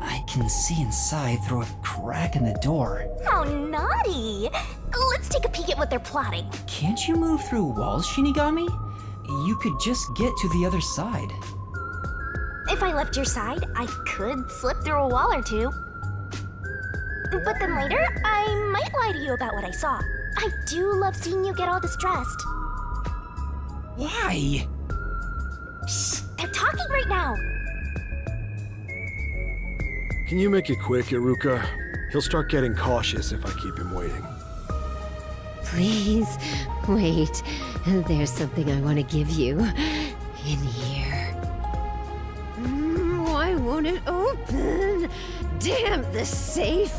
I can see inside through a crack in the door. How naughty! Let's take a peek at what they're plotting. Can't you move through walls, Shinigami? You could just get to the other side. If I left your side, I could slip through a wall or two. But then later, I might lie to you about what I saw. I do love seeing you get all distressed. Why? Shh, they're talking right now. Can you make it quick, Iruka? He'll start getting cautious if I keep him waiting. Please, wait. There's something I want to give you. In here. Why won't it open? Damn this safe!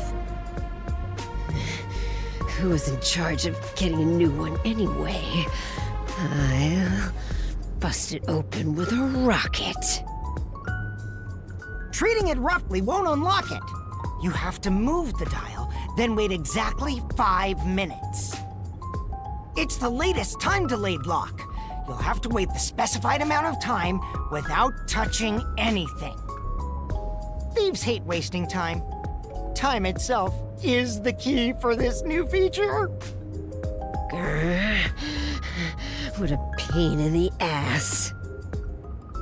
Who was in charge of getting a new one anyway? I'll bust it open with a rocket. Treating it roughly won't unlock it. You have to move the dial, then wait exactly 5 minutes. It's the latest time-delayed lock. You'll have to wait the specified amount of time without touching anything. Thieves hate wasting time. Time itself is the key for this new feature. Grr. What a pain in the ass.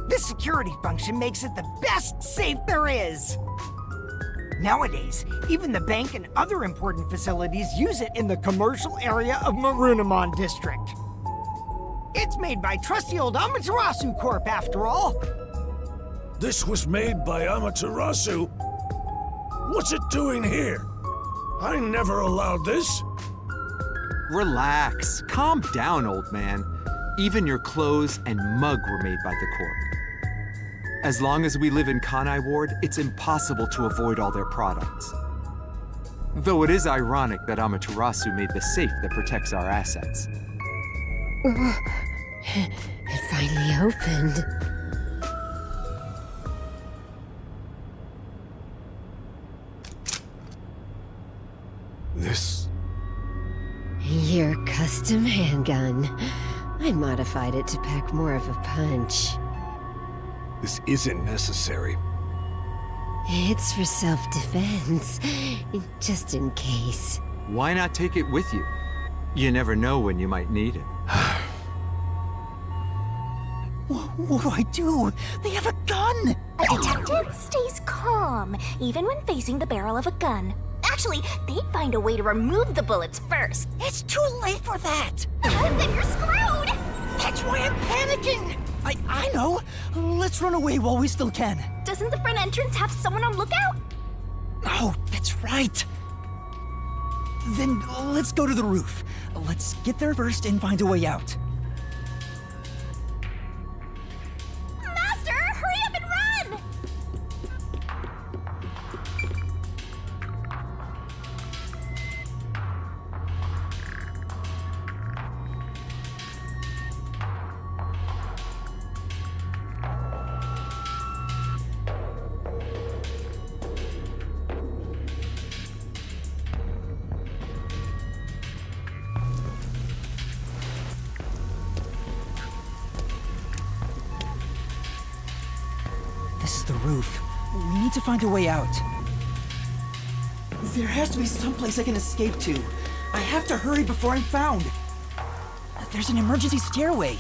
This security function makes it the best safe there is. Nowadays, even the bank and other important facilities use it in the commercial area of Marunimon District. It's made by trusty old Amaterasu Corp, after all. This was made by Amaterasu? What's it doing here? I never allowed this. Relax. Calm down, old man. Even your clothes and mug were made by the Corp. As long as we live in Kanai Ward, it's impossible to avoid all their products. Though it is ironic that Amaterasu made the safe that protects our assets. It finally opened. This... Your custom handgun. I modified it to pack more of a punch. this isn't necessary. It's for self-defense, just in case. Why not take it with you? You never know when you might need it. What do I do? They have a gun! A detective stays calm, even when facing the barrel of a gun. Actually, they'd find a way to remove the bullets first. It's too late for that. Then you're screwed! That's why I'm panicking. I know. Let's run away while we still can. Doesn't the front entrance have someone on lookout? Oh, that's right. Then let's go to the roof. Let's get there first and find a way out. Master, hurry up and run! This is the roof. We need to find a way out. There has to be someplace I can escape to. I have to hurry before I'm found. There's an emergency stairway.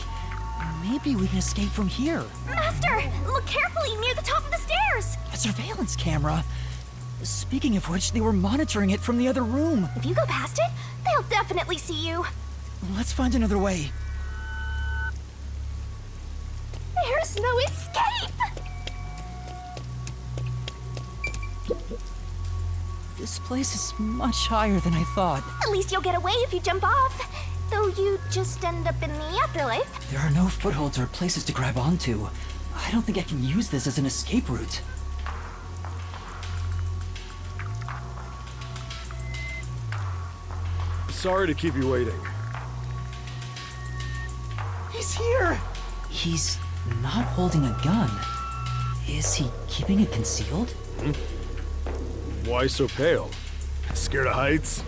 Maybe we can escape from here. Master, look carefully near the top of the stairs! A surveillance camera. Speaking of which, they were monitoring it from the other room. If you go past it, they'll definitely see you. Let's find another way. There's no escape! This place is much higher than I thought. At least you'll get away if you jump off. Though you just end up in the afterlife. There are no footholds or places to grab onto. I don't think I can use this as an escape route. Sorry to keep you waiting. He's here! He's not holding a gun. Is he keeping it concealed? Why so pale? Scared of heights?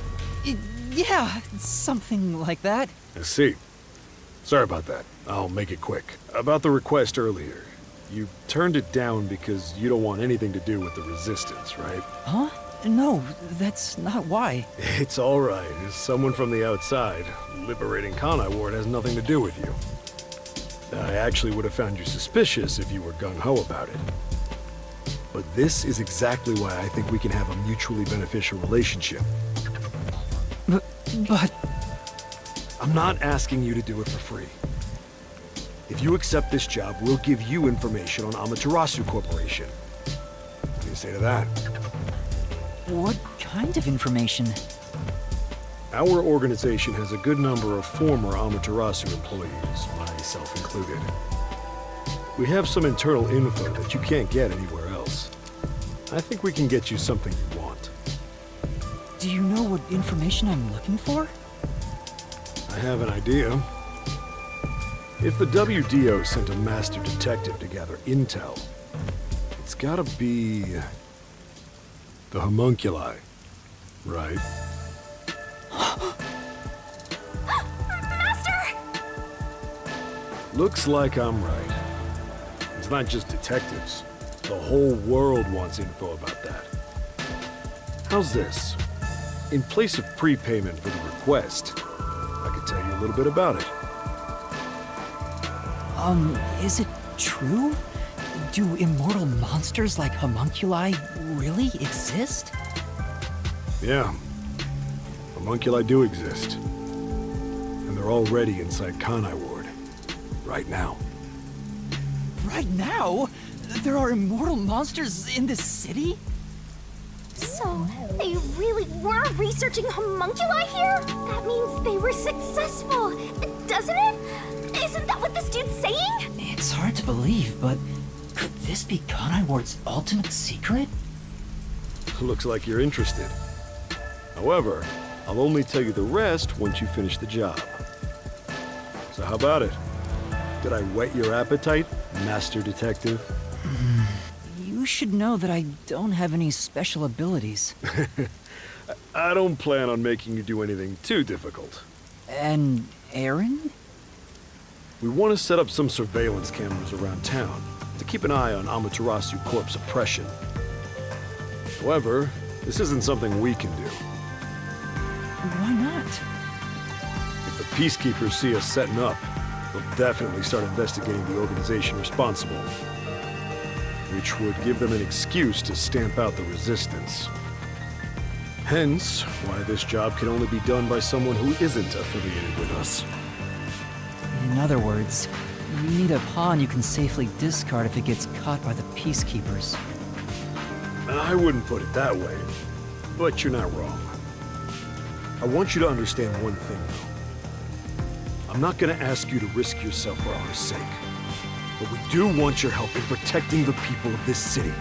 Yeah, something like that. I see. Sorry about that. I'll make it quick. About the request earlier. You turned it down because you don't want anything to do with the Resistance, right? Huh? No, that's not why. It's all right. As someone from the outside, liberating Conai Ward has nothing to do with you. I actually would have found you suspicious if you were gung-ho about it. But this is exactly why I think we can have a mutually beneficial relationship. But... I'm not asking you to do it for free. If you accept this job, we'll give you information on Amaterasu Corporation. What do you say to that? what kind of information? Our organization has a good number of former Amaterasu employees, myself included. We have some internal info that you can't get anywhere else. I think we can get you something you want. Do you know what information I'm looking for? I have an idea. If the WDO sent a master detective to gather intel, it's gotta be... the homunculi, right? Master! Looks like I'm right. It's not just detectives. The whole world wants info about that. How's this? In place of prepayment for the request, I could tell you a little bit about it. Is it true? Do immortal monsters like homunculi really exist? Yeah. Homunculi do exist. And they're already inside Conai Ward. Right now. Right now? There are immortal monsters in this city? So, they really were researching homunculi here? That means they were successful, doesn't it? Isn't that what this dude's saying? It's hard to believe, but could this be Conai Ward's ultimate secret? Looks like you're interested. However, I'll only tell you the rest once you finish the job. So how about it? Did I whet your appetite, Master Detective? You should know that I don't have any special abilities. I don't plan on making you do anything too difficult. And Aaron? We want to set up some surveillance cameras around town to keep an eye on Amaterasu Corp's oppression. However, this isn't something we can do. Why not? If the Peacekeepers see us setting up, they'll definitely start investigating the organization responsible, which would give them an excuse to stamp out the Resistance. Hence, why this job can only be done by someone who isn't affiliated with us. In other words, you need a pawn you can safely discard if it gets caught by the Peacekeepers. I wouldn't put it that way, but you're not wrong. I want you to understand one thing, though. I'm not gonna ask you to risk yourself for our sake, but we do want your help in protecting the people of this city.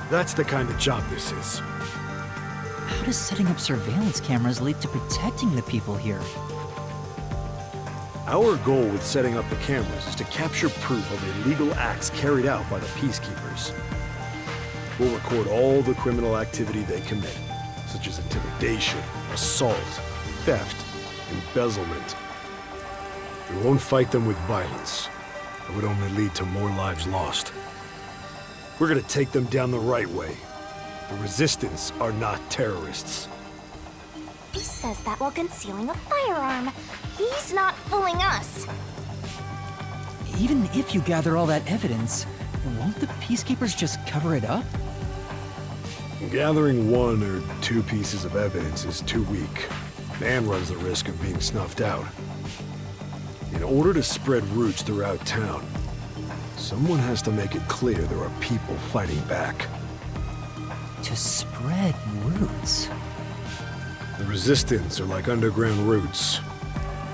That's the kind of job this is. How does setting up surveillance cameras lead to protecting the people here? Our goal with setting up the cameras is to capture proof of illegal acts carried out by the Peacekeepers. We'll record all the criminal activity they commit, such as intimidation, assault, theft, embezzlement. We won't fight them with violence. It would only lead to more lives lost. We're gonna take them down the right way. The Resistance are not terrorists. He says that while concealing a firearm. He's not fooling us. Even if you gather all that evidence, won't the Peacekeepers just cover it up? Gathering one or two pieces of evidence is too weak, and runs the risk of being snuffed out. In order to spread roots throughout town, someone has to make it clear there are people fighting back. To spread roots? The Resistance are like underground roots.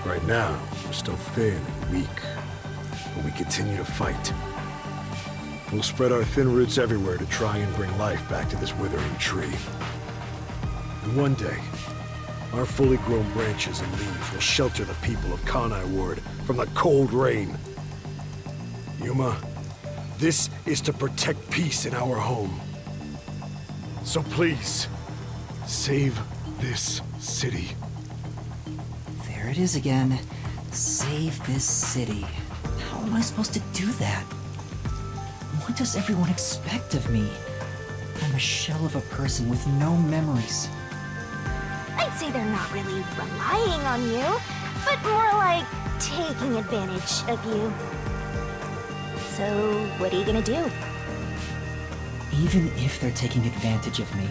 Right now, we're still thin and weak, but we continue to fight. We'll spread our thin roots everywhere to try and bring life back to this withering tree. And one day, our fully grown branches and leaves will shelter the people of Conai Ward from the cold rain. Yuma, this is to protect peace in our home. So please, save this city. There it is again. Save this city. How am I supposed to do that? What does everyone expect of me? I'm a shell of a person with no memories. I'd say they're not really relying on you, but more like taking advantage of you. So, what are you gonna do? Even if they're taking advantage of me,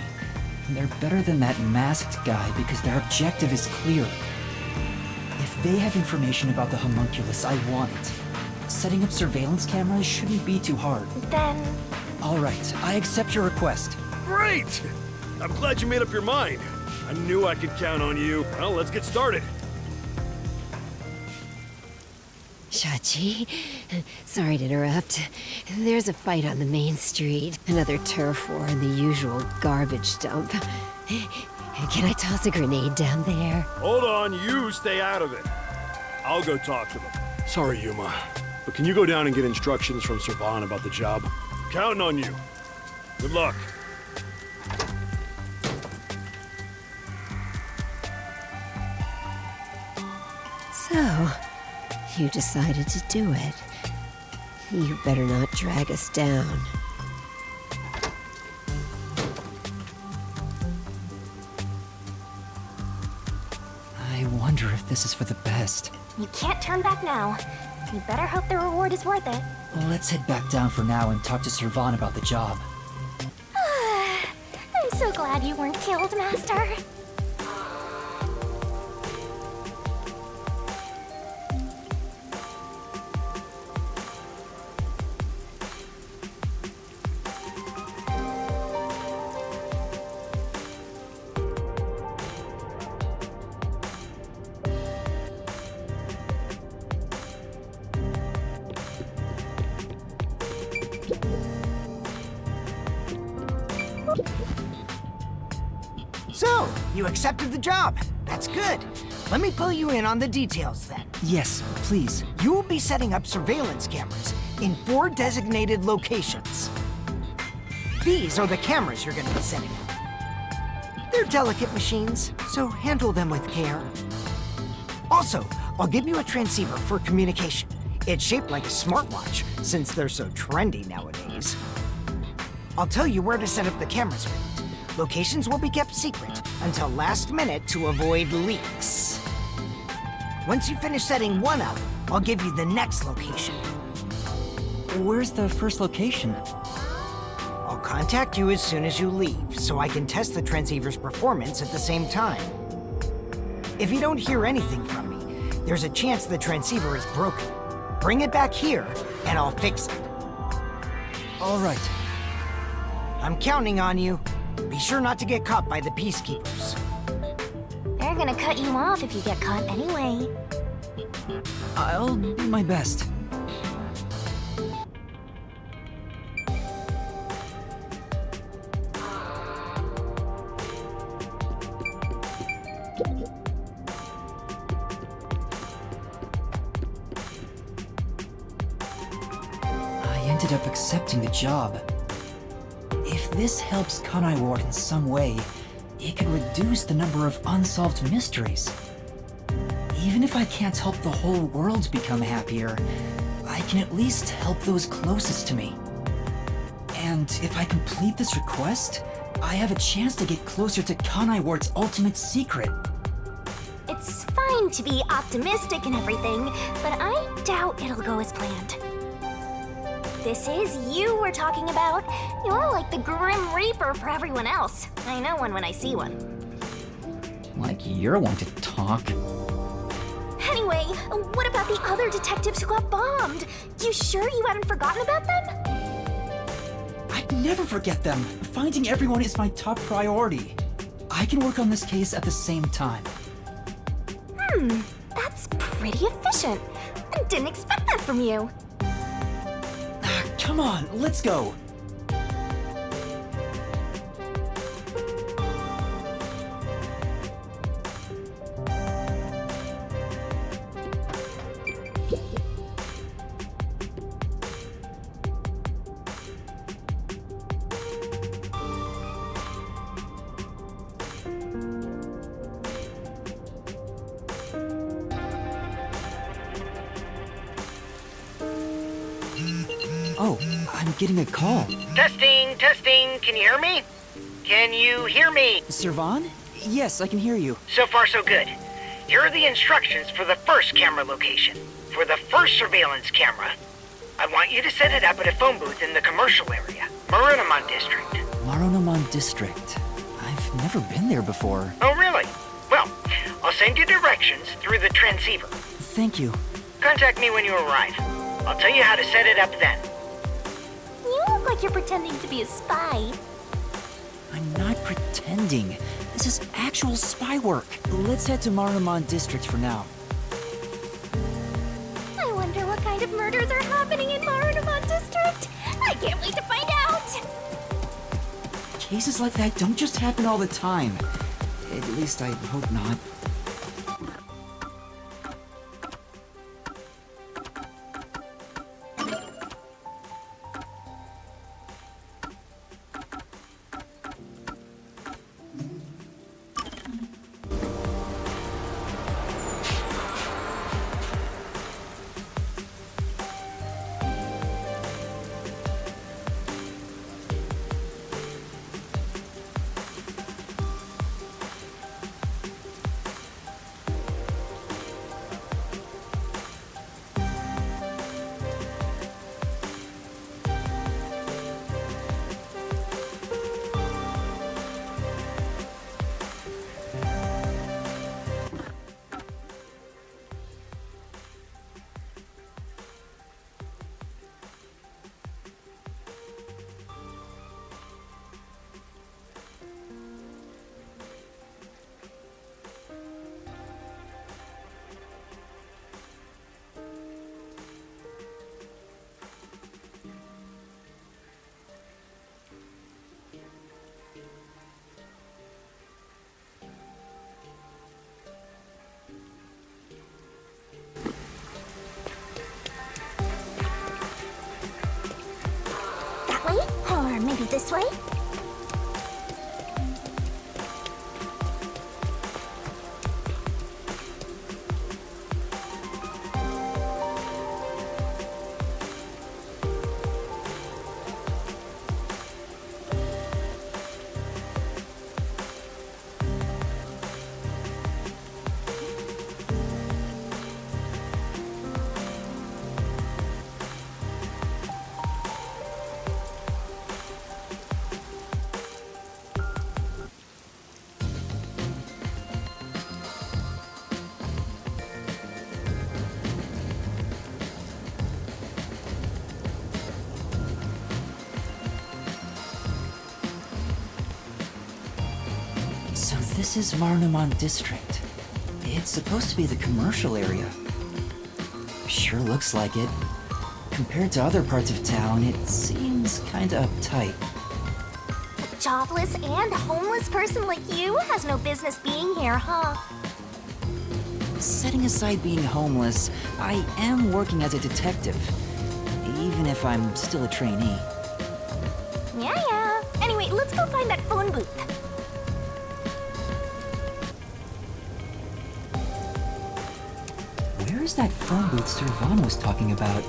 they're better than that masked guy because their objective is clear. If they have information about the homunculus, I want it. Setting up surveillance cameras shouldn't be too hard. Then, All right, I accept your request. Great! I'm glad you made up your mind. I knew I could count on you. Well, let's get started. Shachi, sorry to interrupt. There's a fight on the main street. Another turf war and the usual garbage dump. Can I toss a grenade down there? Hold on, you stay out of it. I'll go talk to them. Sorry, Yuma, but can you go down and get instructions from Servan about the job? Counting on you. Good luck. So, you decided to do it. You better not drag us down. I wonder if this is for the best. you can't turn back now. You better hope the reward is worth it. Let's head back down for now and talk to Servan about the job. I'm so glad you weren't killed, Master. So, you accepted the job. That's good. Let me fill you in on the details then. Yes, please. You will be setting up surveillance cameras in 4 designated locations. These are the cameras you're going to be setting up. They're delicate machines, so handle them with care. Also, I'll give you a transceiver for communication. It's shaped like a smartwatch, since they're so trendy nowadays. I'll tell you where to set up the cameras with it. Locations will be kept secret until last minute to avoid leaks. Once you finish setting one up, I'll give you the next location. Where's the first location? I'll contact you as soon as you leave, so I can test the transceiver's performance at the same time. If you don't hear anything from me, there's a chance the transceiver is broken. Bring it back here, and I'll fix it. All right. I'm counting on you. Be sure not to get caught by the peacekeepers. They're gonna cut you off if you get caught anyway. I'll do my best. I ended up accepting the job. If this helps Kanai Ward in some way, it could reduce the number of unsolved mysteries. Even if I can't help the whole world become happier, I can at least help those closest to me. And if I complete this request, I have a chance to get closer to Kanai Ward's ultimate secret. It's fine to be optimistic and everything, but I doubt it'll go as planned. This is you we're talking about. You're like the Grim Reaper for everyone else. I know one when I see one. Like you're one to talk. Anyway, what about the other detectives who got bombed? You sure you haven't forgotten about them? I'd never forget them. Finding everyone is my top priority. I can work on this case at the same time. That's pretty efficient. I didn't expect that from you. Come on, let's go. Oh, I'm getting a call. Testing, testing. Can you hear me? Can you hear me? Servan? Yes, I can hear you. So far, so good. Here are the instructions for the first camera location. For the first surveillance camera, I want you to set it up at a phone booth in the commercial area, Marunamon District. Marunamon District. I've never been there before. Oh, really? Well, I'll send you directions through the transceiver. Thank you. Contact me when you arrive. I'll tell you how to set it up then. You look like you're pretending to be a spy. I'm not pretending. This is actual spy work. Let's head to Marunamon District for now. I wonder what kind of murders are happening in Marunamon District. I can't wait to find out. Cases like that don't just happen all the time. At least I hope not. That way? Or maybe this way? So this is Marunamon District. It's supposed to be the commercial area. Sure looks like it. Compared to other parts of town, it seems kinda uptight. A jobless and homeless person like you has no business being here, huh? Setting aside being homeless, I am working as a detective. Even if I'm still a trainee. Yeah. Anyway, let's go find that phone booth. Where is that phone booth Servan was talking about?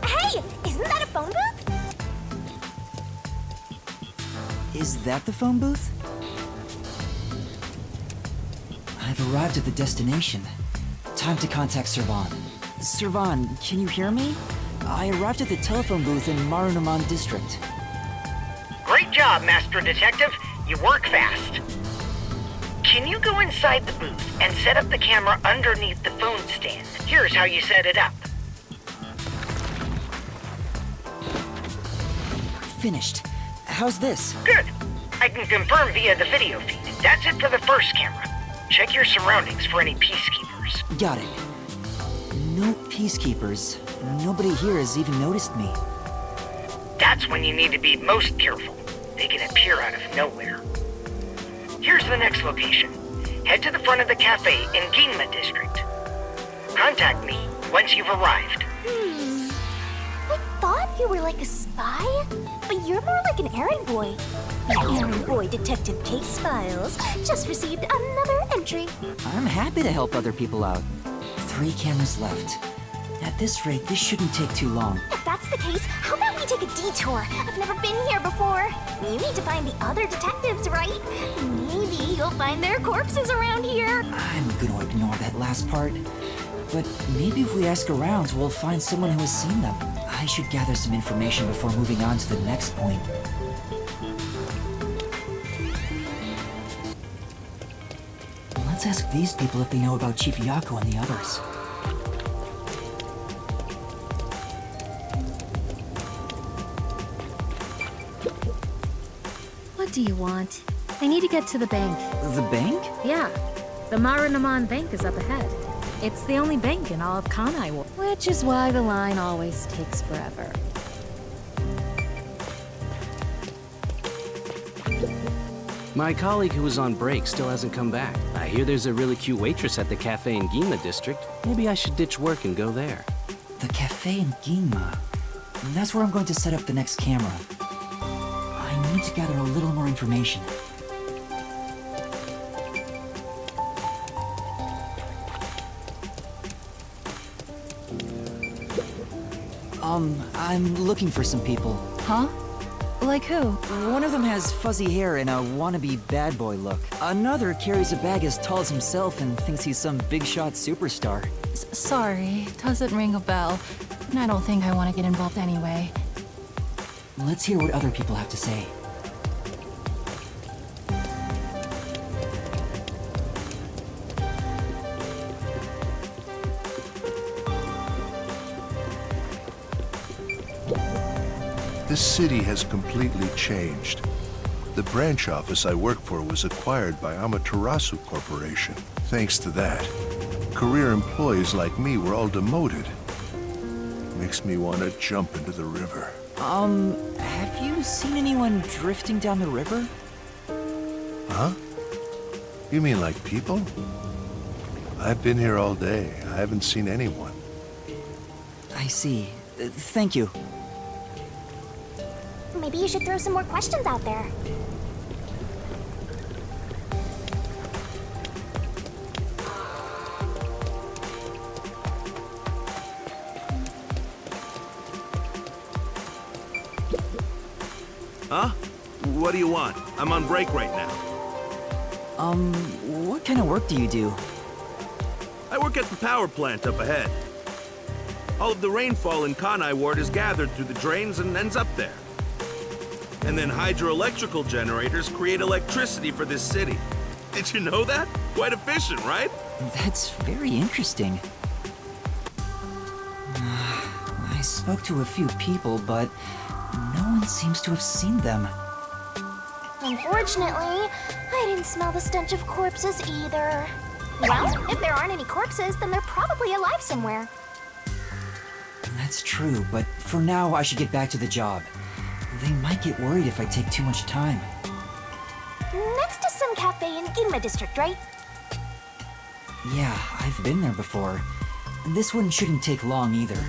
Hey, isn't that a phone booth? Is that the phone booth? I've arrived at the destination. Time to contact Servan. Servan, can you hear me? I arrived at the telephone booth in Marunaman district. Great job, Master Detective. You work fast. Can you go inside the booth and set up the camera underneath the phone stand? Here's how you set it up. Finished. How's this? Good. I can confirm via the video feed. That's it for the first camera. Check your surroundings for any peacekeepers. Got it. No peacekeepers. Nobody here has even noticed me. That's when you need to be most careful. They can appear out of nowhere. Here's the next location. Head to the front of the cafe in Ginma district. Contact me once you've arrived. I thought you were like a spy, but you're more like an errand boy. The errand boy detective case files just received another entry. I'm happy to help other people out. 3 cameras left. At this rate, this shouldn't take too long. If that's the case, how about we take a detour? I've never been here before. You need to find the other detectives, right? Maybe you'll find their corpses around here. I'm gonna ignore that last part. But maybe if we ask around, we'll find someone who has seen them. I should gather some information before moving on to the next point. Let's ask these people if they know about Chief Yako and the others. What do you want? I need to get to the bank. The bank? Yeah. The Marunaman Bank is up ahead. It's the only bank in all of Kanai Ward. Which is why the line always takes forever. My colleague who was on break still hasn't come back. I hear there's a really cute waitress at the cafe in Ginma district. Maybe I should ditch work and go there. The cafe in Ginma. That's where I'm going to set up the next camera. I need to gather a little more information. I'm looking for some people. Huh? Like who? One of them has fuzzy hair and a wannabe bad boy look. Another carries a bag as tall as himself and thinks he's some big shot superstar. Sorry, doesn't ring a bell. And I don't think I want to get involved anyway. Let's hear what other people have to say. This city has completely changed. The branch office I work for was acquired by Amaterasu Corporation. Thanks to that, career employees like me were all demoted. Makes me want to jump into the river. Have you seen anyone drifting down the river? Huh? You mean like people? I've been here all day. I haven't seen anyone. I see. Thank you. Maybe you should throw some more questions out there. Huh? What do you want? I'm on break right now. What kind of work do you do? I work at the power plant up ahead. All of the rainfall in Kanai Ward is gathered through the drains and ends up there. And then hydroelectrical generators create electricity for this city. Did you know that? Quite efficient, right? That's very interesting. I spoke to a few people, but no one seems to have seen them. Unfortunately, I didn't smell the stench of corpses either. Well, if there aren't any corpses, then they're probably alive somewhere. That's true, but for now I should get back to the job. They might get worried if I take too much time. Next is some cafe in Ginma district, right? Yeah, I've been there before. This one shouldn't take long either.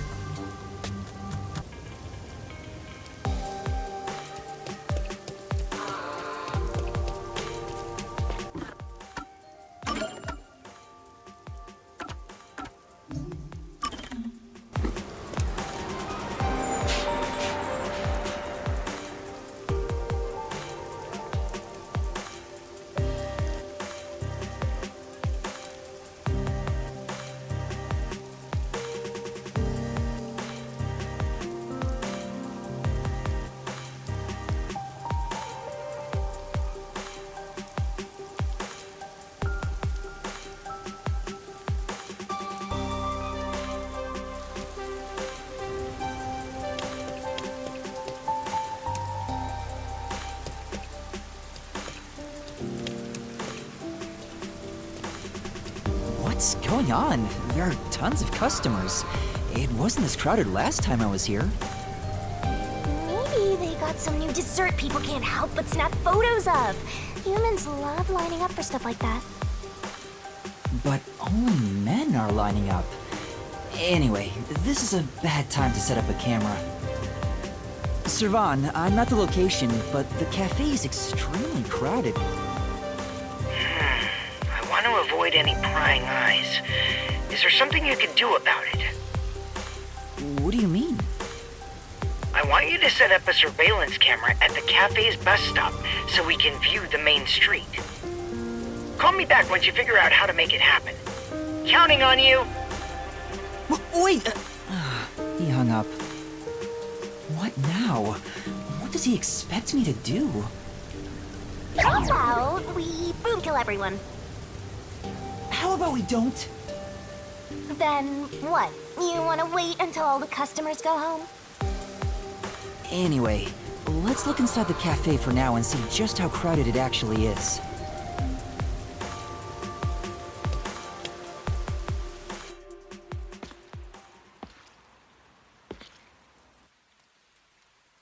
What's going on? There are tons of customers. It wasn't this crowded last time I was here. Maybe they got some new dessert people can't help but snap photos of. Humans love lining up for stuff like that. But only men are lining up. Anyway, this is a bad time to set up a camera. Servan, I'm at the location, but the cafe is extremely crowded. I want to avoid any prying eyes. Is there something you can do about it? What do you mean? I want you to set up a surveillance camera at the cafe's bus stop so we can view the main street. Call me back once you figure out how to make it happen. Counting on you! Wait! He hung up. What now? What does he expect me to do? How about we boom kill everyone? How about we don't? Then what? You want to wait until all the customers go home? Anyway, let's look inside the cafe for now and see just how crowded it actually is.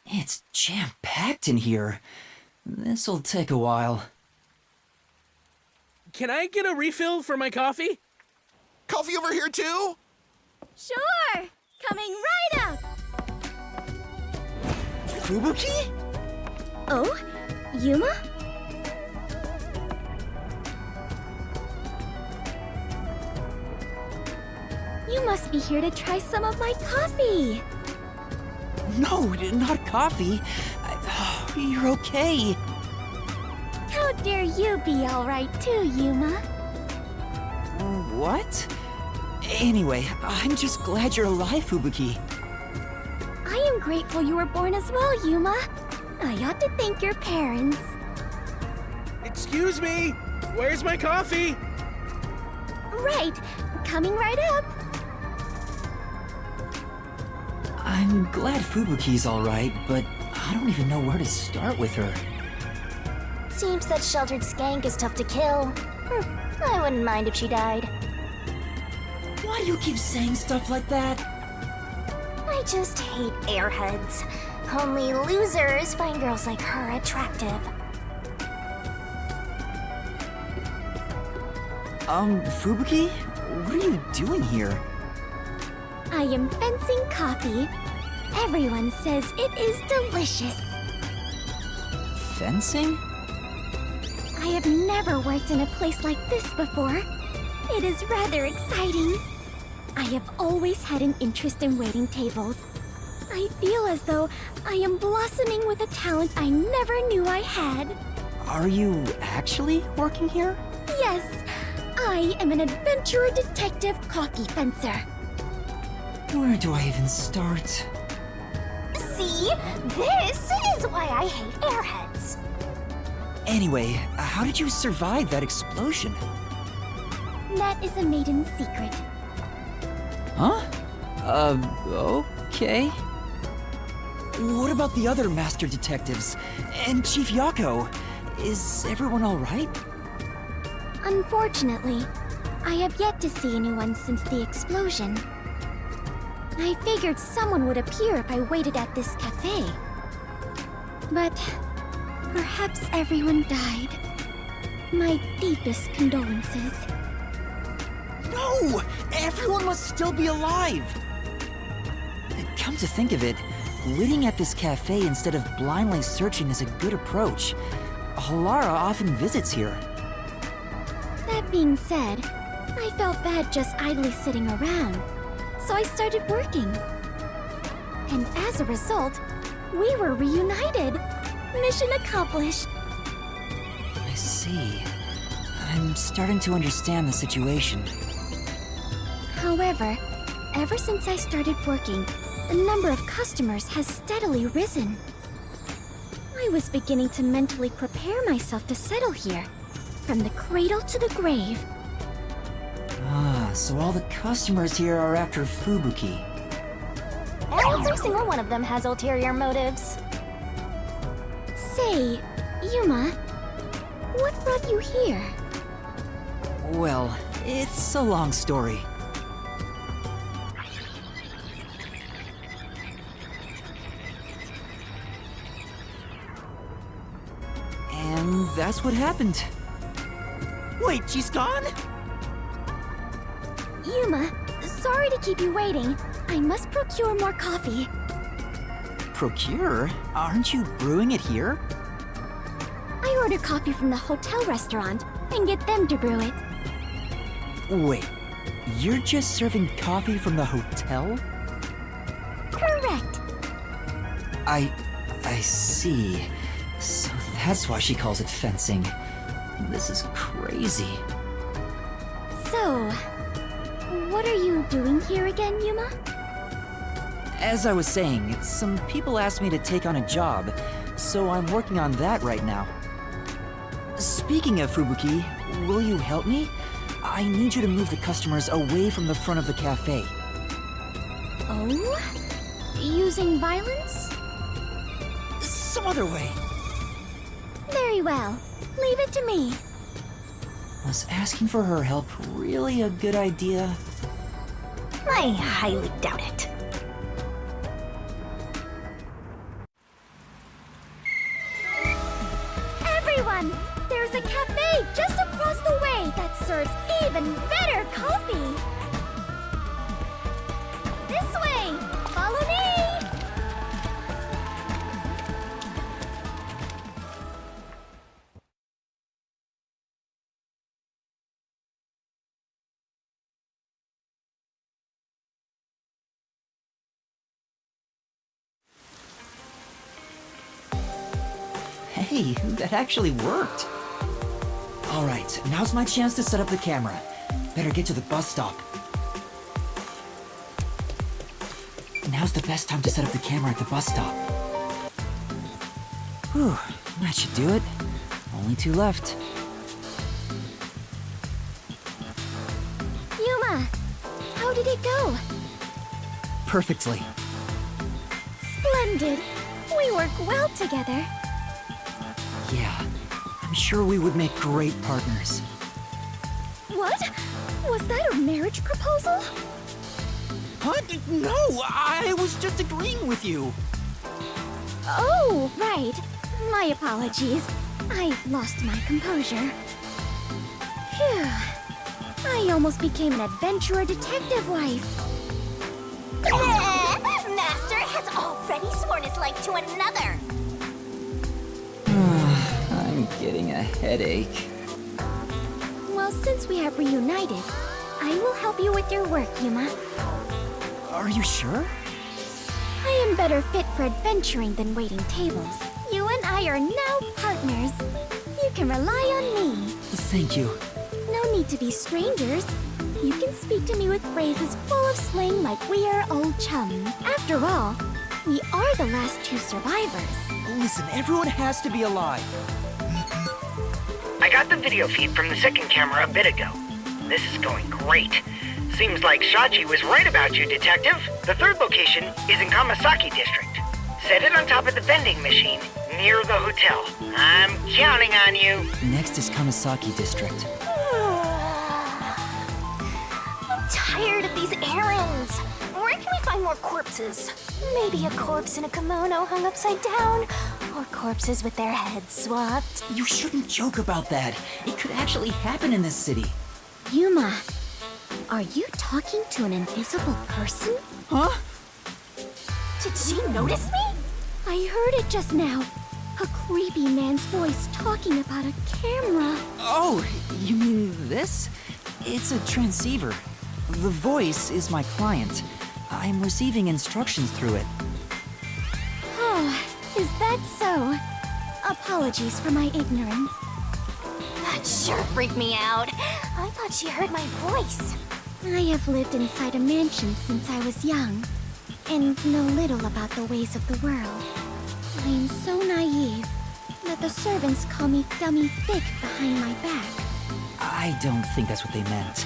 It's jam-packed in here. This'll take a while. Can I get a refill for my coffee? Coffee over here too? Sure! Coming right up! Fubuki? Oh? Yuma? You must be here to try some of my coffee! No, not coffee. You're okay. How dare you be alright too, Yuma? What? Anyway, I'm just glad you're alive, Fubuki. I am grateful you were born as well, Yuma. I ought to thank your parents. Excuse me! Where's my coffee? Right, coming right up. I'm glad Fubuki's alright, but I don't even know where to start with her. Seems that sheltered skank is tough to kill. I wouldn't mind if she died. Why do you keep saying stuff like that? I just hate airheads. Only losers find girls like her attractive. Fubuki? What are you doing here? I am fencing coffee. Everyone says it is delicious. Fencing? I have never worked in a place like this before. It is rather exciting. I have always had an interest in waiting tables. I feel as though I am blossoming with a talent I never knew I had. Are you actually working here? Yes, I am an adventurer detective coffee fencer. Where do I even start? See? This is why I hate airheads. Anyway, how did you survive that explosion? That is a maiden secret. Huh? Okay. What about the other master detectives? And Chief Yako? Is everyone alright? Unfortunately, I have yet to see anyone since the explosion. I figured someone would appear if I waited at this cafe. But perhaps everyone died. My deepest condolences. No! Everyone must still be alive! Come to think of it, waiting at this cafe instead of blindly searching is a good approach. Halara often visits here. That being said, I felt bad just idly sitting around, so I started working. And as a result, we were reunited. Mission accomplished. I see. I'm starting to understand the situation. However, ever since I started working, the number of customers has steadily risen. I was beginning to mentally prepare myself to settle here, from the cradle to the grave. Ah, so all the customers here are after Fubuki. Every single one of them has ulterior motives. Say, Yuma, what brought you here? Well, It's a long story. And that's what happened. Wait, she's gone? Yuma, sorry to keep you waiting. I must procure more coffee. Procure? Aren't you brewing it here? I order coffee from the hotel restaurant and get them to brew it. Wait, you're just serving coffee from the hotel? Correct. I see. So that's why she calls it fencing. This is crazy. So, what are you doing here again, Yuma? As I was saying, some people asked me to take on a job, so I'm working on that right now. Speaking of Fubuki, will you help me? I need you to move the customers away from the front of the cafe. Oh? Using violence? Some other way. Very well. Leave it to me. Was asking for her help really a good idea? I highly doubt it. Everyone! There's a cafe just across the way that serves even better coffee! This way! Follow me! Hey, that actually worked. All right, now's my chance to set up the camera. Better get to the bus stop. Now's the best time to set up the camera at the bus stop. Whew, that should do it. Only 2 left. Yuma! How did it go? Perfectly. Splendid! We work well together. Yeah, I'm sure we would make great partners. What? Was that a marriage proposal? What? No, I was just agreeing with you. Oh, right. My apologies. I lost my composure. Phew. I almost became an adventurer detective wife. Master has already sworn his life to another. I'm getting a headache. Well, since we have reunited, I will help you with your work, Yuma. Are you sure? I am better fit for adventuring than waiting tables. You and I are now partners. You can rely on me. Thank you. No need to be strangers. You can speak to me with phrases full of slang like we are old chums. After all, we are the last 2 survivors. Listen, everyone has to be alive. I got the video feed from the second camera a bit ago. This is going great. Seems like Shachi was right about you, Detective. The third location is in Kamasaki District. Set it on top of the vending machine, near the hotel. I'm counting on you. Next is Kamasaki District. I'm tired of these errands. Where can we find more corpses? Maybe a corpse in a kimono hung upside down, or corpses with their heads swapped. You shouldn't joke about that. It could actually happen in this city. Yuma, are you talking to an invisible person? Huh? Did she notice me? I heard it just now. A creepy man's voice talking about a camera. Oh, you mean this? It's a transceiver. The voice is my client. I'm receiving instructions through it. Oh, is that so? Apologies for my ignorance. That sure freaked me out. I thought she heard my voice. I have lived inside a mansion since I was young, and know little about the ways of the world. I am so naive that the servants call me Dummy Thick behind my back. I don't think that's what they meant.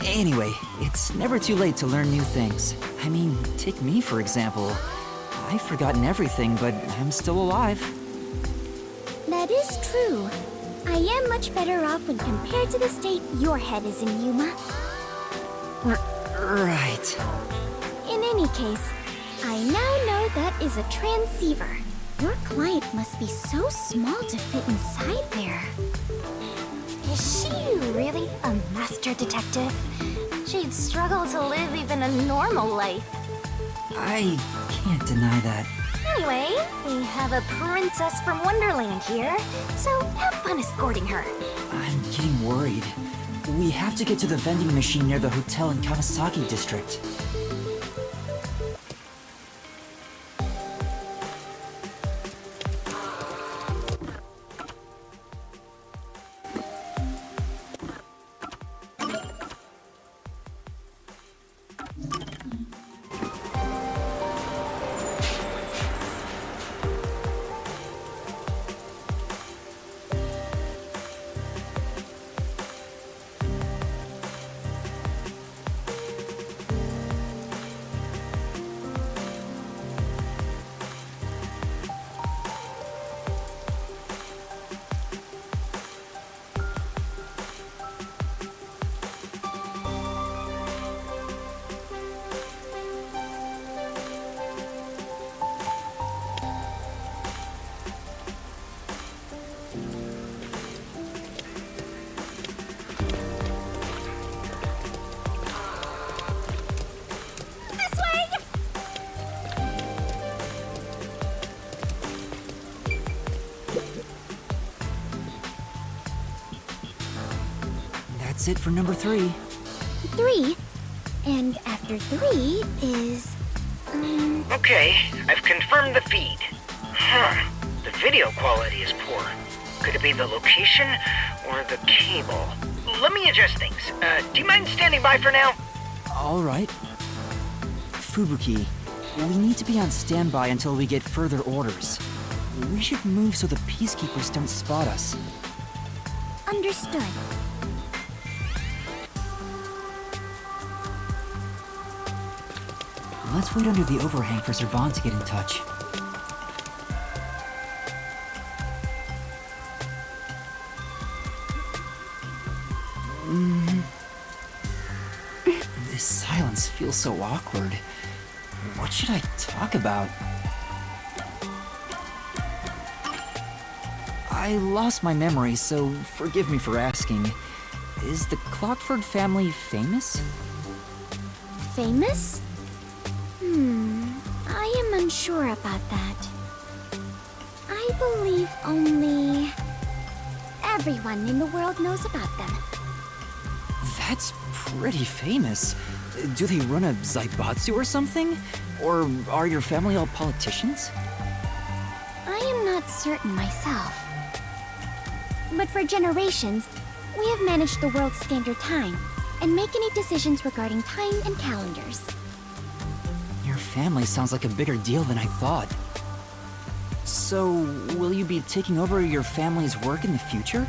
Anyway, it's never too late to learn new things. I mean, take me for example. I've forgotten everything, but I'm still alive. That is true. I am much better off when compared to the state your head is in, Yuma. Right. In any case, I now know that is a transceiver. Your client must be so small to fit inside there. Is she really a master detective? She'd struggle to live even a normal life. I can't deny that. Anyway, we have a princess from Wonderland here, so have fun escorting her. I'm getting worried. We have to get to the vending machine near the hotel in Kawasaki district. That's it for number 3. 3? And after 3 is... Okay, I've confirmed the feed. Huh. The video quality is poor. Could it be the location or the cable? Let me adjust things. Do you mind standing by for now? All right. Fubuki, we need to be on standby until we get further orders. We should move so the peacekeepers don't spot us. Understood. Let's wait under the overhang for Servan to get in touch. This silence feels so awkward. What should I talk about? I lost my memory, so forgive me for asking. Is the Clockford family famous? Famous? I am unsure about that. I believe only... everyone in the world knows about them. That's pretty famous. Do they run a zaibatsu or something? Or are your family all politicians? I am not certain myself. But for generations, we have managed the world's standard time and make any decisions regarding time and calendars. Your family sounds like a bigger deal than I thought. So, will you be taking over your family's work in the future?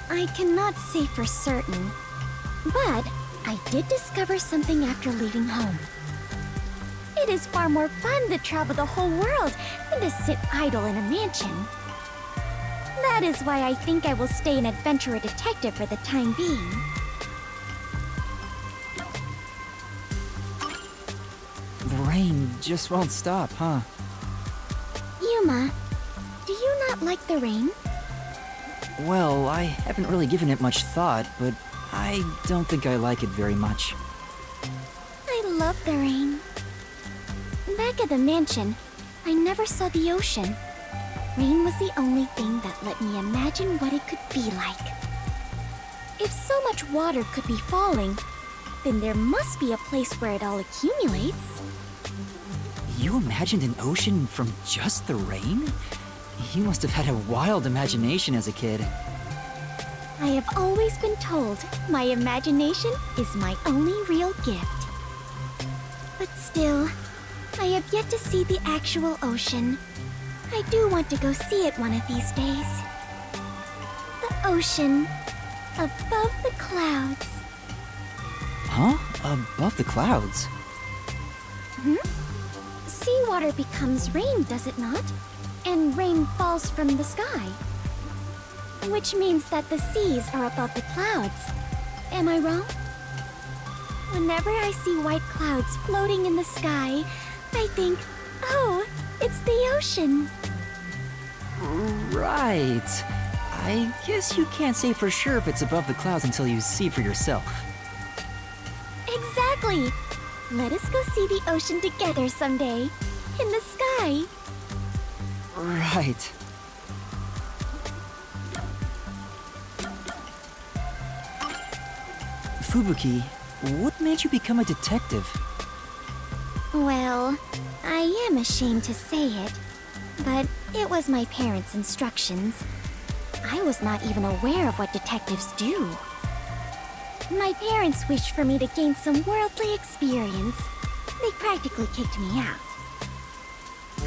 I cannot say for certain, but I did discover something after leaving home. It is far more fun to travel the whole world than to sit idle in a mansion. That is why I think I will stay an adventurer detective for the time being. The rain just won't stop, huh? Yuma, do you not like the rain? Well, I haven't really given it much thought, but I don't think I like it very much. I love the rain. Back at the mansion, I never saw the ocean. Rain was the only thing that let me imagine what it could be like. If so much water could be falling, then there must be a place where it all accumulates. You imagined an ocean from just the rain? You must have had a wild imagination as a kid. I have always been told my imagination is my only real gift. But still, I have yet to see the actual ocean. I do want to go see it one of these days. The ocean, above the clouds. Huh? Above the clouds? Seawater becomes rain, does it not? And rain falls from the sky. which means that the seas are above the clouds. Am I wrong? Whenever I see white clouds floating in the sky, I think, oh, it's the ocean. Right. I guess you can't say for sure if it's above the clouds until you see for yourself. Exactly. Let us go see the ocean together someday. In the sky. Right. Fubuki, what made you become a detective? Well, I am ashamed to say it, but it was my parents' instructions. I was not even aware of what detectives do. My parents wished for me to gain some worldly experience. They practically kicked me out.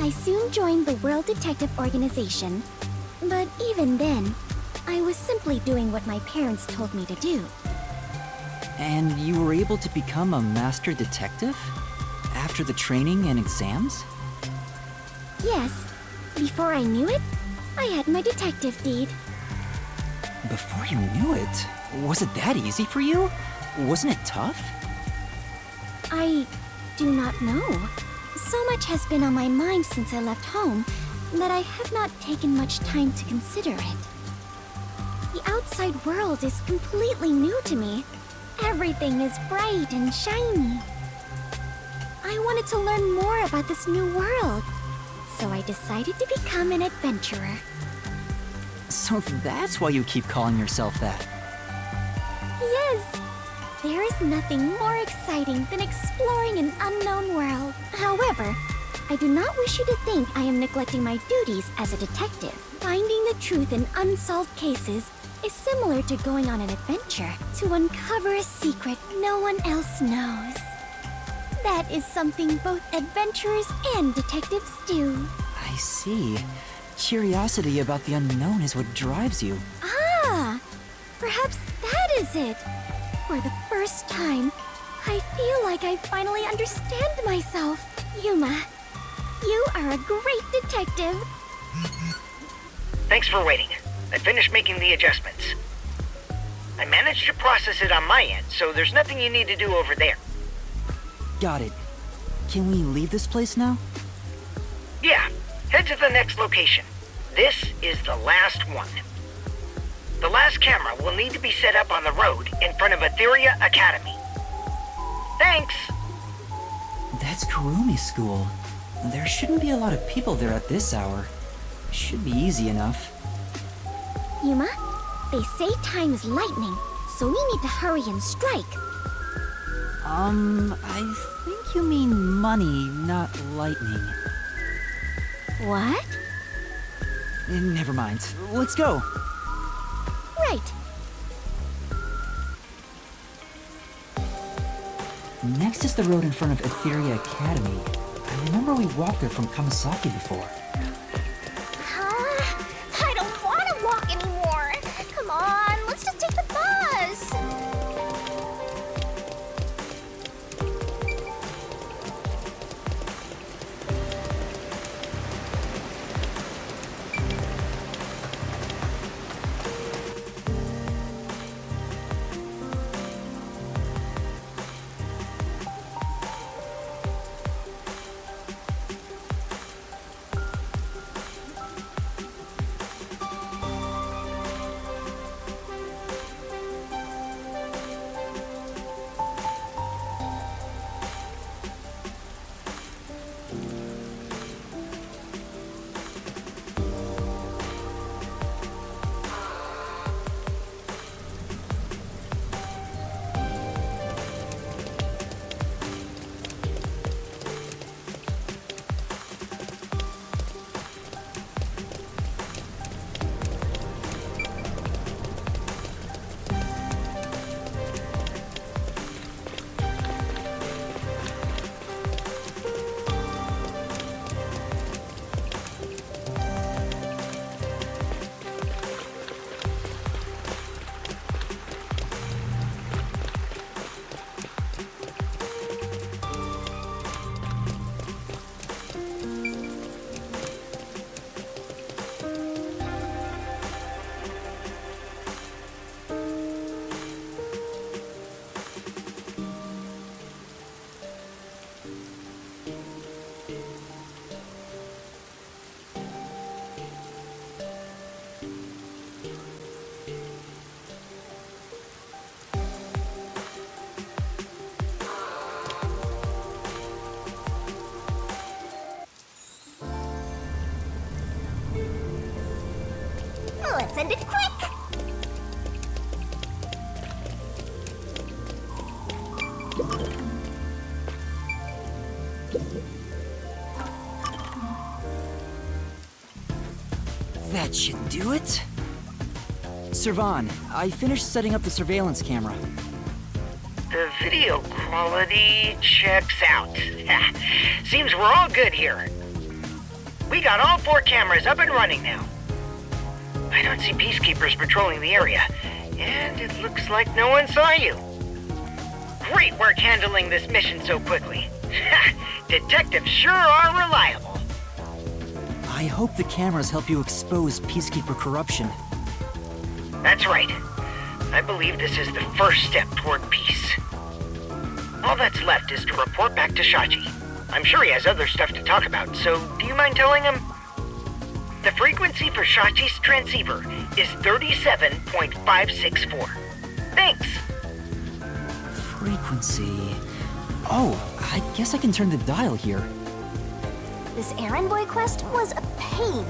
I soon joined the World Detective Organization, but even then, I was simply doing what my parents told me to do. And you were able to become a master detective? After the training and exams? Yes, before I knew it, I had my detective deed. Before you knew it? Was it that easy for you? Wasn't it tough? I do not know. So much has been on my mind since I left home that I have not taken much time to consider it. The outside world is completely new to me. Everything is bright and shiny. I wanted to learn more about this new world, so I decided to become an adventurer. So that's why you keep calling yourself that. Yes! There is nothing more exciting than exploring an unknown world. However, I do not wish you to think I am neglecting my duties as a detective. Finding the truth in unsolved cases is similar to going on an adventure to uncover a secret no one else knows. That is something both adventurers and detectives do. I see. Curiosity about the unknown is what drives you. Ah! Perhaps that is it! For the first time, I feel like I finally understand myself. Yuma, you are a great detective. Thanks for waiting. I finished making the adjustments. I managed to process it on my end, so there's nothing you need to do over there. Got it. Can we leave this place now? Yeah, head to the next location. This is the last one. The last camera will need to be set up on the road in front of Etheria Academy. Thanks! That's Kurumi School. There shouldn't be a lot of people there at this hour. Should be easy enough. Yuma, they say time is lightning, so we need to hurry and strike. I think you mean money, not lightning. What? Never mind. Let's go. Right. Next is the road in front of Etheria Academy. I remember we walked there from Kamasaki before. I don't want to walk anymore. Come on, let's just take the bus. send it quick! That should do it. Servan, I finished setting up the surveillance camera. The video quality checks out. Seems we're all good here. We got all 4 cameras up and running now. I don't see peacekeepers patrolling the area, and it looks like no one saw you. Great work handling this mission so quickly. Detectives sure are reliable. I hope the cameras help you expose Peacekeeper corruption. That's right. I believe this is the first step toward peace. All that's left is to report back to Shachi. I'm sure he has other stuff to talk about, so do you mind telling him? The frequency for Shachi's transceiver is 37.564. Thanks. Frequency... Oh, I guess I can turn the dial here. This errand boy quest was a pain,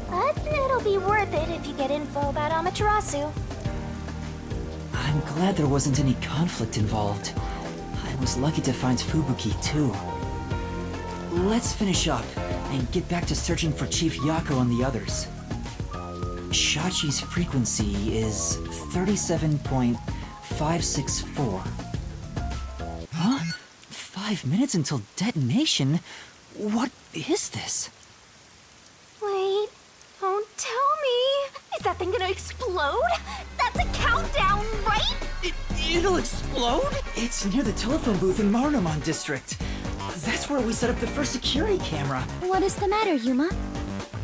but it'll be worth it if you get info about Amaterasu. I'm glad there wasn't any conflict involved. I was lucky to find Fubuki, too. Let's finish up and get back to searching for Chief Yako and the others. Shachi's frequency is 37.564. Huh? 5 minutes until detonation? What is this? Wait, don't tell me. Is that thing gonna explode? That's a countdown, right? It'll explode? It's near the telephone booth in Marunouman District. That's where we set up the first security camera. What is the matter, Yuma?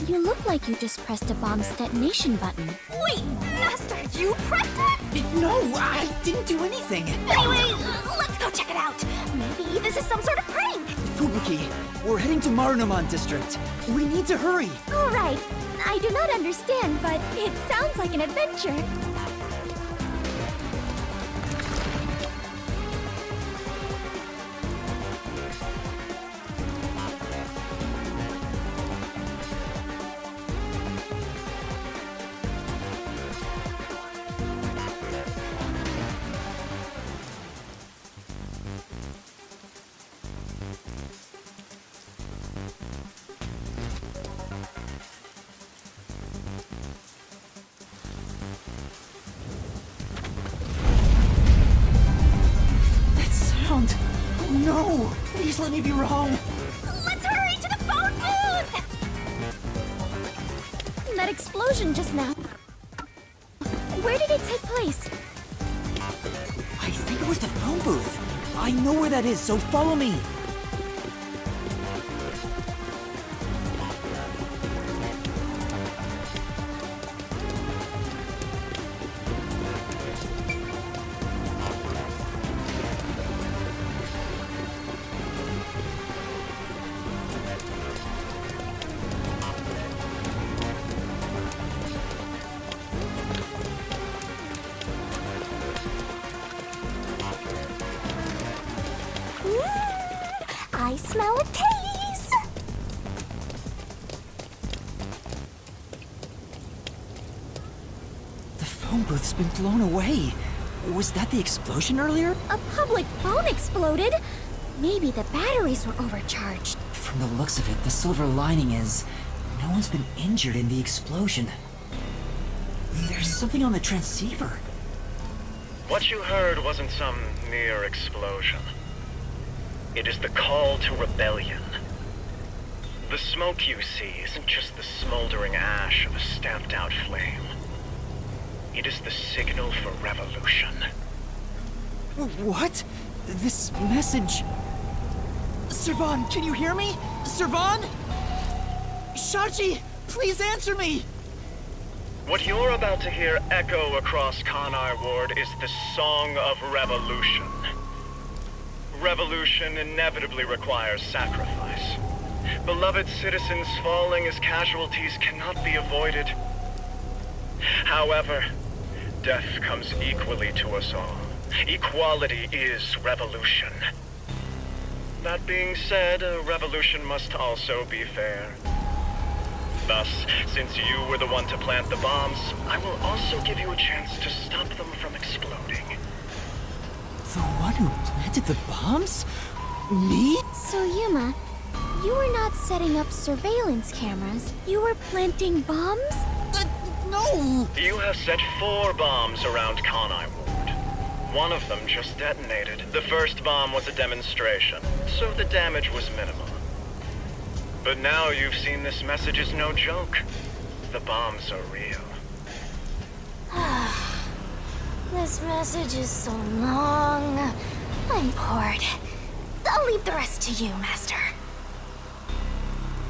You look like you just pressed a bomb's detonation button. Wait, Master, you pressed it? No, I didn't do anything. Anyway, let's go check it out. Maybe this is some sort of prank. Fubuki, we're heading to Marunouman District. We need to hurry. All right. I do not understand, but it sounds like an adventure. No! Please let me be wrong! Let's hurry to the phone booth! That explosion just now. Where did it take place? I think it was the phone booth. I know where that is, so follow me. I smell a case! The phone booth's been blown away. Was that the explosion earlier? A public phone exploded? Maybe the batteries were overcharged. From the looks of it, the silver lining is no one's been injured in the explosion. There's something on the transceiver. What you heard wasn't some mere explosion. It is the call to rebellion. The smoke you see isn't just the smoldering ash of a stamped-out flame. It is the signal for revolution. What? This message... Servan, can you hear me? Servan? Shachi, please answer me! What you're about to hear echo across Kanai Ward is the Song of Revolution. Revolution inevitably requires sacrifice. Beloved citizens falling as casualties cannot be avoided. However, death comes equally to us all. Equality is revolution. That being said, a revolution must also be fair. Thus, since you were the one to plant the bombs, I will also give you a chance to stop them from exploding. The one who planted the bombs? Me? So, Yuma, you were not setting up surveillance cameras. You were planting bombs? No! You have set 4 bombs around Kanai Ward. One of them just detonated. The first bomb was a demonstration, so the damage was minimal. But now you've seen this message is no joke. The bombs are real. This message is so long. I'm bored. I'll leave the rest to you, Master.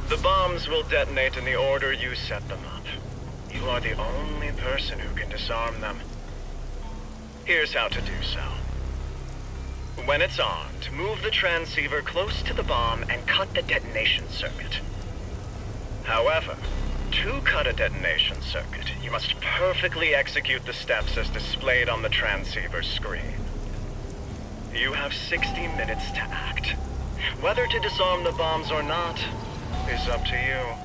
The bombs will detonate in the order you set them up. You are the only person who can disarm them. Here's how to do so. When it's armed, move the transceiver close to the bomb and cut the detonation circuit. However, to cut a detonation circuit, you must perfectly execute the steps as displayed on the transceiver screen. You have 60 minutes to act. Whether to disarm the bombs or not is up to you.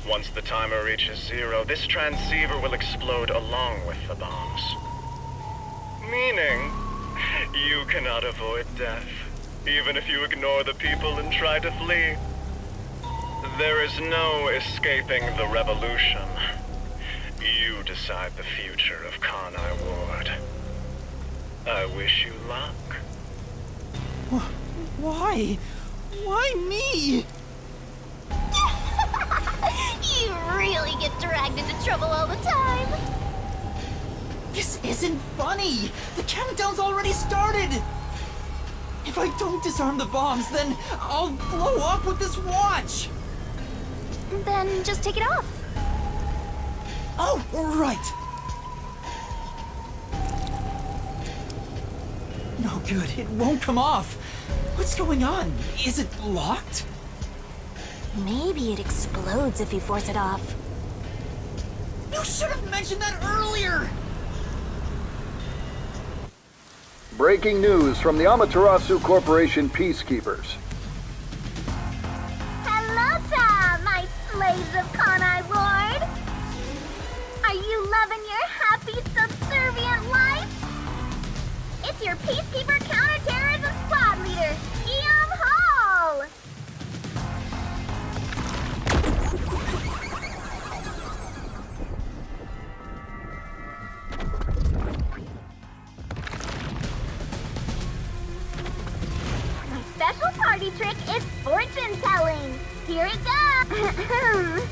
Once the timer reaches 0, this transceiver will explode along with the bombs. Meaning, you cannot avoid death, even if you ignore the people and try to flee. There is no escaping the revolution. You decide the future of Kanai Ward. I wish you luck. Why? Why me? You really get dragged into trouble all the time. This isn't funny! The countdown's already started! If I don't disarm the bombs, then I'll blow up with this watch! Then just take it off. Oh, right! No good, it won't come off. What's going on? Is it locked? Maybe it explodes if you force it off. You should have mentioned that earlier! Breaking news from the Amaterasu Corporation Peacekeepers. Hello there, my slaves of Kanai Ward. Are you loving your happy, subservient life? It's your Peacekeeper Counterterrorism Squad Leader, Guillaume Hall! My special party trick is fortune telling. Here it goes.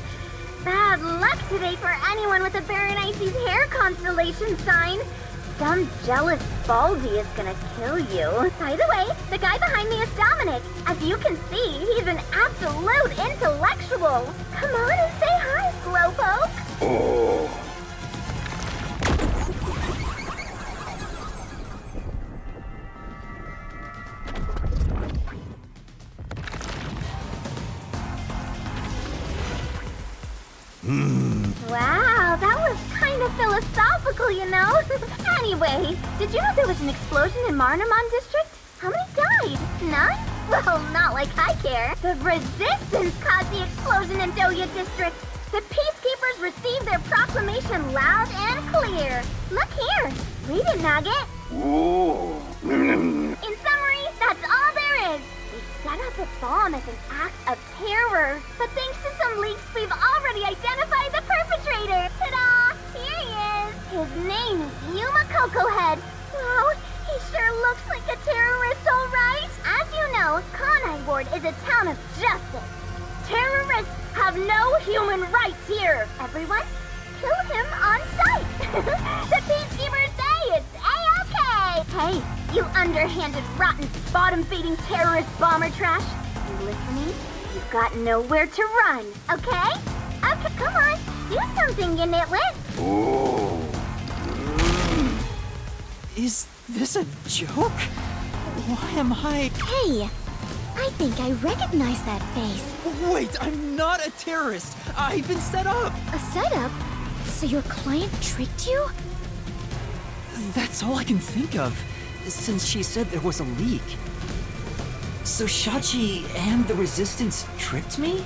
Bad luck today for anyone with a Berenice's hair constellation sign. Some jealous baldy is gonna kill you. By the way, the guy behind me is Dominic. As you can see, he's an absolute intellectual. Come on and say hi, Slowpoke. Oh. Wow, that was kind of philosophical, you know? Anyway, did you know there was an explosion in Marnamon District? How many died? None? Well, not like I care. The Resistance caused the explosion in Doya District. The Peacekeepers received their proclamation loud and clear. Look here. Read it, Nugget. Ooh. In summary, that's all there is. We set up a bomb as an act of terror. But thanks to some leaks, we've already identified the perpetrator. Ta-da! Here he is. His name is Yuma Cocohead. Wow, he sure looks like a terrorist, all right. As you know, Kanai Ward is a town of justice. Terrorists have no human rights here. Everyone, kill him on sight. The Peacekeepers say it's A-OK. Hey, you underhanded, rotten, bottom-feeding terrorist bomber trash. You listening? You've got nowhere to run, okay? Okay, come on. Do something, you nitwit. Ooh. Is this a joke? Why am I... Hey, I think I recognize that face. Wait, I'm not a terrorist. I've been set up. A setup? So your client tricked you? That's all I can think of, since she said there was a leak. So Shachi and the Resistance tricked me?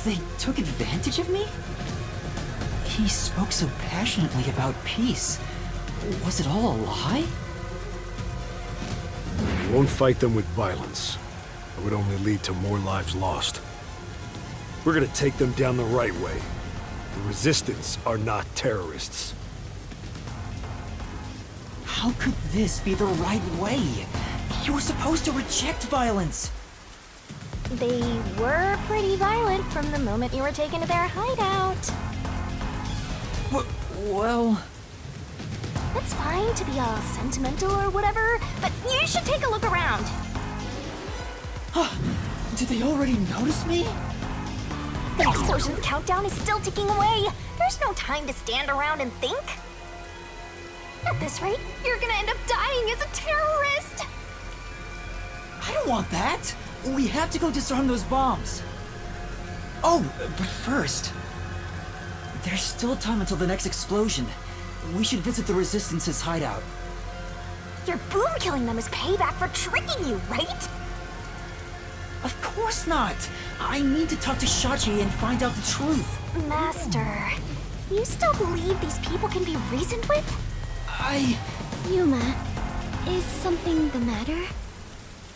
They took advantage of me? He spoke so passionately about peace. Was it all a lie? We won't fight them with violence. It would only lead to more lives lost. We're gonna take them down the right way. The Resistance are not terrorists. How could this be the right way? You were supposed to reject violence. They were pretty violent from the moment you were taken to their hideout. Well... It's fine to be all sentimental or whatever, but you should take a look around. Did they already notice me? The explosion countdown is still ticking away. There's no time to stand around and think. At this rate, you're gonna end up dying as a terrorist. I don't want that. We have to go disarm those bombs. Oh, but first... There's still time until the next explosion. We should visit the Resistance's hideout. Your boom killing them is payback for tricking you, right? Of course not! I need to talk to Shachi and find out the truth. Master, you still believe these people can be reasoned with? Yuma, is something the matter?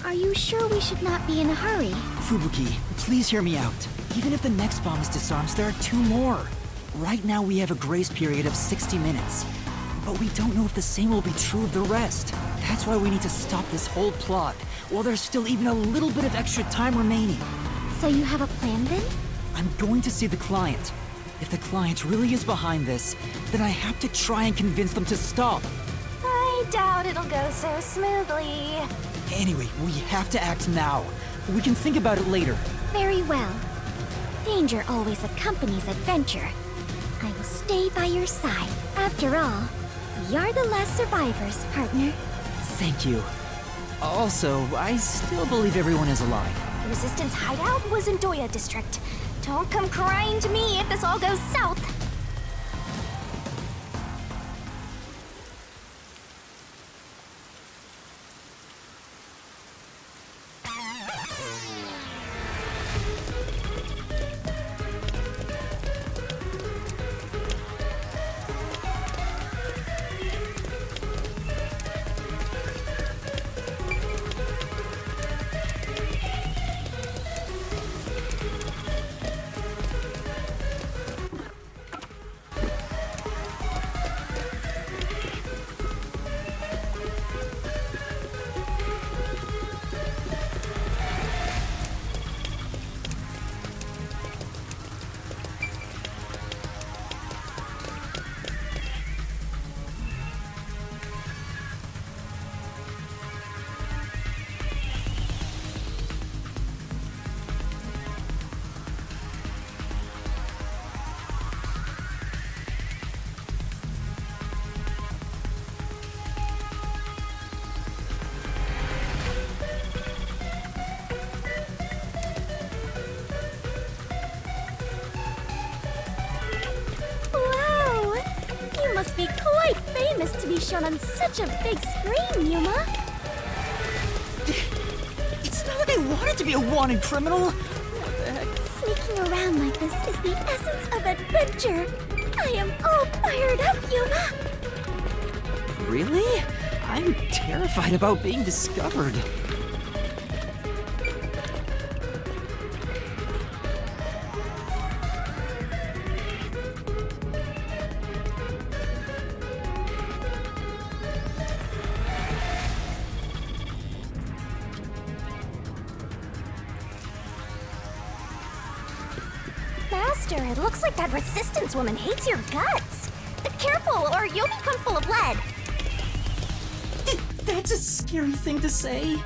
Are you sure we should not be in a hurry? Fubuki, please hear me out. Even if the next bomb is disarmed, there are 2 more. Right now we have a grace period of 60 minutes. But we don't know if the same will be true of the rest. That's why we need to stop this whole plot, while there's still even a little bit of extra time remaining. So you have a plan then? I'm going to see the client. If the client really is behind this, then I have to try and convince them to stop. I doubt it'll go so smoothly. Anyway, we have to act now. We can think about it later. Very well. Danger always accompanies adventure. I will stay by your side. After all, you're the last survivors, partner. Thank you. Also, I still believe everyone is alive. The Resistance hideout was in Doya District. Don't come crying to me if this all goes south. Must be quite famous to be shown on such a big screen, Yuma. It's not like I wanted to be a wanted criminal. Sneaking around like this is the essence of adventure. I am all fired up, Yuma. Really? I'm terrified about being discovered. Master, it looks like that Resistance woman hates your guts. Be careful, or you'll become full of lead. That's a scary thing to say.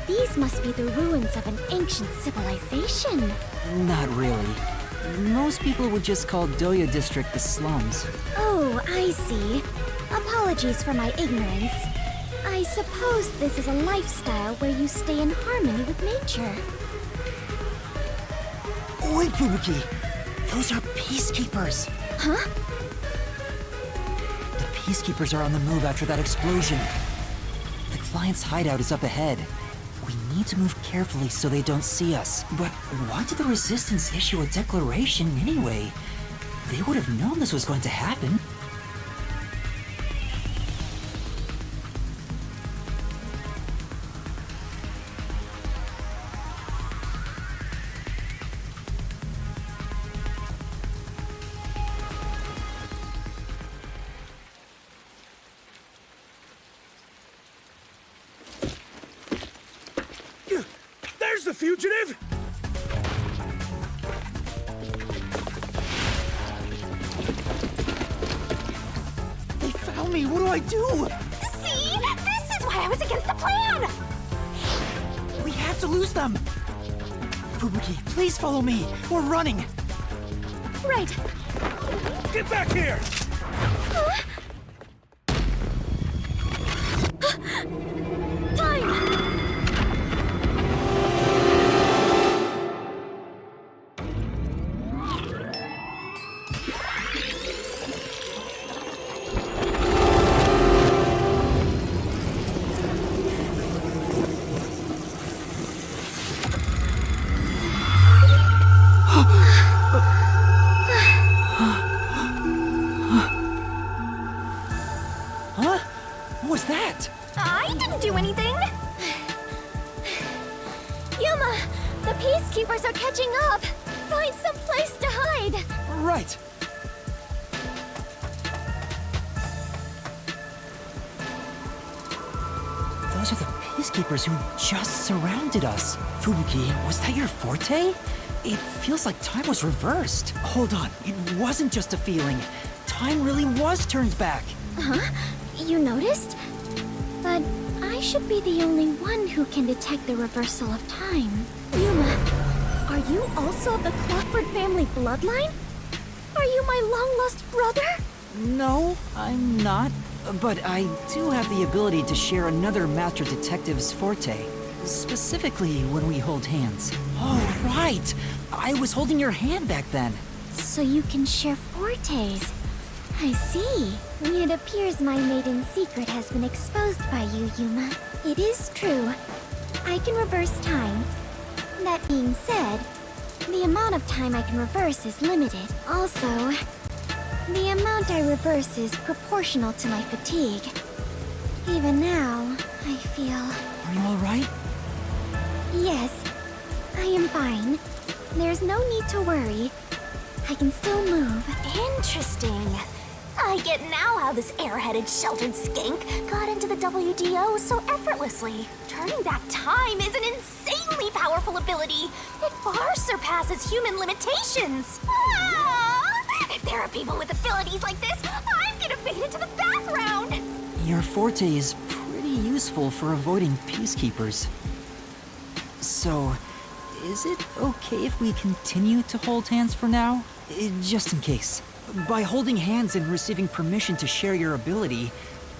These must be the ruins of an ancient civilization. Not really. Most people would just call Doya District the slums. Oh, I see. Apologies for my ignorance. I suppose this is a lifestyle where you stay in harmony with nature. Wait, Fubuki! Those are peacekeepers! Huh? The peacekeepers are on the move after that explosion. The client's hideout is up ahead. We need to move carefully so they don't see us. But why did the Resistance issue a declaration anyway? They would have known this was going to happen. There's the fugitive! They found me! What do I do? See? This is why I was against the plan! We have to lose them! Fubuki, please follow me! We're running! Right. Get back here! Time! Huh? What was that? I didn't do anything! Yuma! The peacekeepers are catching up! Find some place to hide! Right! Those are the peacekeepers who just surrounded us. Fubuki, was that your forte? It feels like time was reversed. Hold on, it wasn't just a feeling. Time really was turned back. Huh? You noticed? But I should be the only one who can detect the reversal of time. Yuma, are you also of the Clockford family bloodline? Are you my long-lost brother? No, I'm not. But I do have the ability to share another Master Detective's forte. Specifically when we hold hands. Oh, right! I was holding your hand back then. So you can share fortes. I see. It appears my maiden secret has been exposed by you, Yuma. It is true. I can reverse time. That being said, the amount of time I can reverse is limited. Also, the amount I reverse is proportional to my fatigue. Even now, I feel... Are you alright? Yes, I am fine. There's no need to worry. I can still move. Interesting. I get now how this airheaded, sheltered skank got into the WDO so effortlessly. Turning back time is an insanely powerful ability. It far surpasses human limitations. Ah! If there are people with abilities like this, I'm gonna fade into the background. Your forte is pretty useful for avoiding peacekeepers. So, is it okay if we continue to hold hands for now? Just in case. By holding hands and receiving permission to share your ability,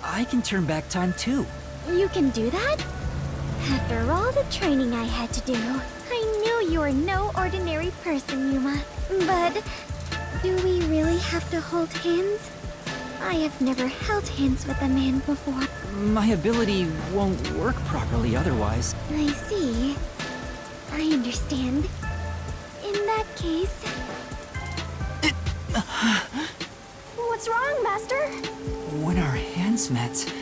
I can turn back time too. You can do that? After all the training I had to do, I knew you were no ordinary person, Yuma. But do we really have to hold hands? I have never held hands with a man before. My ability won't work properly otherwise. I see. I understand. In that case... What's wrong, Master? When our hands met,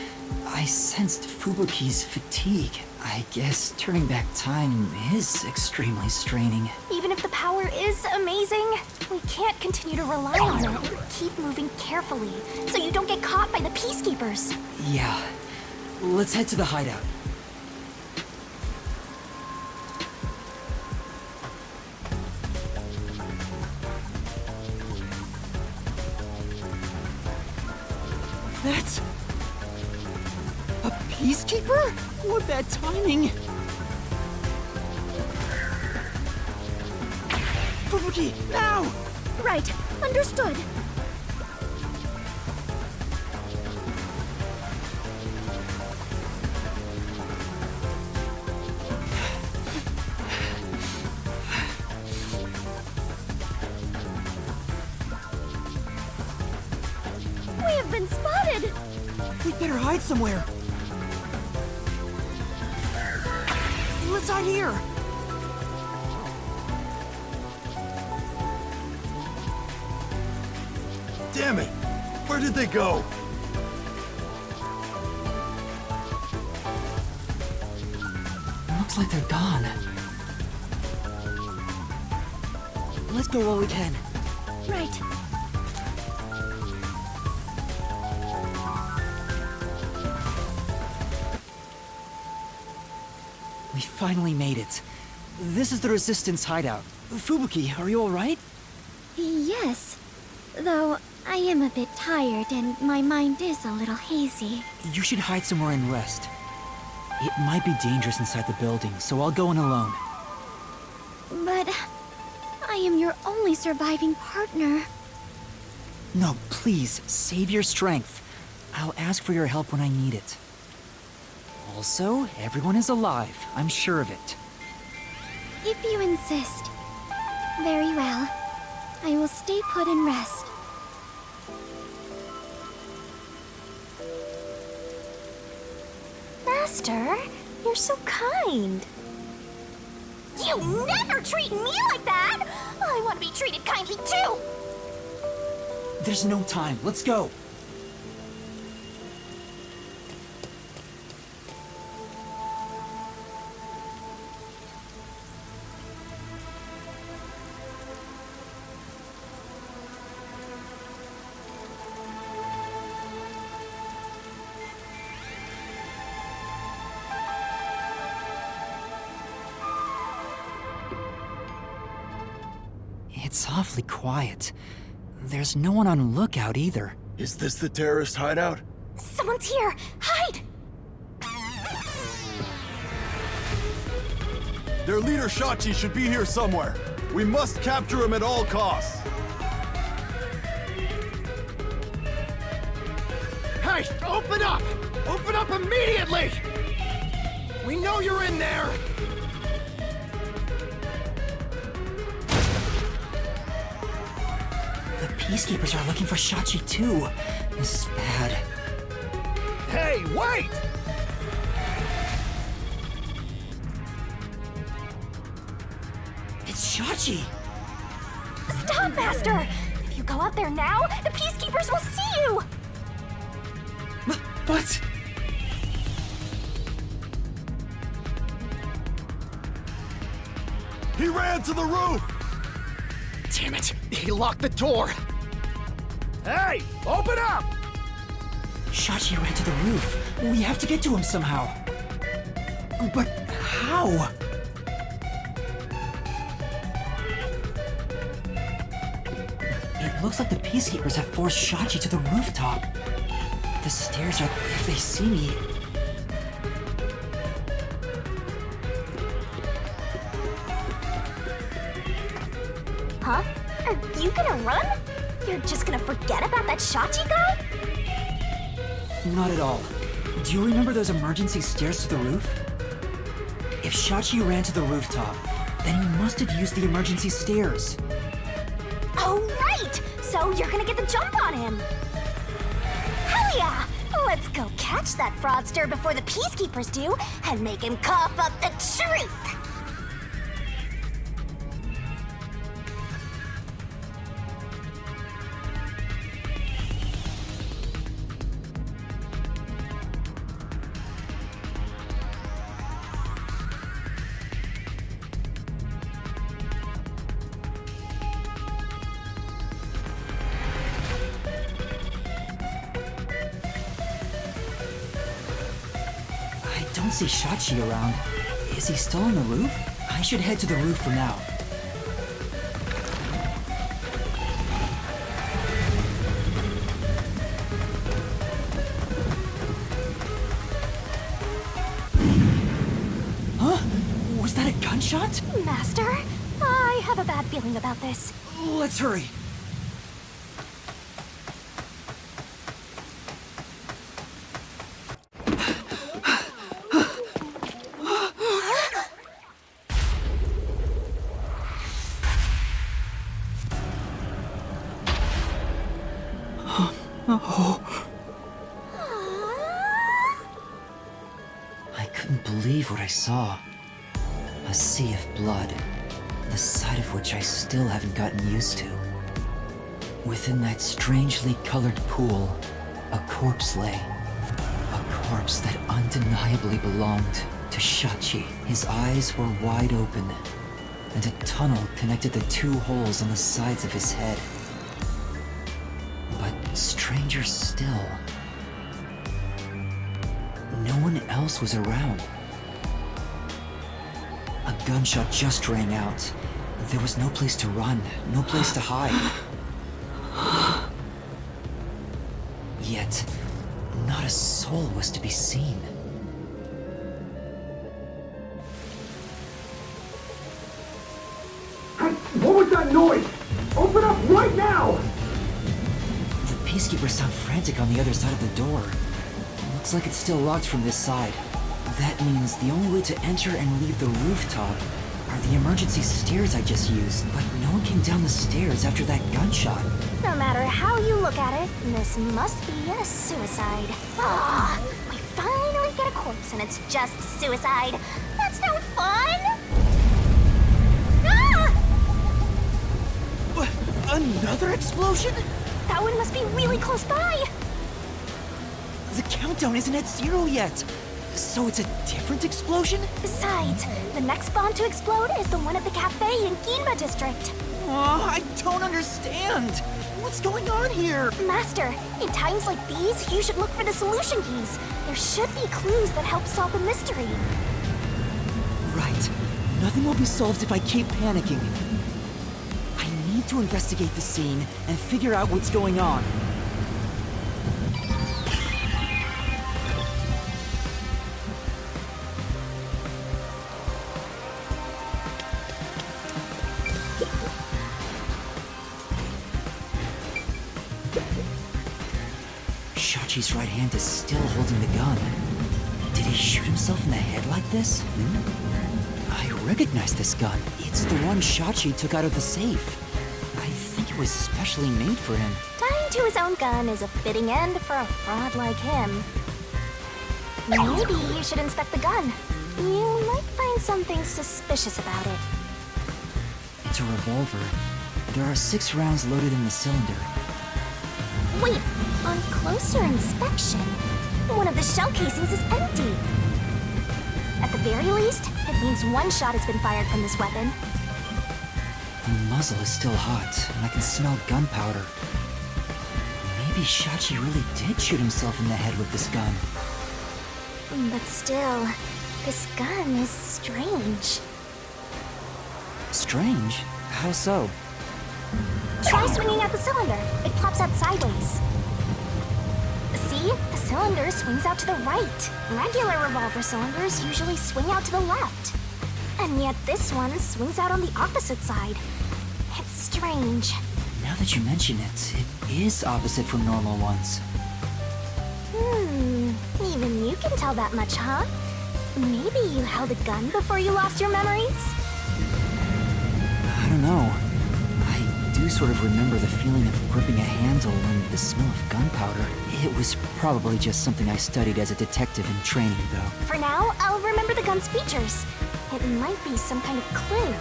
I sensed Fubuki's fatigue. I guess turning back time is extremely straining. Even if the power is amazing, we can't continue to rely on it. Keep moving carefully, so you don't get caught by the peacekeepers. Yeah. Let's head to the hideout. That's... a peacekeeper? What bad timing! Fubuki, now! Right, understood. We have been spotted! We better hide somewhere. Let's hide here. Damn it! Where did they go? Looks like they're gone. Let's go while we can. Right. We finally made it. This is the Resistance hideout. Fubuki, are you alright? Yes. Though, I am a bit tired and my mind is a little hazy. You should hide somewhere and rest. It might be dangerous inside the building, so I'll go in alone. But I am your only surviving partner. No, please, save your strength. I'll ask for your help when I need it. Also, everyone is alive. I'm sure of it. If you insist. Very well. I will stay put and rest. Master, you're so kind. You never treat me like that! I want to be treated kindly too! There's no time. Let's go. It's awfully quiet. There's no one on lookout either. Is this the terrorist hideout? Someone's here! Hide! Their leader Shachi should be here somewhere. We must capture him at all costs. Hey, open up! Open up immediately! We know you're in there! The Peacekeepers are looking for Shachi too. This is bad. Hey, wait! It's Shachi! Stop, Master! If you go out there now, the Peacekeepers will see you! But... He ran to the roof! Damn it! He locked the door! Hey! Open up! Shachi ran to the roof. We have to get to him somehow. But how? It looks like the Peacekeepers have forced Shachi to the rooftop. The stairs are... if they see me... Huh? Are you gonna run? You're just gonna forget about that Shachi guy? Not at all. Do you remember those emergency stairs to the roof? If Shachi ran to the rooftop, then he must have used the emergency stairs. Oh, right! So you're gonna get the jump on him! Hell yeah! Let's go catch that fraudster before the Peacekeepers do and make him cough up the truth! I don't see Shachi around. Is he still on the roof? I should head to the roof for now. Huh? Was that a gunshot? Master, I have a bad feeling about this. Let's hurry. I couldn't believe what I saw. A sea of blood, the sight of which I still haven't gotten used to. Within that strangely colored pool, a corpse lay. A corpse that undeniably belonged to Shachi. His eyes were wide open, and a tunnel connected the two holes on the sides of his head. But stranger still, no one else was around. A gunshot just rang out. There was no place to run, no place to hide. Yet, not a soul was to be seen. Hey, what was that noise? Open up right now! The peacekeepers sound frantic on the other side of the door. Looks like it's still locked from this side. That means the only way to enter and leave the rooftop are the emergency stairs I just used. But no one came down the stairs after that gunshot. No matter how you look at it, this must be a suicide. Ah, we finally get a corpse and it's just suicide. That's no fun! Ah! What? Another explosion? That one must be really close by. The countdown isn't at 0 yet. So it's a different explosion? Besides, the next bomb to explode is the one at the cafe in Ginma district. Oh, I don't understand. What's going on here? Master, in times like these, you should look for the solution keys. There should be clues that help solve the mystery. Right. Nothing will be solved if I keep panicking. I need to investigate the scene and figure out what's going on. Shachi's right hand is still holding the gun. Did he shoot himself in the head like this? I recognize this gun. It's the one Shachi took out of the safe. I think it was specially made for him. Dying to his own gun is a fitting end for a fraud like him. Maybe you should inspect the gun. You might find something suspicious about it. It's a revolver. There are 6 rounds loaded in the cylinder. Wait, on closer inspection, one of the shell casings is empty. At the very least, it means one shot has been fired from this weapon. The muzzle is still hot, and I can smell gunpowder. Maybe Shachi really did shoot himself in the head with this gun. But still, this gun is strange. Strange? How so? Try swinging at the cylinder. It pops out sideways. See? The cylinder swings out to the right. Regular revolver cylinders usually swing out to the left. And yet this one swings out on the opposite side. It's strange. Now that you mention it, it is opposite from normal ones. Even you can tell that much, huh? Maybe you held a gun before you lost your memories? I don't know. I do sort of remember the feeling of gripping a handle and the smell of gunpowder. It was probably just something I studied as a detective in training, though. For now, I'll remember the gun's features. It might be some kind of clue.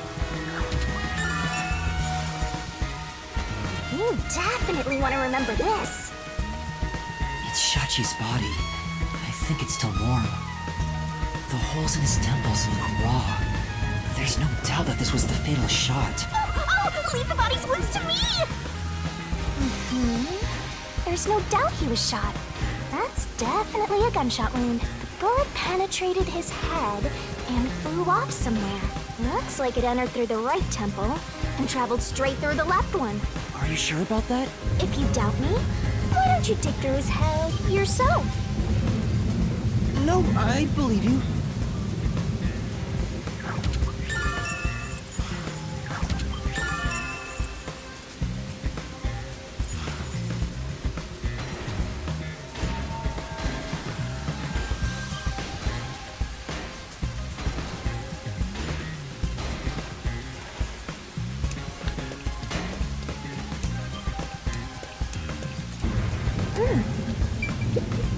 You definitely want to remember this. It's Shachi's body. I think it's still warm. The holes in his temples look raw. There's no doubt that this was the fatal shot. Oh, leave the body's wounds to me! There's no doubt he was shot. That's definitely a gunshot wound. The bullet penetrated his head and flew off somewhere. Looks like it entered through the right temple and traveled straight through the left one. Are you sure about that? If you doubt me, why don't you dig through his head yourself? No, I believe you.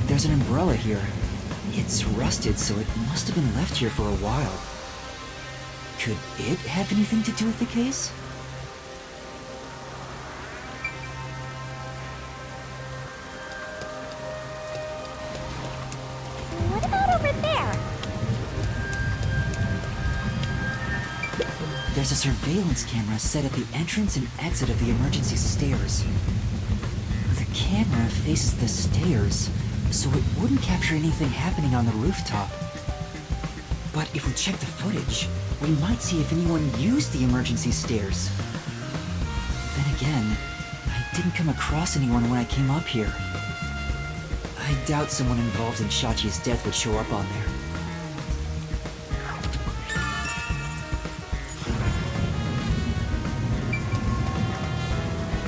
There's an umbrella here. It's rusted, so it must have been left here for a while. Could it have anything to do with the case? What about over there? There's a surveillance camera set at the entrance and exit of the emergency stairs. The camera faces the stairs, so it wouldn't capture anything happening on the rooftop. But if we check the footage, we might see if anyone used the emergency stairs. Then again, I didn't come across anyone when I came up here. I doubt someone involved in Shachi's death would show up on there.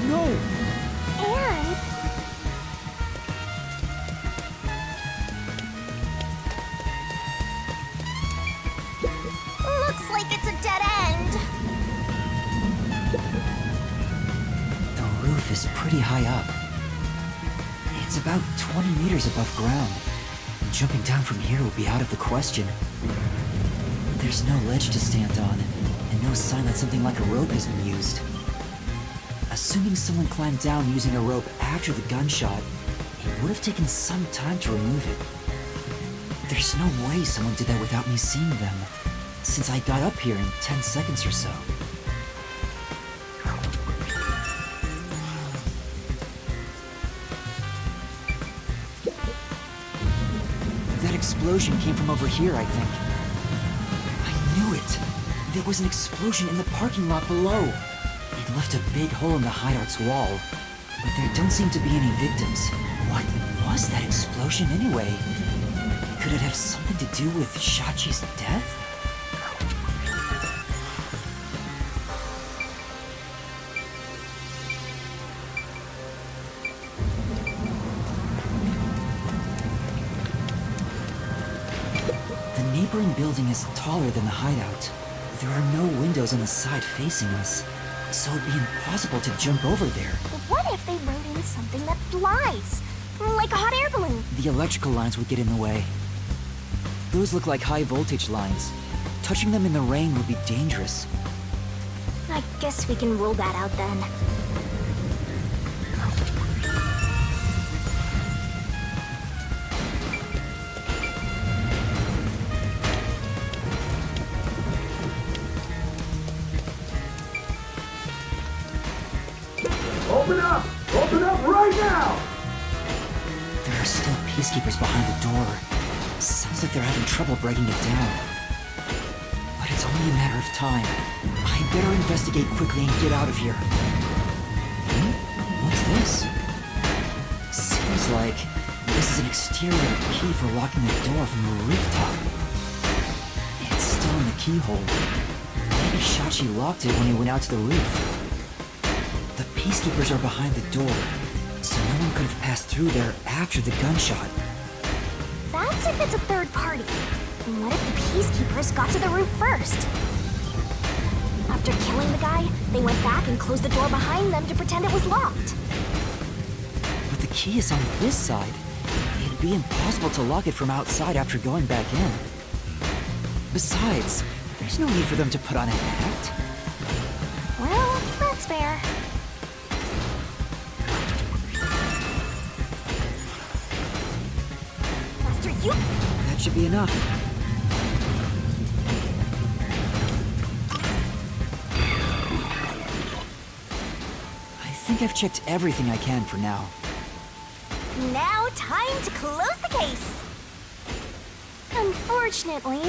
No! And... looks like it's a dead end. The roof is pretty high up. It's about 20 meters above ground. Jumping down from here would be out of the question. There's no ledge to stand on, and no sign that something like a rope has been used. Assuming someone climbed down using a rope after the gunshot, it would have taken some time to remove it. There's no way someone did that without me seeing them, since I got up here in 10 seconds or so. That explosion came from over here, I think. I knew it! There was an explosion in the parking lot below. It left a big hole in the hideout's wall, but there don't seem to be any victims. What was that explosion anyway? Could it have something to do with Shachi's death? The neighboring building is taller than the hideout. There are no windows on the side facing us, so it'd be impossible to jump over there. What if they wrote in something that flies? Like a hot air balloon. The electrical lines would get in the way. Those look like high voltage lines. Touching them in the rain would be dangerous. I guess we can rule that out then. Open up! Open up right now! There are still peacekeepers behind the door. Sounds like they're having trouble breaking it down. But it's only a matter of time. I better investigate quickly and get out of here. What's this? Seems like this is an exterior key for locking the door from the rooftop. It's still in the keyhole. Maybe Shachi locked it when he went out to the roof. The peacekeepers are behind the door, so no one could have passed through there after the gunshot. That's if it's a third party. And what if the peacekeepers got to the roof first? After killing the guy, they went back and closed the door behind them to pretend it was locked. But the key is on this side. It'd be impossible to lock it from outside after going back in. Besides, there's no need for them to put on an act. Well, that's fair. Master, you... That should be enough. I think I've checked everything I can for now. Now, time to close the case. Unfortunately,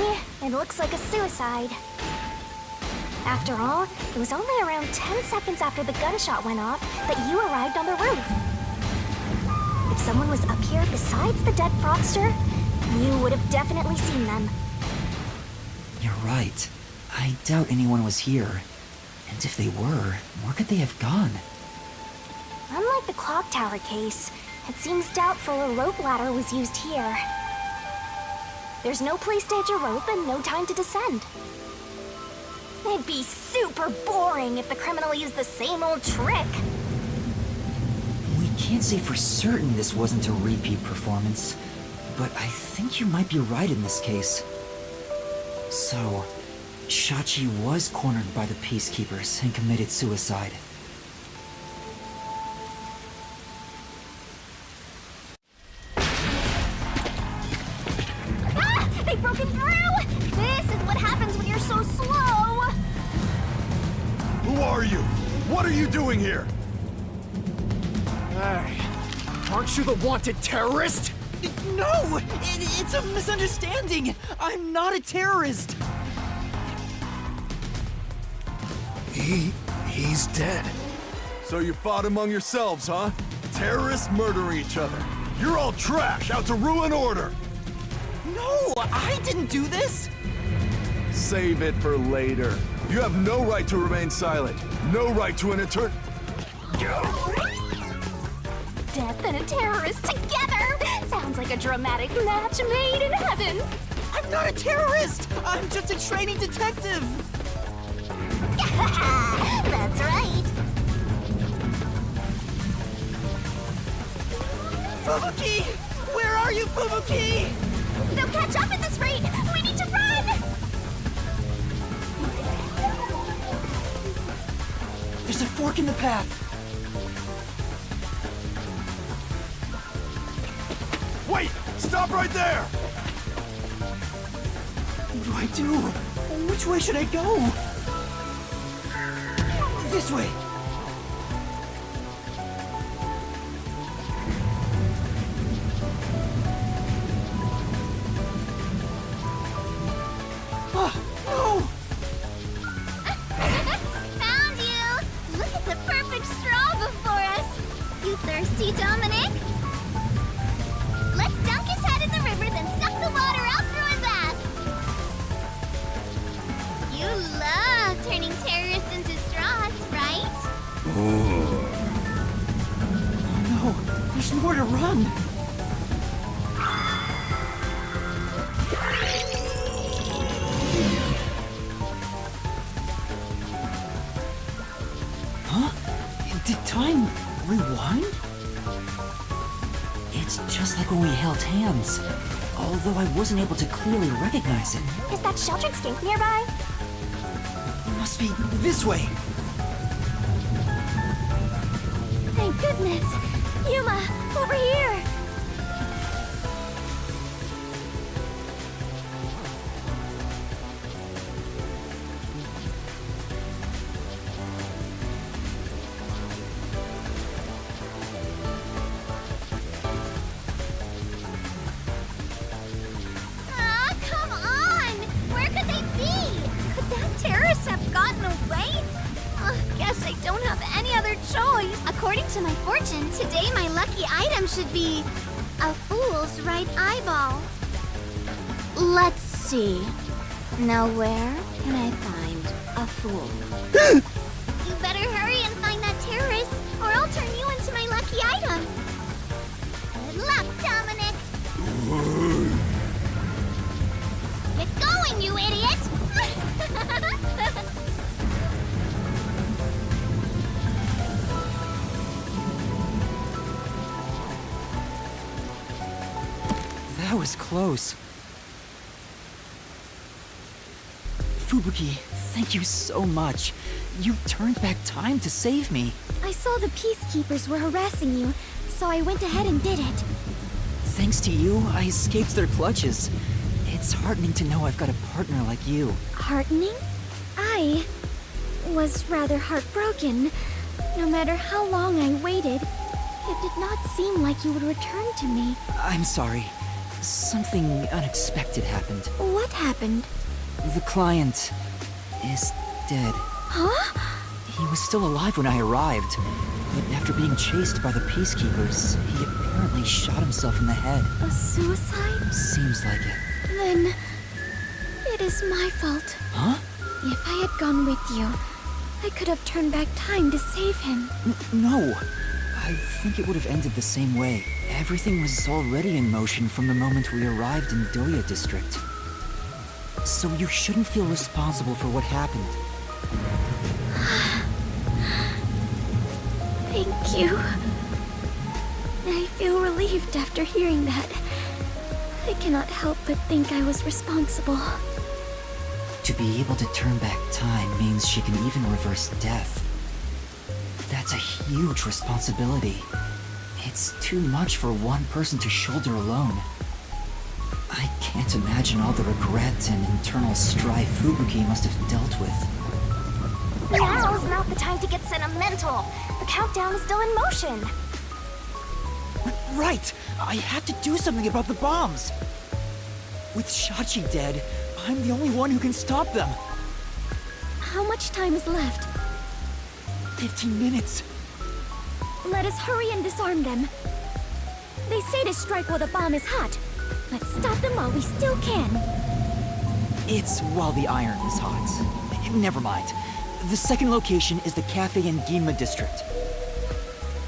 it looks like a suicide. After all, it was only around 10 seconds after the gunshot went off that you arrived on the roof. If someone was up here besides the dead fraudster, you would have definitely seen them. You're right. I doubt anyone was here. And if they were, where could they have gone? Unlike the clock tower case, it seems doubtful a rope ladder was used here. There's no place to hitch a rope and no time to descend. It'd be super boring if the criminal used the same old trick. We can't say for certain this wasn't a repeat performance, but I think you might be right in this case. So, Shachi was cornered by the Peacekeepers and committed suicide. Ah! They've broken through! This is what happens when you're so slow! Who are you? What are you doing here? Hey, aren't you the wanted terrorist? No! It's a misunderstanding! I'm not a terrorist! He's dead. So you fought among yourselves, huh? Terrorists murdering each other. You're all trash, out to ruin order! No! I didn't do this! Save it for later. You have no right to remain silent. No right to an Death and a terrorist together! Sounds like a dramatic match made in heaven! I'm not a terrorist! I'm just a training detective! That's right! Fubuki! Where are you, Fubuki? They'll catch up at this rate! We need to run! There's a fork in the path! Wait! Stop right there! What do I do? Which way should I go? This way! No! Found you! Look at the perfect straw before us! You thirsty, Dominic? Let's dunk his head in the river, then suck the water out through his ass! You love turning terrorists into straws, right? Oh no! There's nowhere to run! Huh? Did time rewind? It's just like when we held hands, although I wasn't able to clearly recognize it. Is that sheltered skink nearby? It must be this way! Thank goodness! Yuma, over here! Ah, come on! Where could they be? Could that terrorist have gotten away? Guess I don't have any other choice. According to my fortune, today my lucky item should be a fool's right eyeball. Let's see. Now where can I find a fool? You better hurry and find that terrorist, or I'll turn you into my lucky item. Good luck, Dominic. Get going, you idiot! That was close. Fubuki, thank you so much. You turned back time to save me. I saw the Peacekeepers were harassing you, so I went ahead and did it. Thanks to you, I escaped their clutches. It's heartening to know I've got a partner like you. Heartening? I was rather heartbroken. No matter how long I waited, it did not seem like you would return to me. I'm sorry. Something unexpected happened. What happened? The client is dead. Huh? He was still alive when I arrived, but after being chased by the Peacekeepers, he apparently shot himself in the head. A suicide? Seems like it. Then it is my fault. Huh? If I had gone with you, I could have turned back time to save him. No. I think it would have ended the same way. Everything was already in motion from the moment we arrived in Doya District. So you shouldn't feel responsible for what happened. Thank you. I feel relieved after hearing that. I cannot help but think I was responsible. To be able to turn back time means she can even reverse death. That's a huge responsibility. It's too much for one person to shoulder alone. I can't imagine all the regret and internal strife Fubuki must have dealt with. Now's not the time to get sentimental. The countdown is still in motion. Right! I have to do something about the bombs! With Shachi dead, I'm the only one who can stop them. How much time is left? 15 minutes. Let us hurry and disarm them. They say to strike while the bomb is hot. Let's stop them while we still can. It's while the iron is hot. Never mind. The second location is the cafe in Ginma district.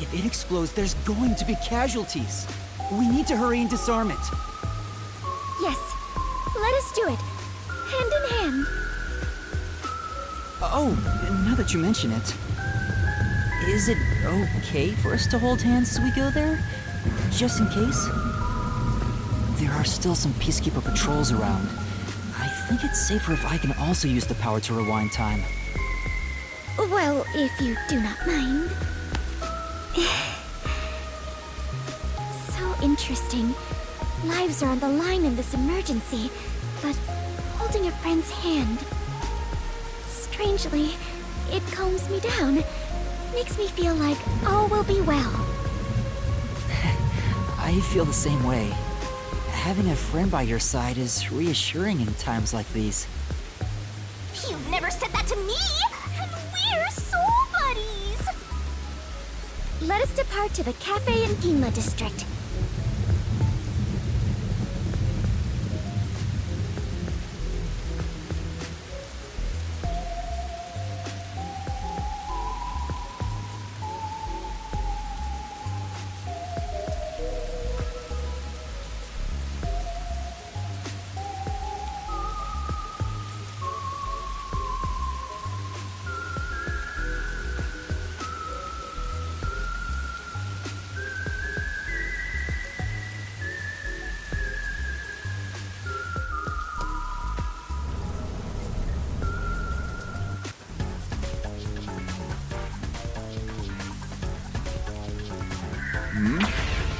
If it explodes, there's going to be casualties. We need to hurry and disarm it. Yes. Let us do it. Hand in hand. Oh, now that you mention it. Is it okay for us to hold hands as we go there? Just in case? There are still some Peacekeeper patrols around. I think it's safer if I can also use the power to rewind time. Well, if you do not mind. So interesting. Lives are on the line in this emergency, but holding a friend's hand. Strangely, it calms me down. Makes me feel like all will be well. I feel the same way. Having a friend by your side is reassuring in times like these. You've never said that to me! And we're soul buddies! Let us depart to the cafe in Ginma district.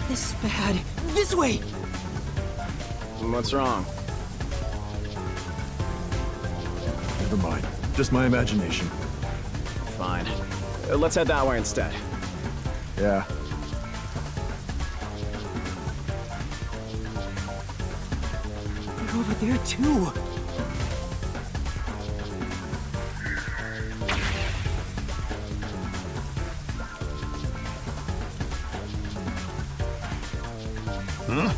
This is bad. This way! What's wrong? Never mind. Just my imagination. Fine. Let's head that way instead. Yeah. They're over there too. Huh?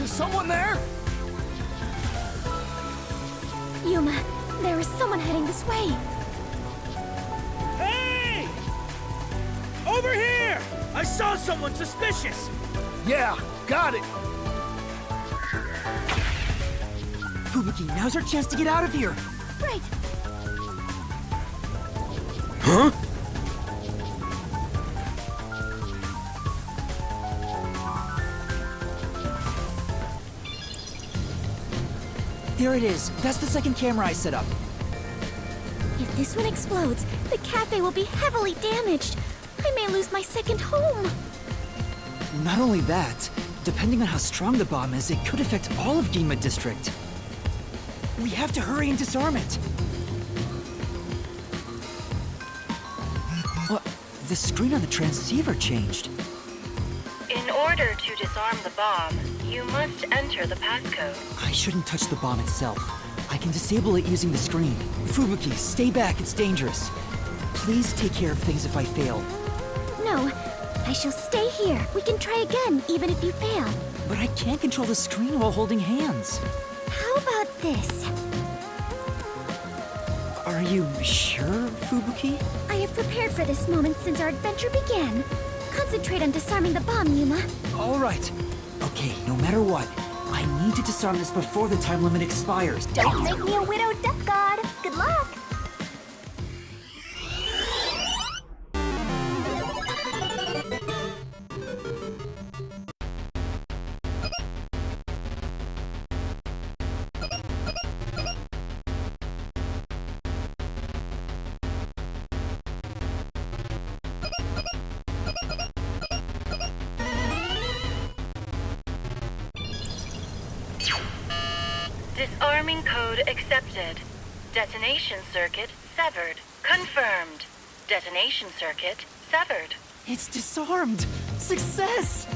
Is someone there? Yuma, there is someone heading this way. Hey! Over here! I saw someone suspicious! Yeah, got it! Fubuki, now's our chance to get out of here! Right. Huh? There it is. That's the second camera I set up. If this one explodes, the cafe will be heavily damaged. I may lose my second home. Not only that, depending on how strong the bomb is, it could affect all of Ginma district. We have to hurry and disarm it. The screen on the transceiver changed. In order to disarm the bomb, you must enter the passcode. I shouldn't touch the bomb itself. I can disable it using the screen. Fubuki, stay back, it's dangerous. Please take care of things if I fail. No, I shall stay here. We can try again, even if you fail. But I can't control the screen while holding hands. How about this? Are you sure, Fubuki? I have prepared for this moment since our adventure began. Concentrate on disarming the bomb, Yuma. All right. Okay, no matter what, I need to disarm this before the time limit expires. Don't make me a widowed death god. Good luck. Disarming code accepted. Detonation circuit severed. Confirmed. Detonation circuit severed. It's disarmed! Success!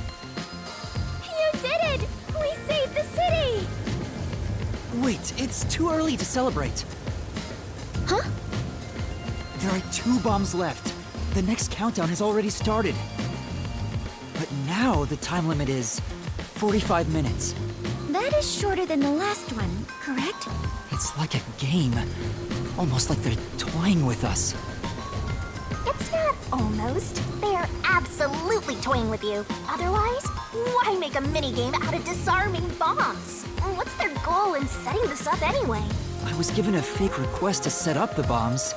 You did it! We saved the city! Wait, it's too early to celebrate. Huh? There are 2 bombs left. The next countdown has already started. But now the time limit is 45 minutes. That is shorter than the last one, correct? It's like a game. Almost like they're toying with us. It's not almost. They are absolutely toying with you. Otherwise, why make a minigame out of disarming bombs? What's their goal in setting this up anyway? I was given a fake request to set up the bombs,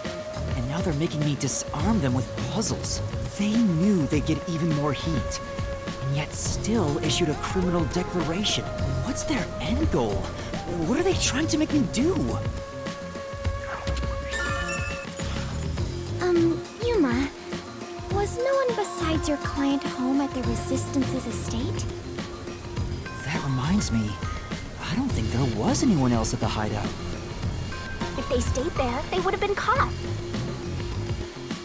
and now they're making me disarm them with puzzles. They knew they'd get even more heat, and yet still issued a criminal declaration. What's their end goal? What are they trying to make me do? Yuma, was no one besides your client home at the Resistance's estate? That reminds me, I don't think there was anyone else at the hideout. If they stayed there, they would have been caught.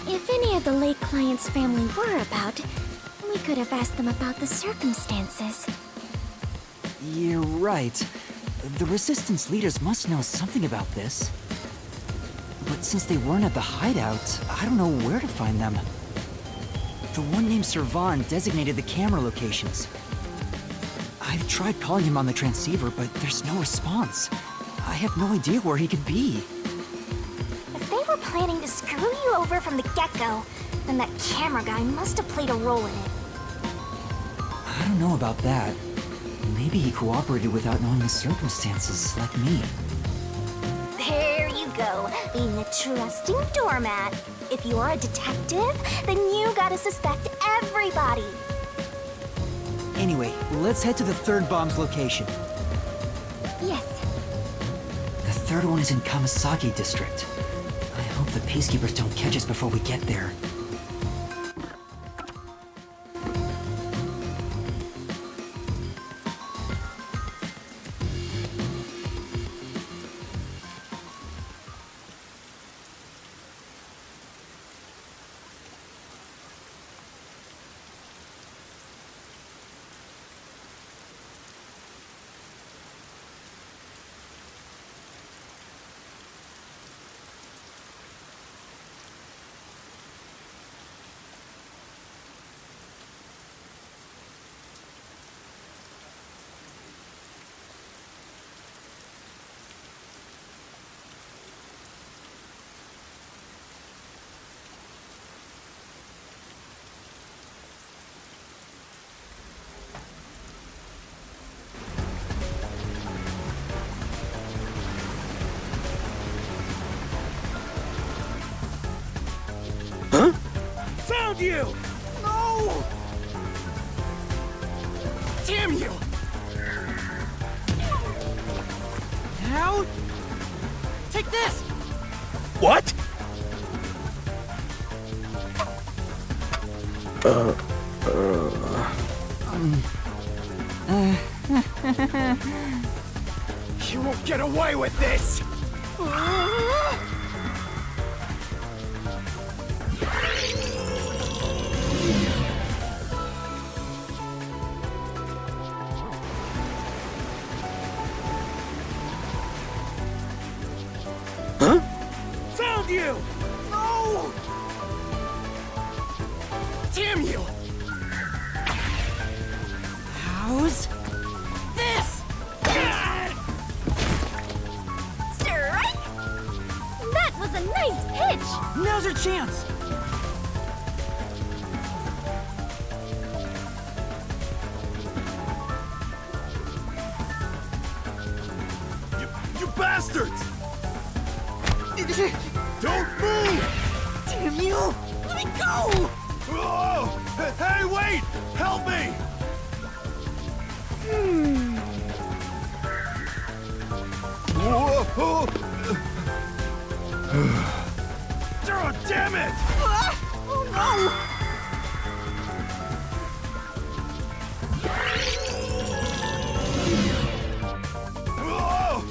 If any of the late client's family were about, we could have asked them about the circumstances. You're right. The Resistance leaders must know something about this. But since they weren't at the hideout, I don't know where to find them. The one named Servan designated the camera locations. I've tried calling him on the transceiver, but there's no response. I have no idea where he could be. If they were planning to screw you over from the get-go, then that camera guy must have played a role in it. I don't know about that. Maybe he cooperated without knowing the circumstances, like me. There you go, being a trusting doormat. If you're a detective, then you gotta suspect everybody. Anyway, let's head to the 3rd bomb's location. Yes. The 3rd one is in Kamasaki District. I hope the peacekeepers don't catch us before we get there. Found you! No! Damn you! Now? Take this! What? You won't get away with this! Huh? Found you! No! Damn you! How's this? Strike! That was a nice pitch! Now's our chance! You bastards! Don't move! Damn you! Let me go! Oh! Hey, wait! Help me! Whoa! Oh, damn it! Oh no! Whoa!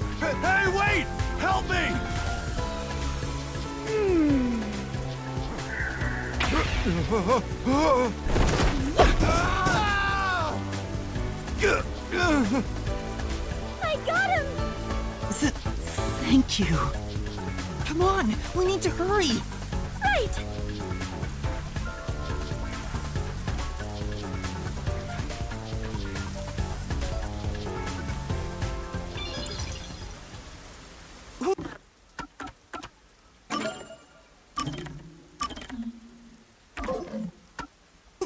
I got him! Thank you. Come on, we need to hurry. Right!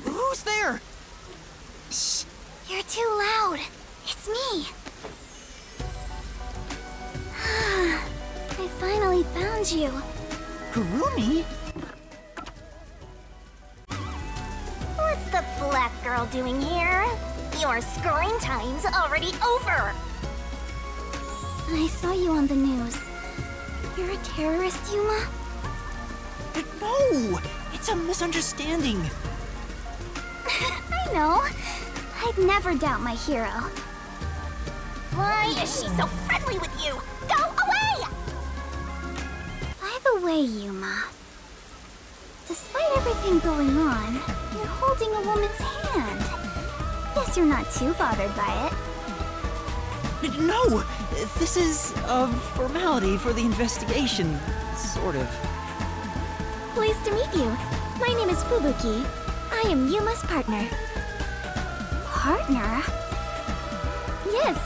Who's there? Shh! You're too loud. It's me. I finally found you. Kurumi? What's the black girl doing here? Your scrolling time's already over. I saw you on the news. You're a terrorist, Yuma? No! It's a misunderstanding. I know. I'd never doubt my hero. Why is she so friendly with you? Go away! By the way, Yuma, despite everything going on, you're holding a woman's hand. Guess you're not too bothered by it. No! This is a formality for the investigation, sort of. Pleased to meet you. My name is Fubuki. I am Yuma's partner. Partner? Yes.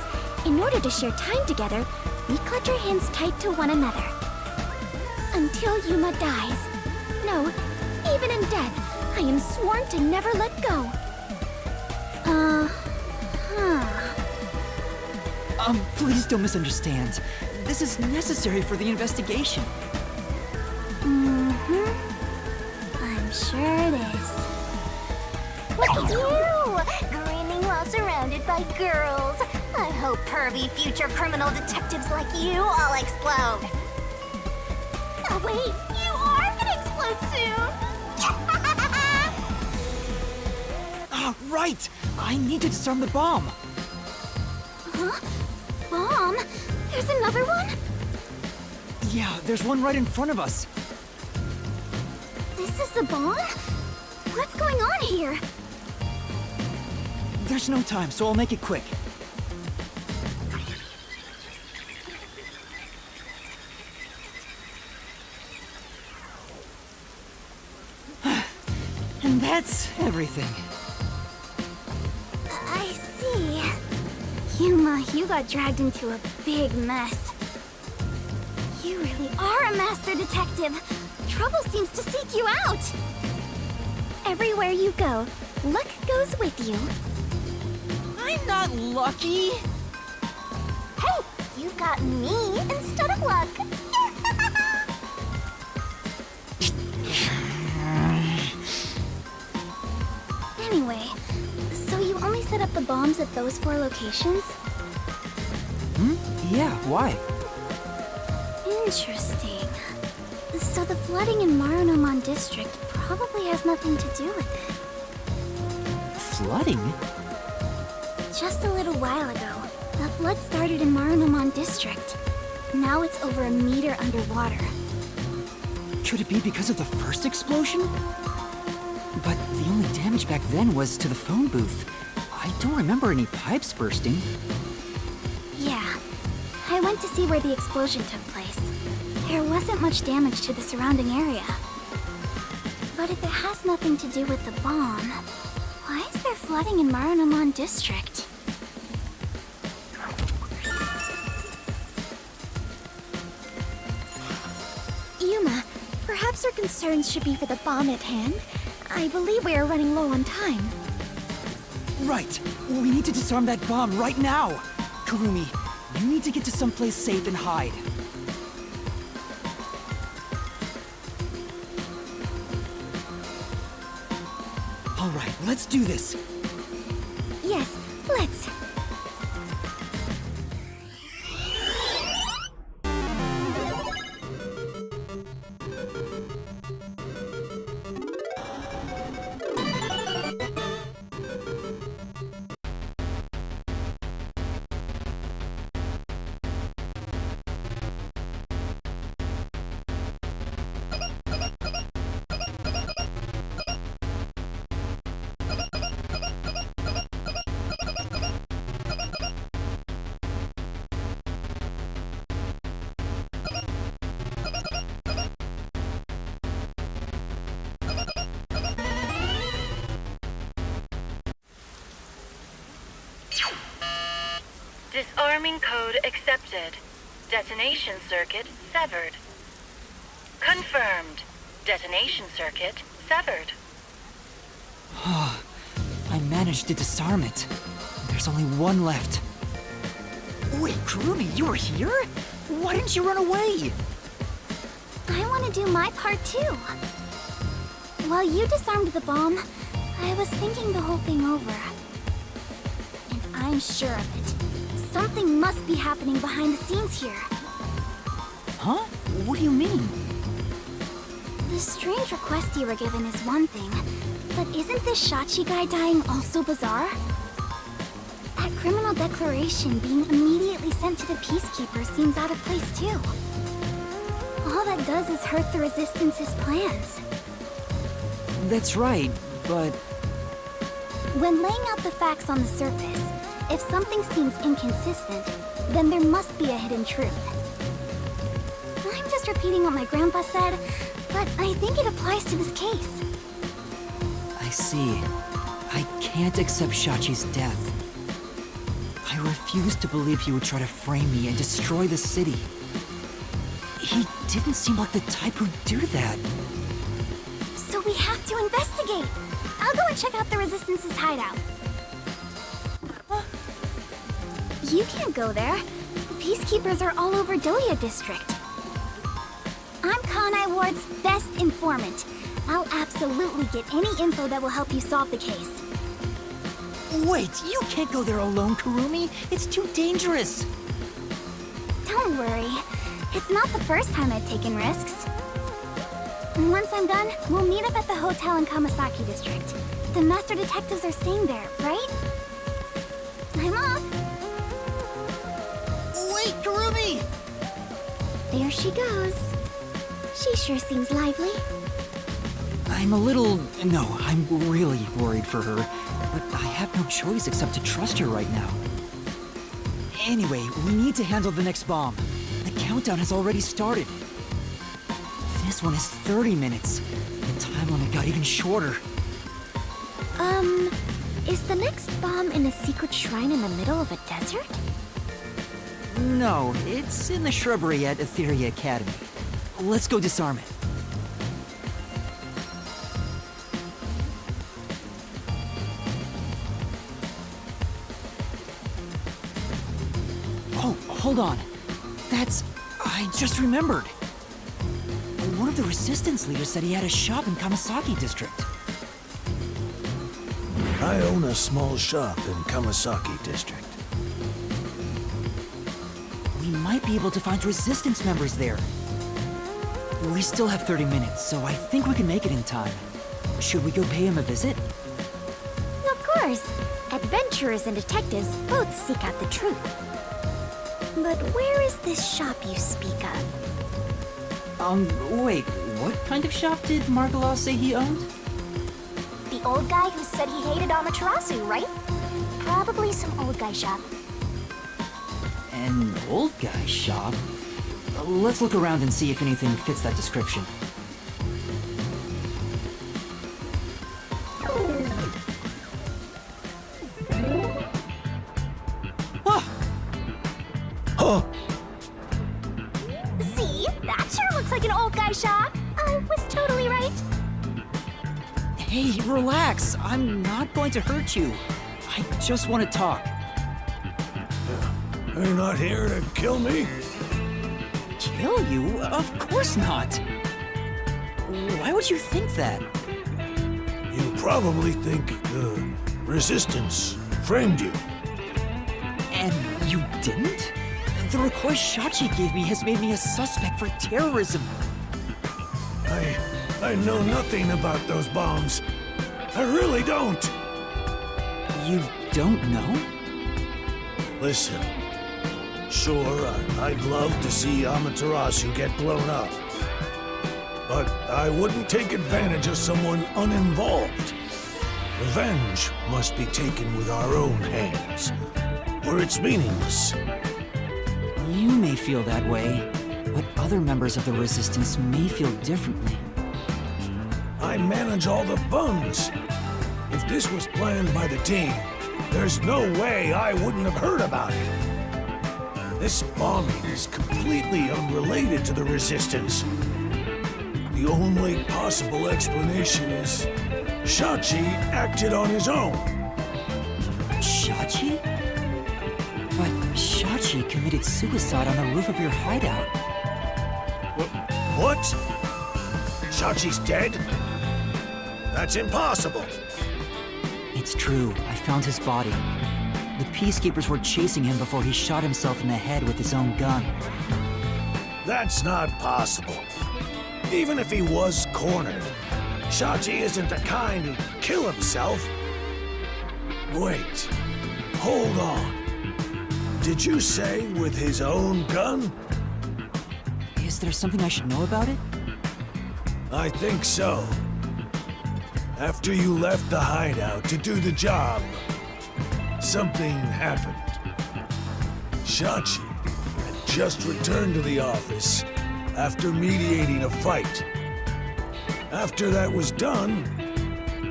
In order to share time together, we clutch our hands tight to one another. Until Yuma dies. No, even in death, I am sworn to never let go. Please don't misunderstand. This is necessary for the investigation. I'm sure it is. Look at you! Grinning while surrounded by girls. I hope pervy future criminal detectives like you all explode. Oh wait, you are gonna explode soon! Right! I need to disarm the bomb. Huh? Bomb? There's another one? Yeah, there's one right in front of us. This is the bomb? What's going on here? There's no time, so I'll make it quick. And that's everything. I see. Yuma, you got dragged into a big mess. You really are a master detective. Trouble seems to seek you out. Everywhere you go, luck goes with you. I'm not lucky. Hey, you've got me instead of luck. Anyway, so you only set up the bombs at those 4 locations? Yeah, why? Interesting. So the flooding in Marunomon District probably has nothing to do with it. Flooding? Just a little while ago, the flood started in Marunomon District. Now it's over a meter underwater. Could it be because of the first explosion? But the only damage back then was to the phone booth. I don't remember any pipes bursting. Yeah. I went to see where the explosion took place. There wasn't much damage to the surrounding area. But if it has nothing to do with the bomb, why is there flooding in Marunomon District? Yuma, perhaps our concerns should be for the bomb at hand. I believe we are running low on time. Right! We need to disarm that bomb right now! Kurumi, you need to get to someplace safe and hide. Alright, let's do this. Yes, let's. Disarming code accepted. Detonation circuit severed. Confirmed. Detonation circuit severed. I managed to disarm it. There's only one left. Wait, Kurumi, you were here? Why didn't you run away? I want to do my part too. While you disarmed the bomb, I was thinking the whole thing over. And I'm sure of it. Something must be happening behind the scenes here. Huh? What do you mean? The strange request you were given is one thing, but isn't this Shachi guy dying also bizarre? That criminal declaration being immediately sent to the Peacekeeper seems out of place too. All that does is hurt the Resistance's plans. That's right, but... When laying out the facts on the surface, if something seems inconsistent, then there must be a hidden truth. I'm just repeating what my grandpa said, but I think it applies to this case. I see. I can't accept Shachi's death. I refuse to believe he would try to frame me and destroy the city. He didn't seem like the type who'd do that. So we have to investigate. I'll go and check out the Resistance's hideout. You can't go there. The Peacekeepers are all over Doya District. I'm Kanai Ward's best informant. I'll absolutely get any info that will help you solve the case. Wait, you can't go there alone, Kurumi. It's too dangerous. Don't worry. It's not the first time I've taken risks. Once I'm done, we'll meet up at the hotel in Kamasaki District. The master detectives are staying there, right? I'm off. Wait, Kurumi! There she goes. She sure seems lively. I'm a little... No, I'm really worried for her. But I have no choice except to trust her right now. Anyway, we need to handle the next bomb. The countdown has already started. This one is 30 minutes. The time limit got even shorter. Is the next bomb in a secret shrine in the middle of a desert? No, it's in the shrubbery at Etheria Academy. Let's go disarm it. Oh, hold on. That's... I just remembered. One of the Resistance leaders said he had a shop in Kamasaki District. I own a small shop in Kamasaki District. We might be able to find Resistance members there. We still have 30 minutes, so I think we can make it in time. Should we go pay him a visit? Of course. Adventurers and detectives both seek out the truth. But where is this shop you speak of? Wait, what kind of shop did Margalaw say he owned? The old guy who said he hated Amaterasu, right? Probably some old guy shop. An old guy shop? Let's look around and see if anything fits that description. See? That sure looks like an old guy shop. I was totally right. Hey, relax. I'm not going to hurt you. I just want to talk. You're not here to kill me? Kill you? Of course not. Why would you think that? You probably think the Resistance framed you. And you didn't? The request Shachi gave me has made me a suspect for terrorism. I know nothing about those bombs. I really don't. You don't know? Listen, sure, I'd love to see Amaterasu get blown up. But I wouldn't take advantage of someone uninvolved. Revenge must be taken with our own hands, or it's meaningless. You may feel that way, but other members of the Resistance may feel differently. I manage all the funds. If this was planned by the team, there's no way I wouldn't have heard about it. This bombing is completely unrelated to the Resistance. The only possible explanation is Shachi acted on his own. Shachi? But Shachi committed suicide on the roof of your hideout. What? Shachi's dead? That's impossible. It's true. I found his body. The Peacekeepers were chasing him before he shot himself in the head with his own gun. That's not possible. Even if he was cornered, Shachi isn't the kind who'd kill himself. Wait. Hold on. Did you say with his own gun? Is there something I should know about it? I think so. After you left the hideout to do the job, something happened. Shachi had just returned to the office after mediating a fight. After that was done,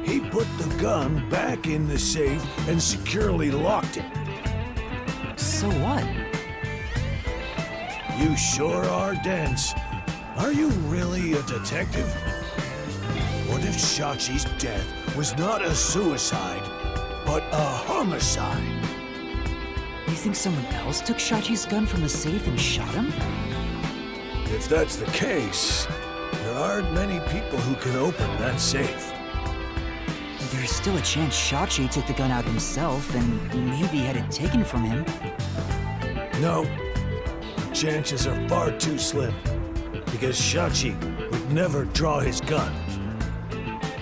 he put the gun back in the safe and securely locked it. So what? You sure are dense. Are you really a detective? What if Shachi's death was not a suicide, but a homicide? You think someone else took Shachi's gun from the safe and shot him? If that's the case, there aren't many people who can open that safe. There's still a chance Shachi took the gun out himself and maybe had it taken from him. No, the chances are far too slim, because Shachi would never draw his gun.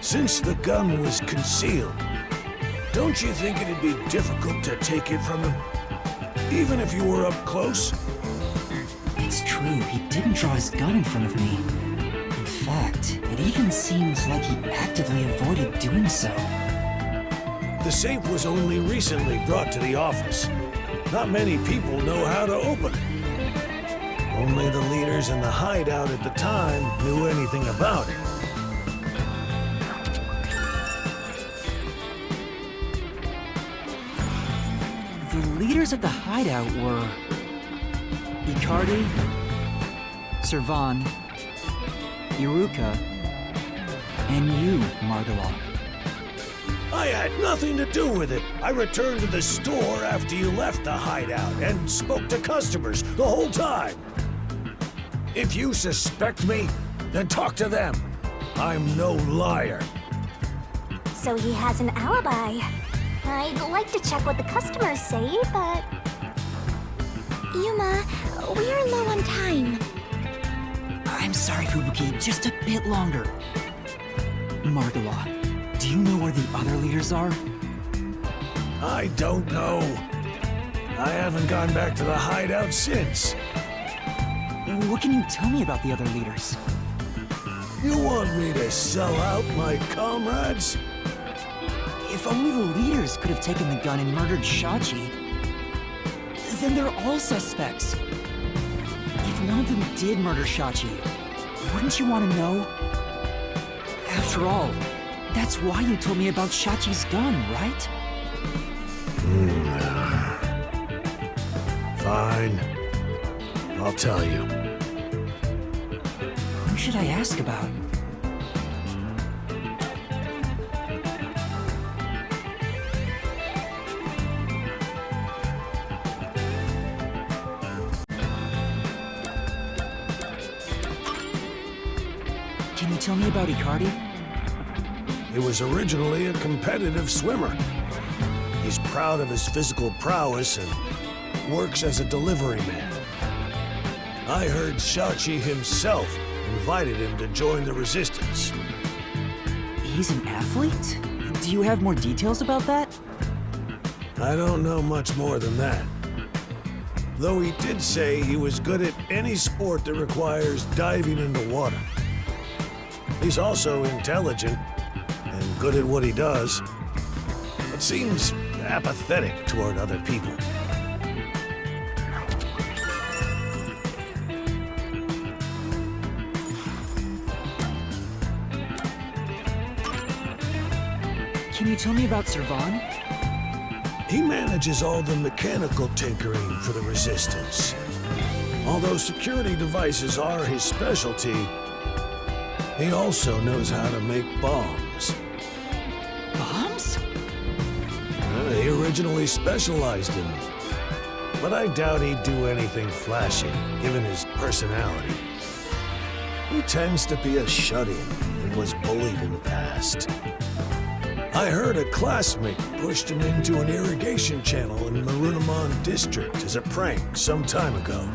Since the gun was concealed, don't you think it'd be difficult to take it from him? Even if you were up close? It's true, he didn't draw his gun in front of me. In fact, it even seems like he actively avoided doing so. The safe was only recently brought to the office. Not many people know how to open it. Only the leaders in the hideout at the time knew anything about it. The leaders of the hideout were Icardi, Servan, Iruka, and you, Margala. I had nothing to do with it. I returned to the store after you left the hideout and spoke to customers the whole time. If you suspect me, then talk to them. I'm no liar. So he has an alibi. I'd like to check what the customers say, but... Yuma, we are low on time. I'm sorry, Fubuki, just a bit longer. Margala, do you know where the other leaders are? I don't know. I haven't gone back to the hideout since. What can you tell me about the other leaders? You want me to sell out my comrades? If only the leaders could have taken the gun and murdered Shachi, then they're all suspects. If one of them did murder Shachi, wouldn't you want to know? After all, that's why you told me about Shachi's gun, right? Fine. I'll tell you. Who should I ask about? Can you tell me about Icardi? He was originally a competitive swimmer. He's proud of his physical prowess and works as a delivery man. I heard Shachi himself invited him to join the Resistance. He's an athlete? Do you have more details about that? I don't know much more than that. Though he did say he was good at any sport that requires diving into water. He's also intelligent and good at what he does, but seems apathetic toward other people. Can you tell me about Servan? He manages all the mechanical tinkering for the Resistance. Although security devices are his specialty, he also knows how to make bombs. Bombs? He originally specialized in them. But I doubt he'd do anything flashy, given his personality. He tends to be a shut-in and was bullied in the past. I heard a classmate pushed him into an irrigation channel in Marunamon District as a prank some time ago.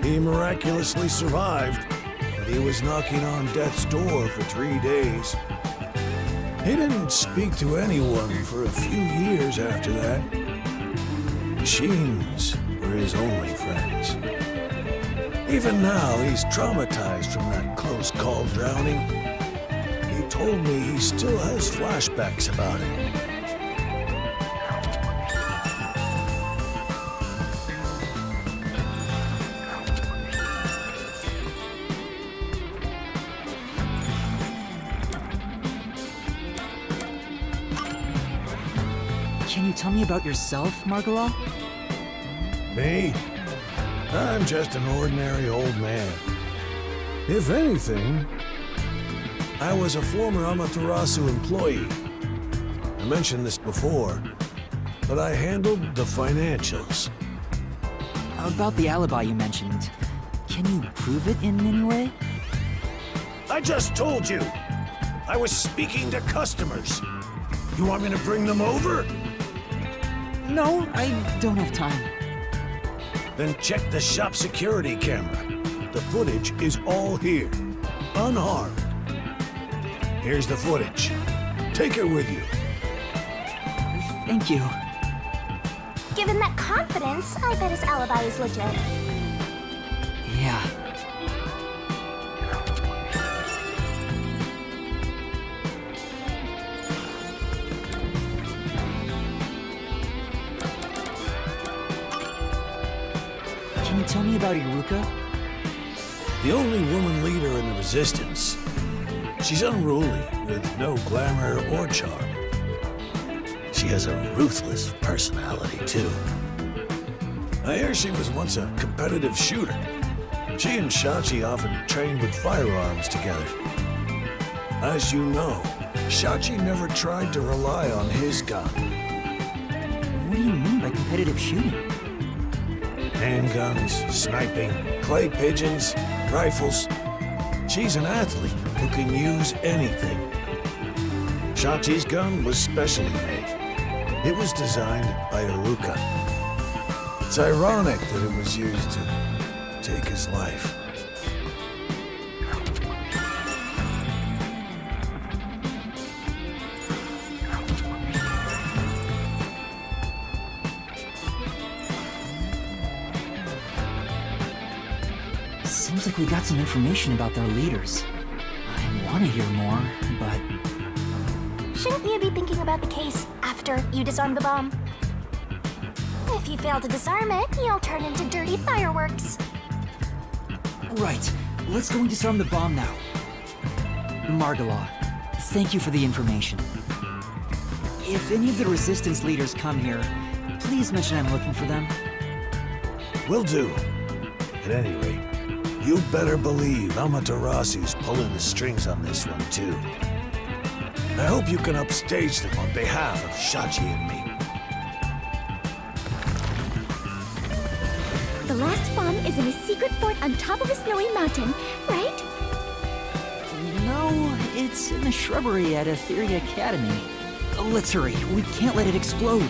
He miraculously survived, but he was knocking on death's door for 3 days. He didn't speak to anyone for a few years after that. Machines were his only friends. Even now, he's traumatized from that close call drowning. He told me he still has flashbacks about it. Can you tell me about yourself, Margala? Me? I'm just an ordinary old man. If anything, I was a former Amaterasu employee. I mentioned this before, but I handled the financials. About the alibi you mentioned, can you prove it in any way? I just told you! I was speaking to customers. You want me to bring them over? No, I don't have time. Then check the shop security camera. The footage is all here, unharmed. Here's the footage. Take it with you. Thank you. Given that confidence, I bet his alibi is legit. Yeah. Can you tell me about Iruka? The only woman leader in the Resistance. She's unruly, with no glamour or charm. She has a ruthless personality, too. I hear she was once a competitive shooter. She and Shachi often trained with firearms together. As you know, Shachi never tried to rely on his gun. What do you mean by competitive shooting? Handguns, sniping, clay pigeons, rifles. She's an athlete who can use anything. Shachi's gun was specially made. It was designed by Iruka. It's ironic that it was used to take his life. Seems like we got some information about their leaders. I want to hear more, but... Shouldn't you be thinking about the case after you disarm the bomb? If you fail to disarm it, you'll turn into dirty fireworks. Right. Let's go and disarm the bomb now. Margala, thank you for the information. If any of the Resistance leaders come here, please mention I'm looking for them. Will do. At any rate, you better believe Amaterasu's pulling the strings on this one, too. I hope you can upstage them on behalf of Shachi and me. The last bomb is in a secret fort on top of a snowy mountain, right? No, it's in the shrubbery at Etheria Academy. Let's hurry. We can't let it explode.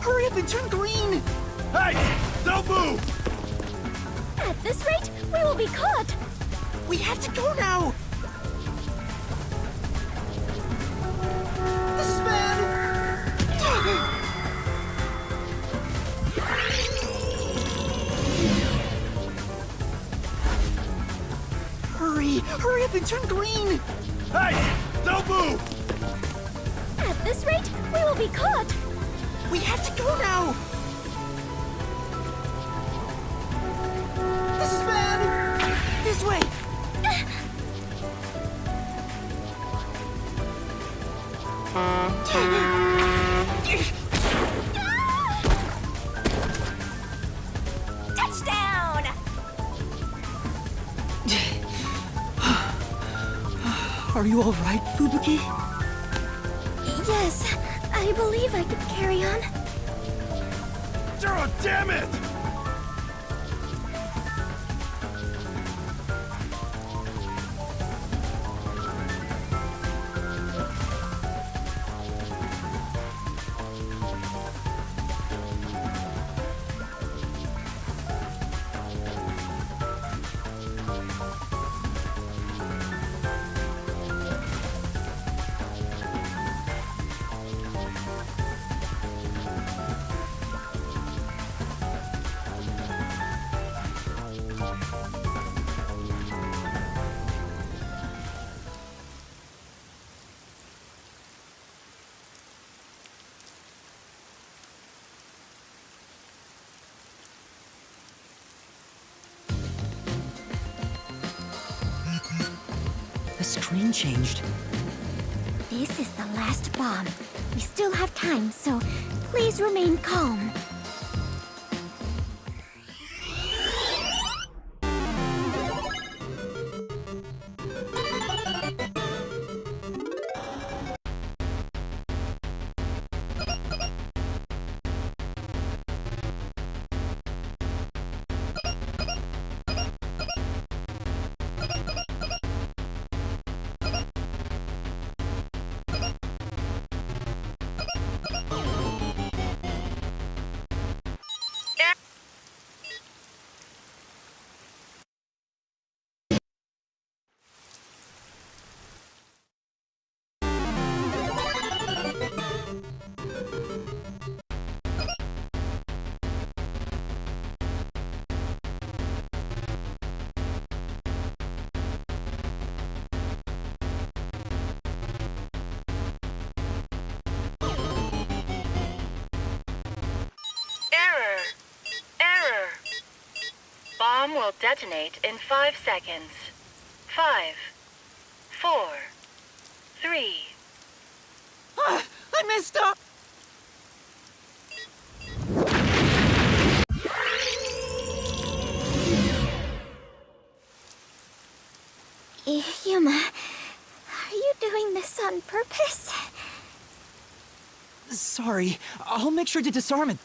Hurry up and turn green! Hey! Don't move! At this rate, we will be caught! We have to go now! This is bad! Hurry! Hurry up and turn green! Hey! Don't move! At this rate, we will be caught! We have to go now! This is bad! This way! Touchdown! Are you all right, Fubuki? Yes, I believe I could carry on. Oh, damn it! The screen changed. This is the last bomb. We still have time, so please remain calm. Bomb will detonate in 5 seconds. 5, 4, 3. Ah, I messed up! Yuma, are you doing this on purpose? Sorry, I'll make sure to disarm it.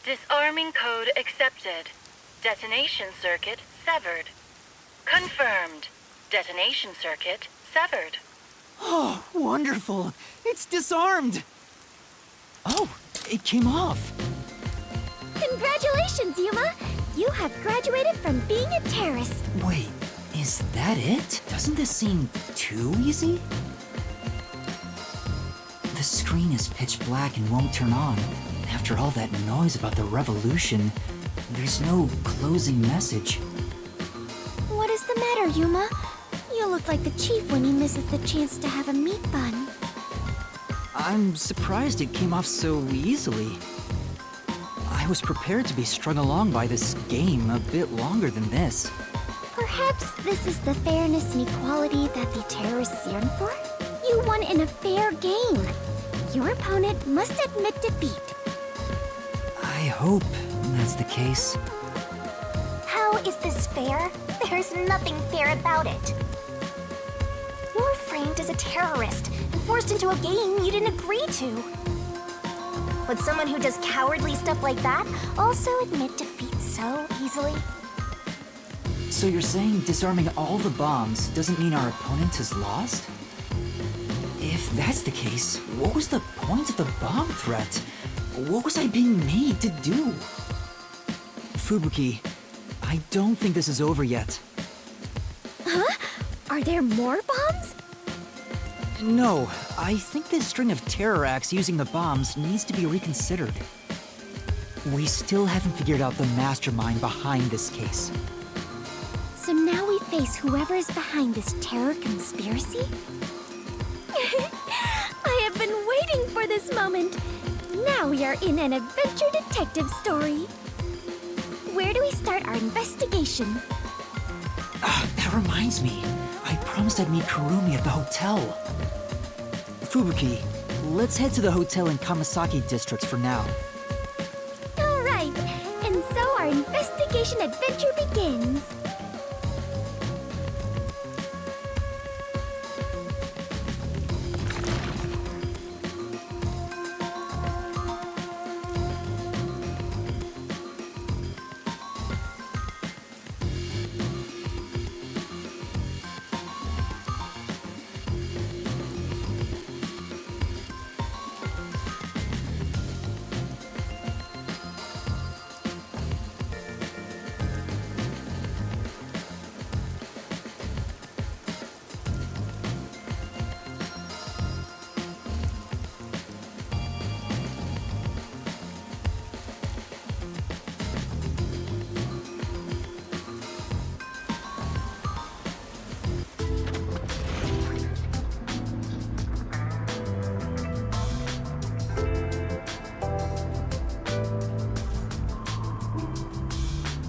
Disarming code accepted. Detonation circuit severed. Confirmed. Detonation circuit severed. Oh, wonderful! It's disarmed! Oh, it came off! Congratulations, Yuma! You have graduated from being a terrorist. Wait, is that it? Doesn't this seem too easy? The screen is pitch black and won't turn on. After all that noise about the revolution, there's no closing message. What is the matter, Yuma? You look like the chief when he misses the chance to have a meat bun. I'm surprised it came off so easily. I was prepared to be strung along by this game a bit longer than this. Perhaps this is the fairness and equality that the terrorists yearn for? You won in a fair game. Your opponent must admit defeat. I hope that's the case. How is this fair? There's nothing fair about it. You were framed as a terrorist and forced into a game you didn't agree to. Would someone who does cowardly stuff like that also admit defeat so easily? So you're saying disarming all the bombs doesn't mean our opponent has lost? If that's the case, what was the point of the bomb threat? What was I being made to do? Fubuki, I don't think this is over yet. Huh? Are there more bombs? No, I think this string of terror acts using the bombs needs to be reconsidered. We still haven't figured out the mastermind behind this case. So now we face whoever is behind this terror conspiracy? I have been waiting for this moment. Now we are in an adventure detective story. Where do we start our investigation? That reminds me. I promised I'd meet Kurumi at the hotel. Fubuki, let's head to the hotel in Kamasaki district for now. All right, and so our investigation adventure begins.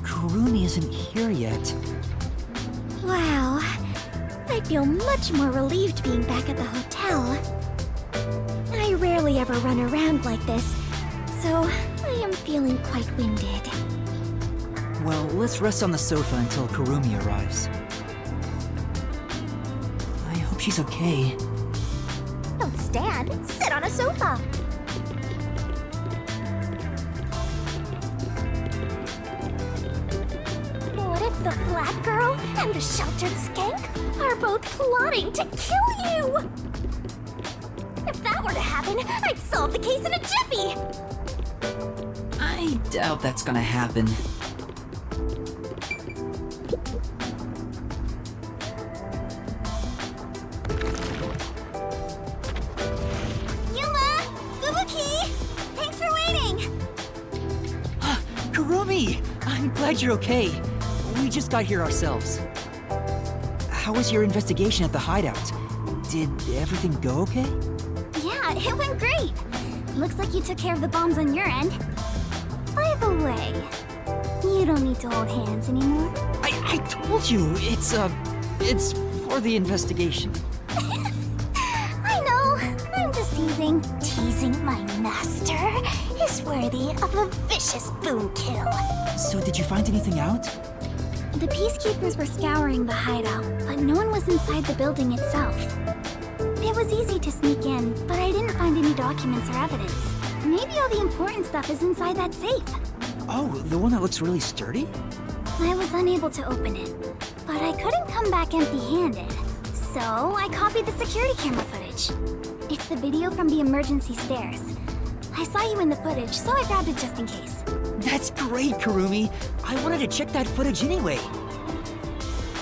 Kurumi isn't here yet. Wow, I feel much more relieved being back at the hotel. I rarely ever run around like this, so I am feeling quite winded. Well, let's rest on the sofa until Kurumi arrives. I hope she's okay. Don't stand, sit on a sofa. What if the flat girl and the sheltered skank are both plotting to kill you? If that were to happen, I'd solve the case in a jiffy! I doubt that's gonna happen. Yuma! Fubuki! Thanks for waiting! Kurumi! I'm glad you're okay. We just got here ourselves. How was your investigation at the hideout? Did everything go okay? Yeah, it went great. Looks like you took care of the bombs on your end. By the way, you don't need to hold hands anymore. I told you, it's for the investigation. I know, I'm just teasing. Teasing my master is worthy of a vicious boom kill. So did you find anything out? The peacekeepers were scouring the hideout, but no one was inside the building itself. It was easy to sneak in, but I didn't find any documents or evidence. Maybe all the important stuff is inside that safe. Oh, the one that looks really sturdy? I was unable to open it, but I couldn't come back empty-handed. So I copied the security camera footage. It's the video from the emergency stairs. I saw you in the footage, so I grabbed it just in case. That's great, Kurumi. I wanted to check that footage anyway.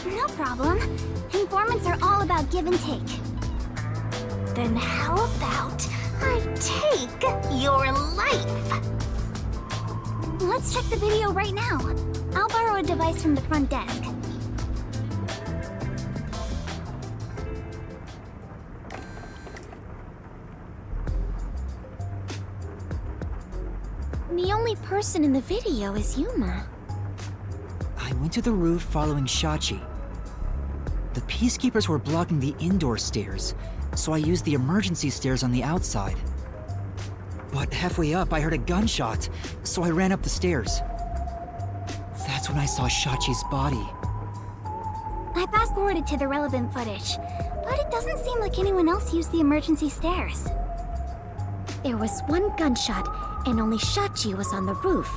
No problem. Informants are all about give and take. Then how about I take your life? Let's check the video right now. I'll borrow a device from the front desk. The only person in the video is Yuma. I went to the roof following Shachi. The peacekeepers were blocking the indoor stairs, so I used the emergency stairs on the outside. But halfway up, I heard a gunshot, so I ran up the stairs. That's when I saw Shachi's body. I fast-forwarded to the relevant footage, but it doesn't seem like anyone else used the emergency stairs. There was one gunshot, and only Shachi was on the roof.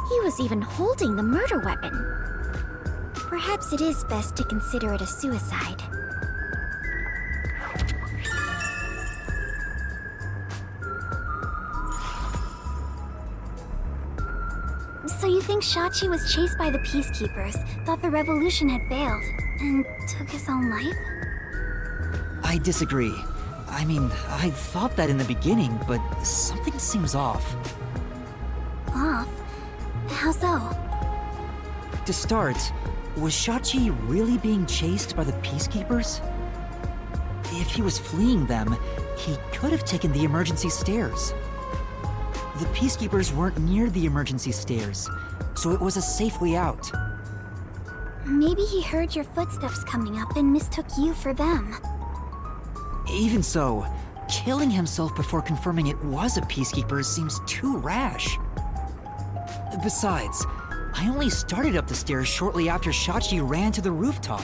He was even holding the murder weapon. Perhaps it is best to consider it a suicide. So you think Shachi was chased by the Peacekeepers, thought the revolution had failed, and took his own life? I disagree. I mean, I thought that in the beginning, but something seems off. Off? How so? To start, was Shachi really being chased by the Peacekeepers? If he was fleeing them, he could have taken the emergency stairs. The Peacekeepers weren't near the emergency stairs, so it was a safe way out. Maybe he heard your footsteps coming up and mistook you for them. Even so, killing himself before confirming it was a Peacekeeper seems too rash. Besides, I only started up the stairs shortly after Shachi ran to the rooftop.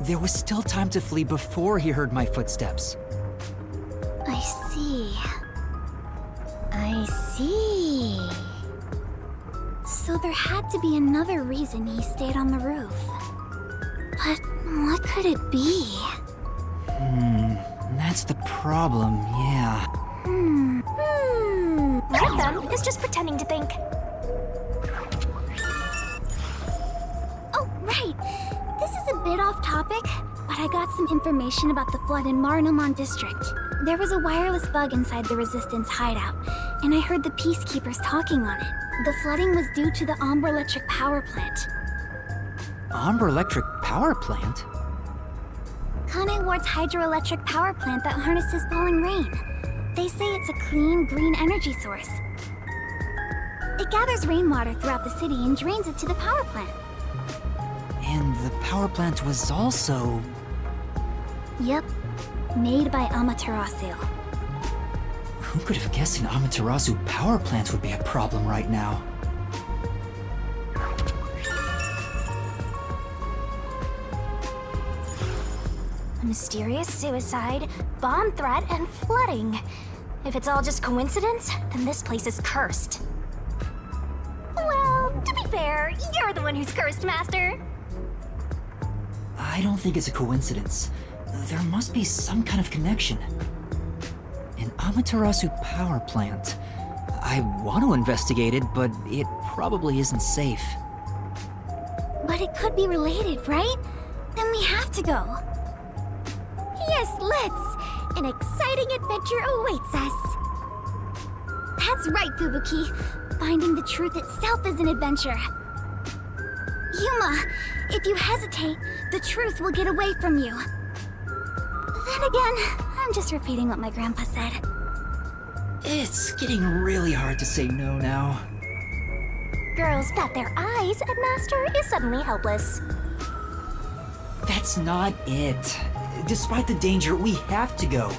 There was still time to flee before he heard my footsteps. I see. I see. So there had to be another reason he stayed on the roof. But what could it be? That's the problem, yeah. One of them is just pretending to think. Oh, right. This is a bit off topic, but I got some information about the flood in Marinaman District. There was a wireless bug inside the Resistance hideout, and I heard the Peacekeepers talking on it. The flooding was due to the Ombre Electric Power Plant. Ombre Electric Power Plant? Kanai Ward's hydroelectric power plant that harnesses falling rain. They say it's a clean, green energy source. It gathers rainwater throughout the city and drains it to the power plant. And the power plant was also... Yep, made by Amaterasu. Who could have guessed an Amaterasu power plant would be a problem right now? A mysterious suicide, bomb threat, and flooding. If it's all just coincidence, then this place is cursed. Well, to be fair, you're the one who's cursed, Master. I don't think it's a coincidence. There must be some kind of connection. An Amaterasu power plant. I want to investigate it, but it probably isn't safe. But it could be related, right? Then we have to go. Yes, let's! An exciting adventure awaits us! That's right, Fubuki. Finding the truth itself is an adventure. Yuma, if you hesitate, the truth will get away from you. Then again, I'm just repeating what my grandpa said. It's getting really hard to say no now. Girls bat their eyes and Master is suddenly helpless. That's not it. Despite the danger, we have to go.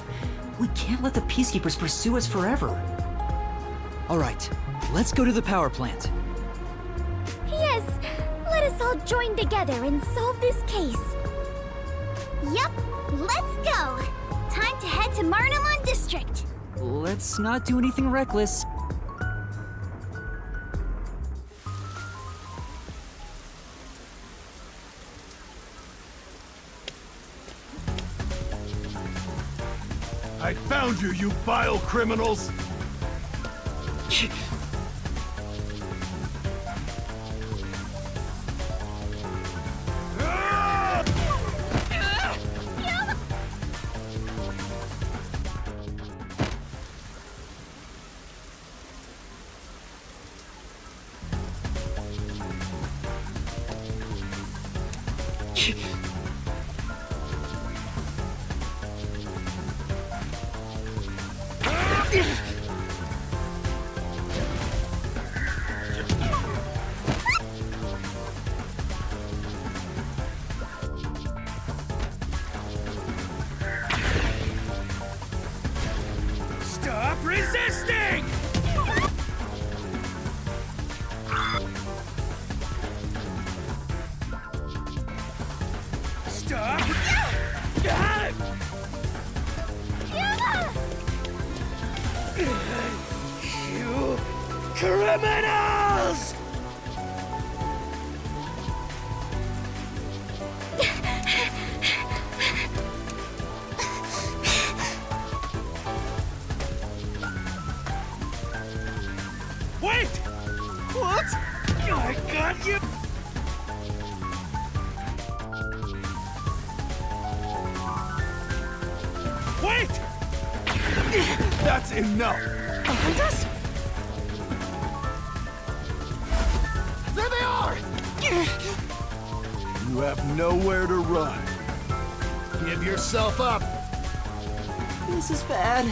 We can't let the Peacekeepers pursue us forever. All right, let's go to the power plant. Yes, let us all join together and solve this case. Yup, let's go. Time to head to Marinaman District. Let's not do anything reckless. I found you, you vile criminals! Stop resisting! Stop! You criminals! got you! Wait! That's enough! Behind us? There they are! You have nowhere to run. Give yourself up. This is bad.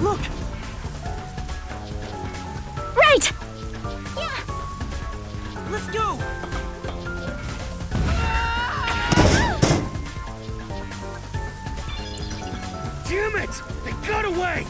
Look! Right! Yeah! Let's go! Damn it! They got away!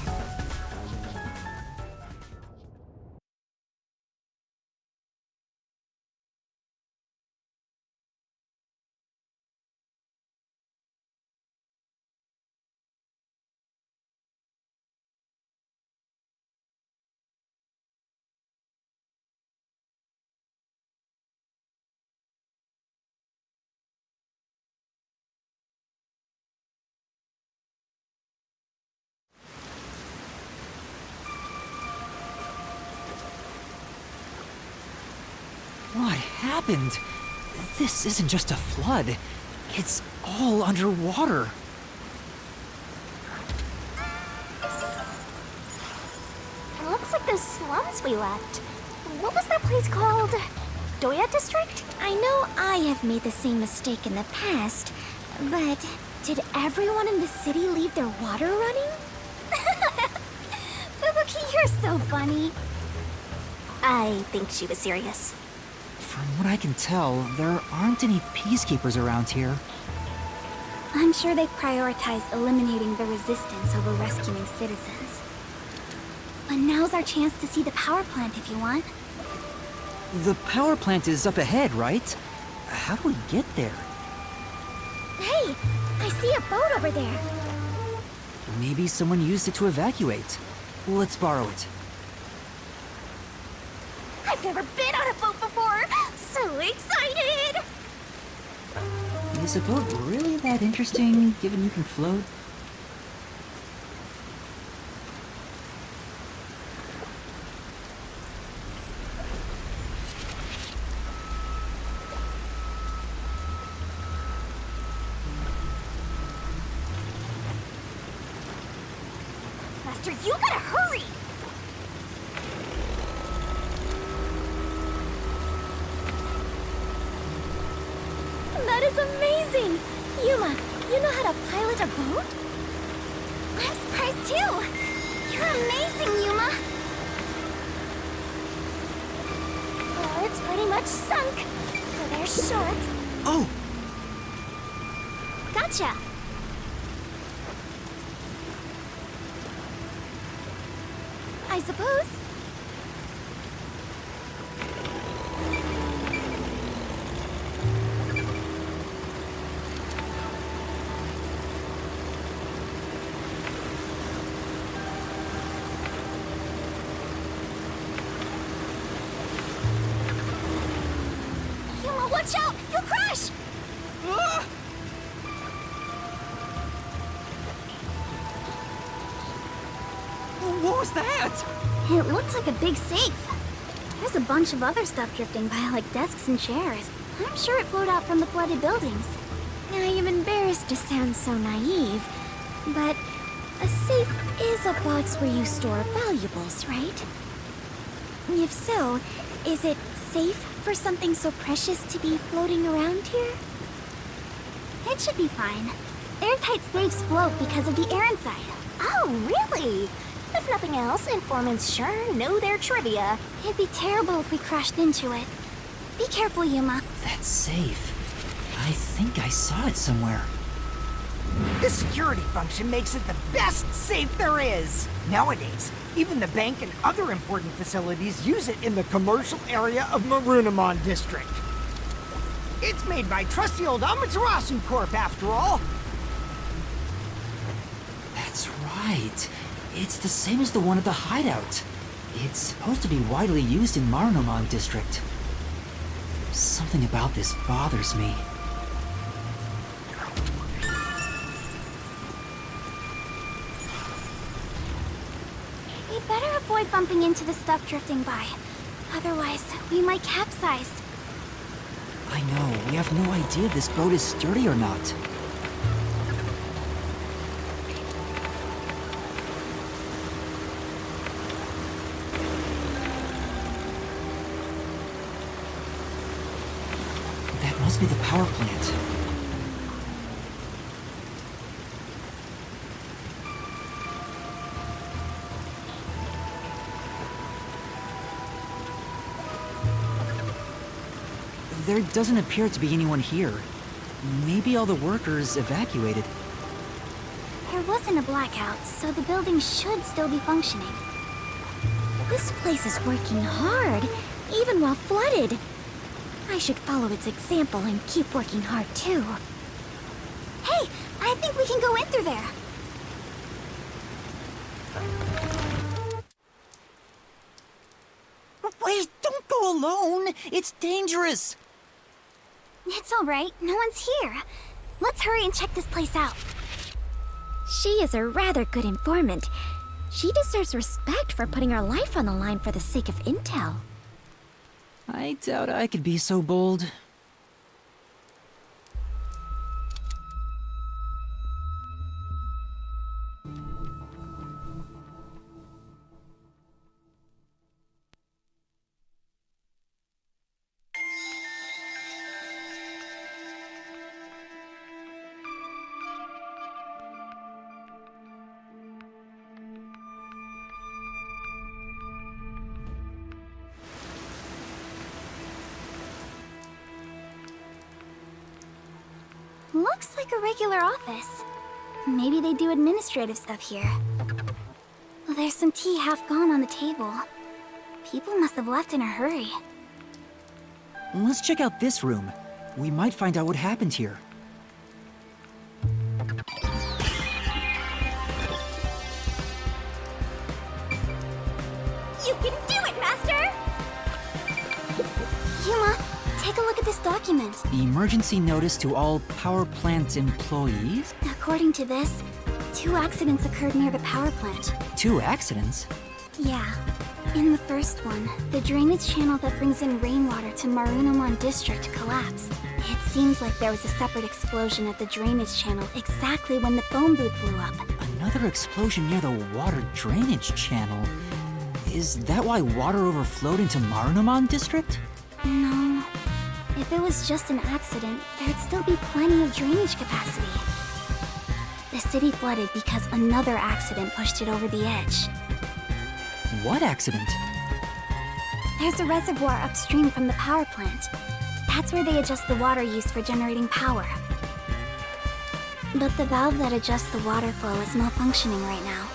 What happened? This isn't just a flood. It's all underwater. It looks like those slums we left. What was that place called? Doya District? I know I have made the same mistake in the past, but did everyone in the city leave their water running? Fubuki, you're so funny. I think she was serious. From what I can tell, there aren't any peacekeepers around here. I'm sure they prioritize eliminating the resistance over rescuing citizens. But now's our chance to see the power plant if you want. The power plant is up ahead, right? How do we get there? Hey, I see a boat over there. Maybe someone used it to evacuate. Let's borrow it. I've never been on a boat before! So excited! Is a boat really that interesting, given you can float? Master, you gotta hurry! That is amazing! Yuma, you know how to pilot a boat? I'm surprised too! You're amazing, Yuma! Oh, it's pretty much sunk. For their shorts. Oh! Gotcha! I suppose. Yuma, watch out! You'll crash! Ah! What was that? It looks like a big safe. There's a bunch of other stuff drifting by, like desks and chairs. I'm sure it flowed out from the flooded buildings. I am embarrassed to sound so naive, but a safe is a box where you store valuables, right? If so, is it safe for something so precious to be floating around here? It should be fine. Airtight safes float because of the air inside. Oh, really? If nothing else, informants sure know their trivia. It'd be terrible if we crashed into it. Be careful, Yuma. That's safe. I think I saw it somewhere. This security function makes it the best safe there is. Nowadays, even the bank and other important facilities use it in the commercial area of Marunimon District. It's made by trusty old Amaterasu Corp, after all. That's right. It's the same as the one at the hideout. It's supposed to be widely used in Marunimon District. Something about this bothers me. We better avoid bumping into the stuff drifting by. Otherwise, we might capsize. I know, we have no idea if this boat is sturdy or not. That must be the power plant. There doesn't appear to be anyone here. Maybe all the workers evacuated. There wasn't a blackout, so the building should still be functioning. This place is working hard, even while flooded. I should follow its example and keep working hard too. Hey, I think we can go in through there. Wait, don't go alone! It's dangerous! It's all right, no one's here. Let's hurry and check this place out. She is a rather good informant. She deserves respect for putting her life on the line for the sake of intel. I doubt I could be so bold. Looks like a regular office. Maybe they do administrative stuff here. There's some tea half gone on the table. People must have left in a hurry. Let's check out this room. We might find out what happened here. You can do it, Master! Yuma, take a look at this document. Emergency notice to all power plant employees? According to this, 2 accidents occurred near the power plant. 2 accidents? Yeah. In the first one, the drainage channel that brings in rainwater to Marunouman District collapsed. It seems like there was a separate explosion at the drainage channel exactly when the phone booth blew up. Another explosion near the water drainage channel. Is that why water overflowed into Marunouman District? No. If it was just an accident, there'd still be plenty of drainage capacity. The city flooded because another accident pushed it over the edge. What accident? There's a reservoir upstream from the power plant. That's where they adjust the water used for generating power. But the valve that adjusts the water flow is malfunctioning right now.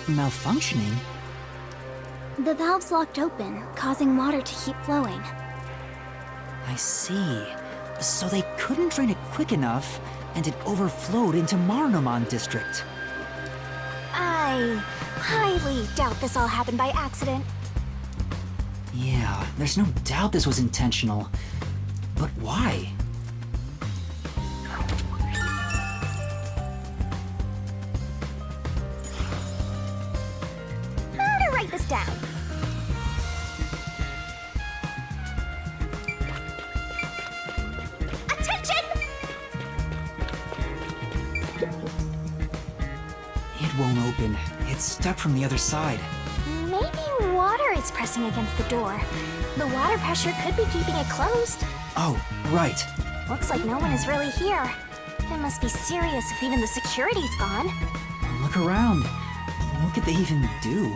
Malfunctioning? The valve's locked open, causing water to keep flowing. I see. So they couldn't drain it quick enough, and it overflowed into Marunouman District. I highly doubt this all happened by accident. Yeah, there's no doubt this was intentional. But why? How to write this down? Attention! It won't open. It's stuck from the other side. Maybe water is pressing against the door. The water pressure could be keeping it closed. Oh, right. Looks like no one is really here. It must be serious if even the security's gone. Look around. What could they even do?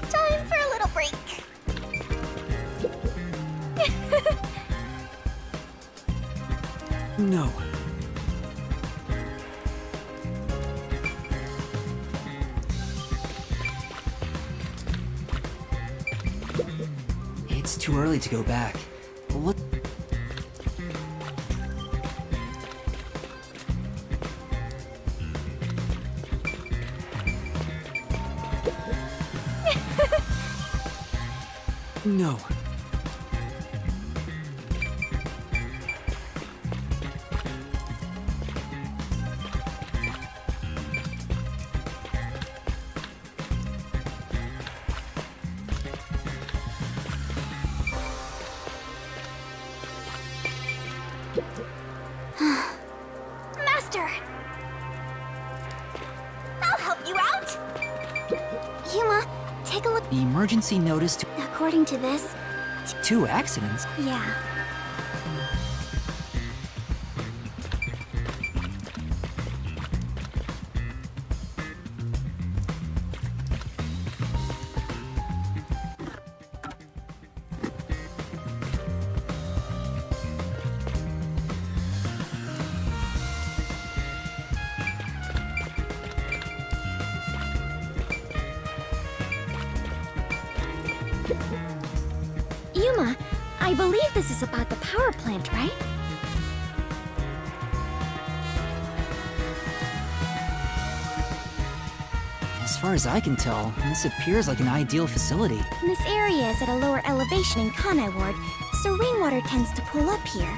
Time for a little break. No. It's too early to go back. What? No. Master! I'll help you out! Yuma, take a look. The emergency notice to According to this, 2 accidents. yeah. Yuma, I believe this is about the power plant, right? As far as I can tell, this appears like an ideal facility. This area is at a lower elevation in Kanai Ward, so rainwater tends to pool up here.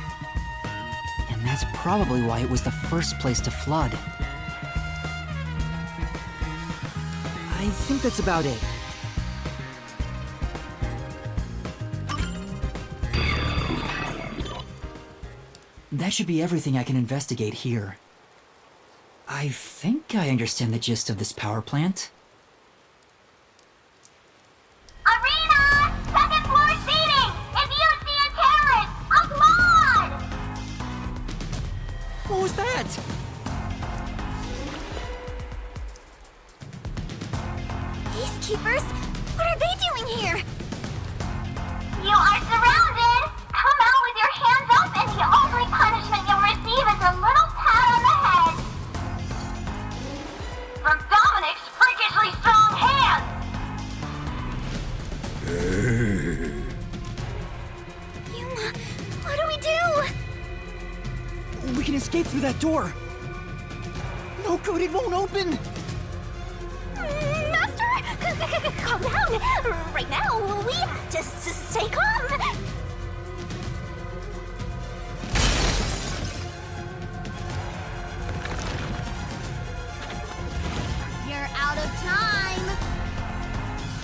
And that's probably why it was the first place to flood. I think that's about it. That should be everything I can investigate here. I think I understand the gist of this power plant. Arena! Second floor seating! If you see a terrorist, applaud! What was that? Peacekeepers? What are they doing here? You are surrounded! Come out with your hands up, and the only punishment you'll receive is a little pat on the head. From Dominic's freakishly strong hands! Yuma, what do we do? We can escape through that door. No good, it won't open. Master! Calm down! Right now, we have to stay calm! You're out of time!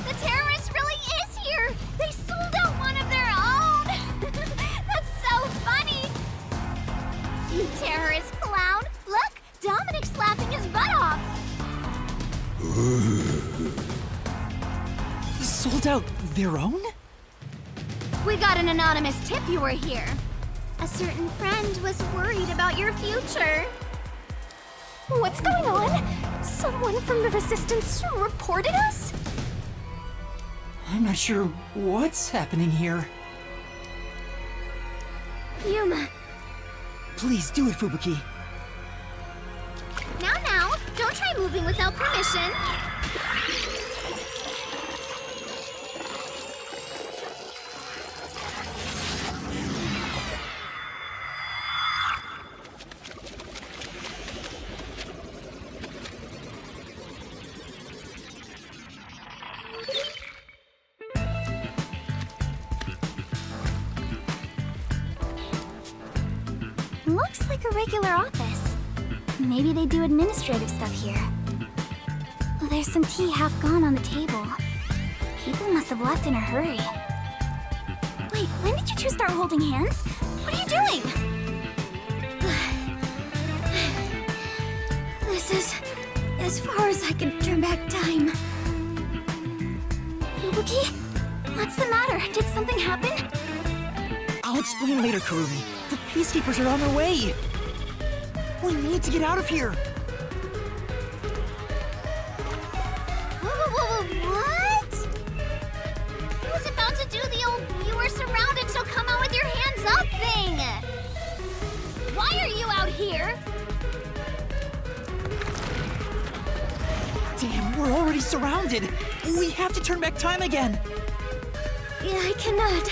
The terrorist really is here! They sold out one of their own! That's so funny! You terrorist clown! Look! Dominic's laughing his butt off! Sold out their own? We got an anonymous tip you were here. A certain friend was worried about your future. What's going on? Someone from the Resistance reported us? I'm not sure what's happening here. Yuma. Please do it, Fubuki. Now, don't try moving without permission. Looks like a regular office. Maybe they do administrative stuff here. There's some tea half gone on the table. People must have left in a hurry. Wait, when did you two start holding hands? What are you doing? This is as far as I can turn back time. Fubuki? What's the matter? Did something happen? I'll explain later, Kurumi. The Peacekeepers are on their way. We need to get out of here. What? I was about to do the old "you were surrounded, so come out with your hands up" thing. Why are you out here? Damn, we're already surrounded. We have to turn back time again. Yeah, I cannot.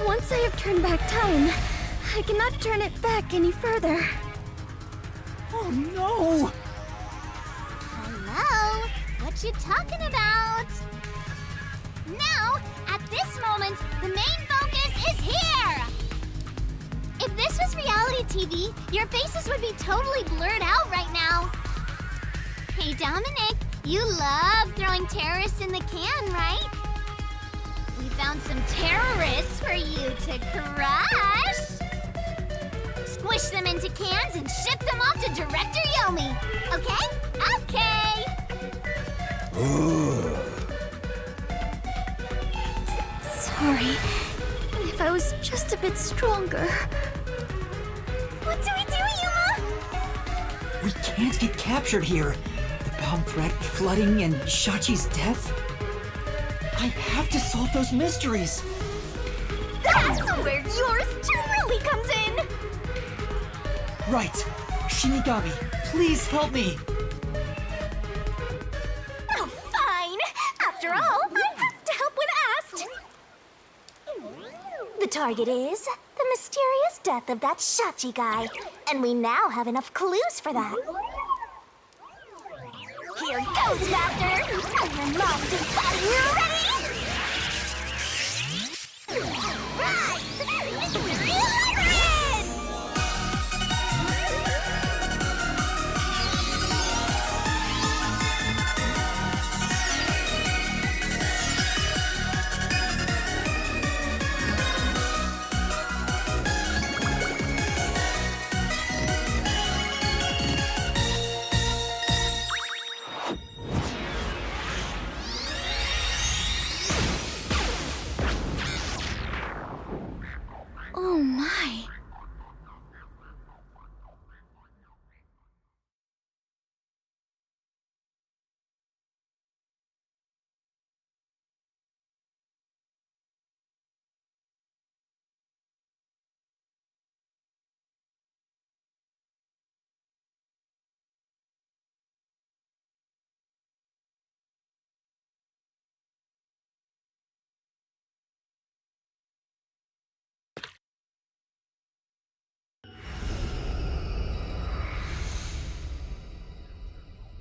Once I have turned back time, I cannot turn it back any further. Oh no! Hello? What you talking about? Now, at this moment, the main focus is here! If this was reality TV, your faces would be totally blurred out right now. Hey, Dominic, you love throwing terrorists in the can, right? We found some terrorists for you to crush! squish them into cans and ship them off to Director Yomi. Okay? Okay! Sorry. If I was just a bit stronger. What do we do, Yuma? We can't get captured here. The bomb threat, flooding, and Shachi's death. I have to solve those mysteries. That's where yours truly comes in! Right. Shinigami, please help me. Oh, fine! After all, I have to help when asked! The target is the mysterious death of that Shachi guy, and we now have enough clues for that. Here goes, Master! Unravel his body, ready? Rise! Mystery Labyrinth! Oh my.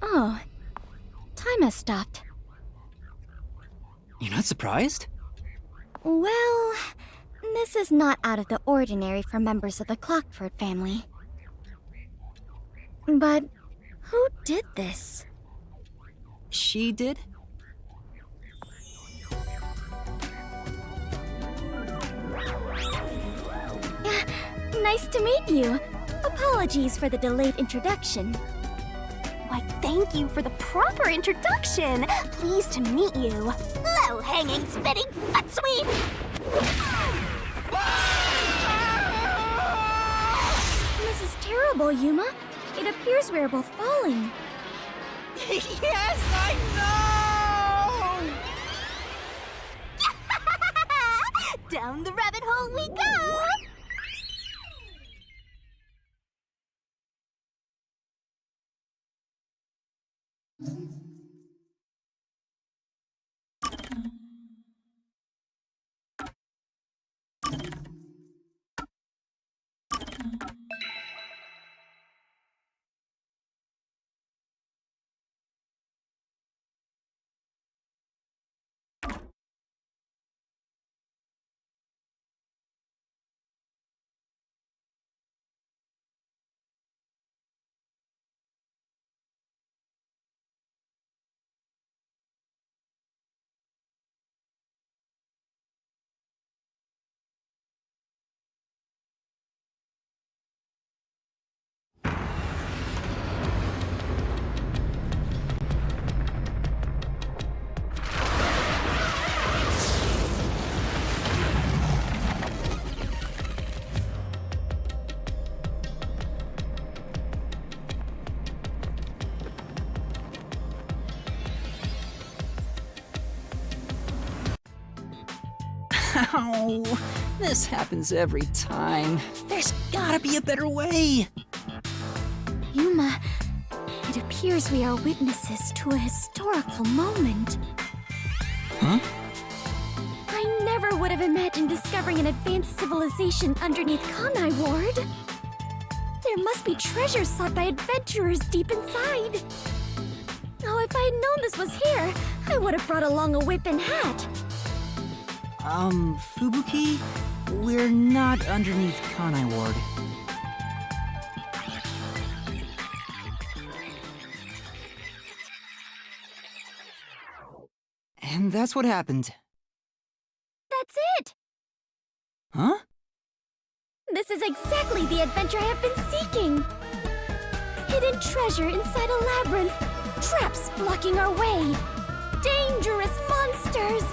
Oh, time has stopped. You're not surprised? Well, this is not out of the ordinary for members of the Clockford family. But who did this? She did? Nice to meet you. Apologies for the delayed introduction. Why, thank you for the proper introduction! Pleased to meet you. Low-hanging, spitting butt sweep! This is terrible, Yuma. It appears we are both falling. Yes, I know! Down the rabbit hole we go! Ow! This happens every time. There's gotta be a better way! Yuma, it appears we are witnesses to a historical moment. Huh? I never would have imagined discovering an advanced civilization underneath Kanai Ward. There must be treasures sought by adventurers deep inside. Oh, if I had known this was here, I would have brought along a whip and hat. Fubuki? We're not underneath Kanai Ward. And that's what happened. That's it! Huh? This is exactly the adventure I have been seeking! Hidden treasure inside a labyrinth, traps blocking our way, dangerous monsters!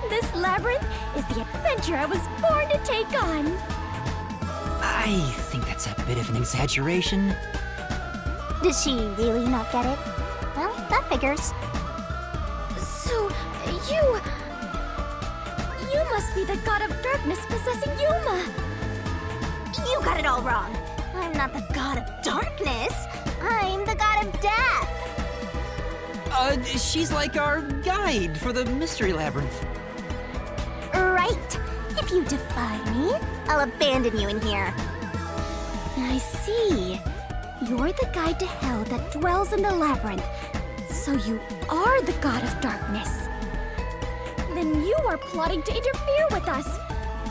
This labyrinth is the adventure I was born to take on! I think that's a bit of an exaggeration. Does she really not get it? Well, that figures. So, you must be the god of darkness possessing Yuma! You got it all wrong. I'm not the god of darkness. I'm the god of death. She's like our guide for the mystery labyrinth. Right. If you defy me, I'll abandon you in here. I see. You're the guide to hell that dwells in the labyrinth. So you are the god of darkness. Then you are plotting to interfere with us.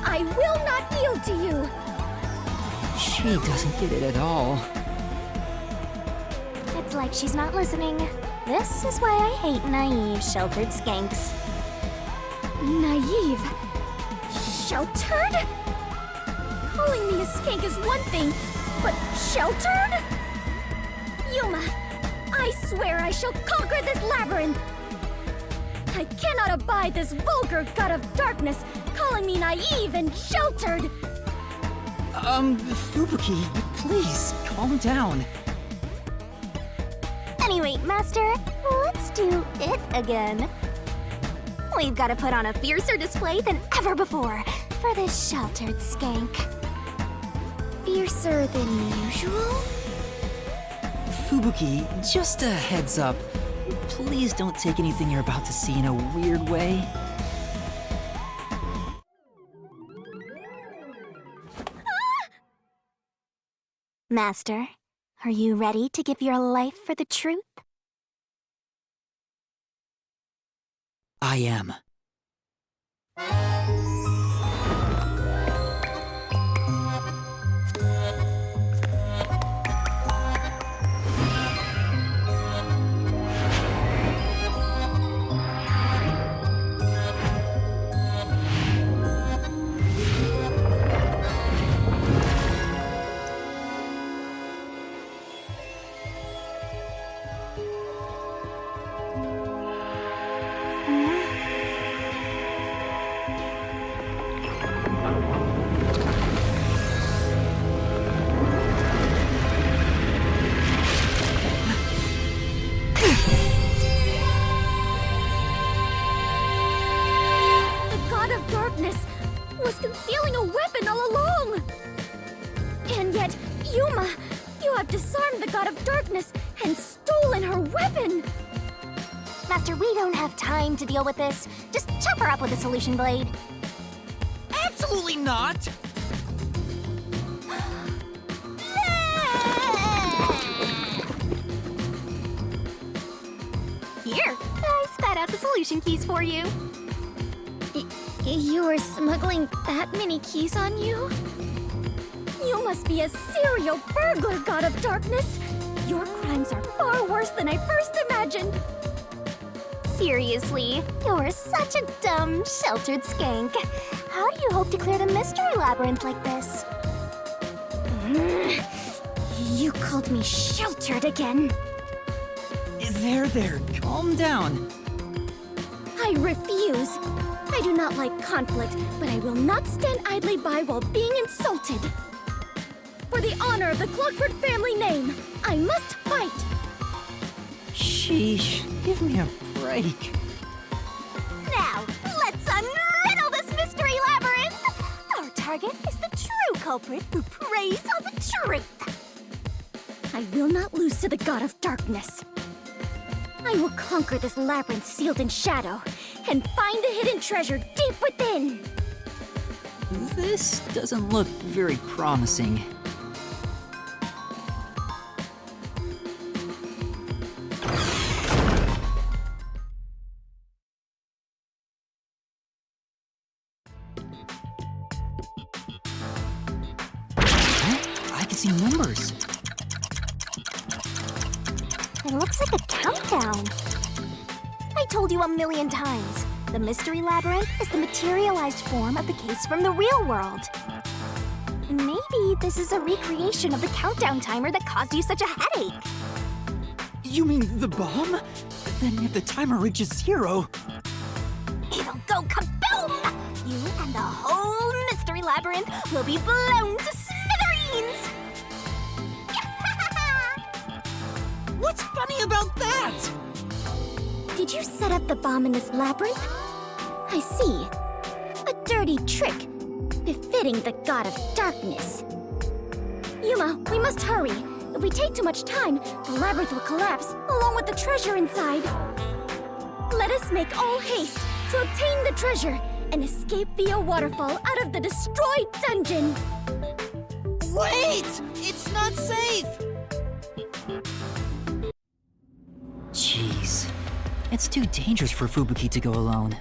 I will not yield to you. She doesn't get it at all. It's like she's not listening. This is why I hate naive, sheltered skanks. Naive? Sheltered? Calling me a skank is one thing, but sheltered? Yuma, I swear I shall conquer this labyrinth! I cannot abide this vulgar god of darkness calling me naive and sheltered! Fubuki, please, calm down. Anyway, Master, let's do it again. We've got to put on a fiercer display than ever before for this sheltered skank. Fiercer than usual? Fubuki, just a heads up. Please don't take anything you're about to see in a weird way. Master, are you ready to give your life for the truth? I am. Was concealing a weapon all along! And yet, Yuma, you have disarmed the god of darkness and stolen her weapon! Master, we don't have time to deal with this. Just chop her up with a solution blade. Absolutely not! Here, I spat out the solution keys for you. You are smuggling that many keys on you? You must be a serial burglar, god of darkness! Your crimes are far worse than I first imagined! Seriously, you're such a dumb, sheltered skank. How do you hope to clear the mystery labyrinth like this? You called me sheltered again. There, calm down. I refuse. I do not like conflict, but I will not stand idly by while being insulted. For the honor of the Clockford family name, I must fight! Sheesh, give me a break. Now, let's unriddle this mystery labyrinth! Our target is the true culprit who preys on the truth! I will not lose to the god of darkness. I will conquer this labyrinth sealed in shadow and find the hidden treasure deep within! This doesn't look very promising. I can see numbers. It looks like a countdown. I told you 1,000,000 times. The mystery labyrinth is the materialized form of the case from the real world. Maybe this is a recreation of the countdown timer that caused you such a headache. You mean the bomb? Then if the timer reaches 0... It'll go kaboom! You and the whole mystery labyrinth will be blown to smithereens! What's funny about that? Did you set up the bomb in this labyrinth? I see. A dirty trick, befitting the god of darkness. Yuma, we must hurry. If we take too much time, the labyrinth will collapse, along with the treasure inside. Let us make all haste to obtain the treasure and escape via waterfall out of the destroyed dungeon. Wait! It's not safe! Jeez. It's too dangerous for Fubuki to go alone.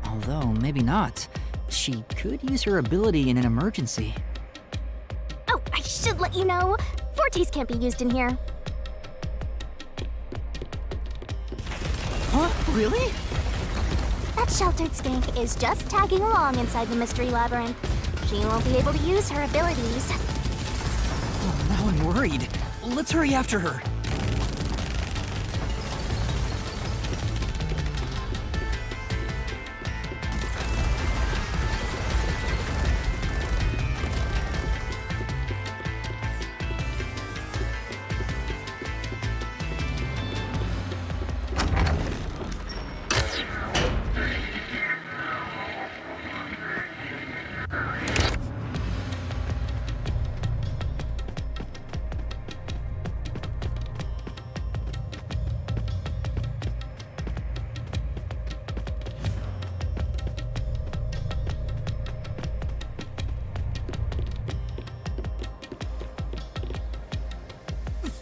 Although, maybe not. She could use her ability in an emergency. Oh, I should let you know. Fortes can't be used in here. Huh? Really? That sheltered skank is just tagging along inside the mystery labyrinth. She won't be able to use her abilities. Oh, now I'm worried. Let's hurry after her.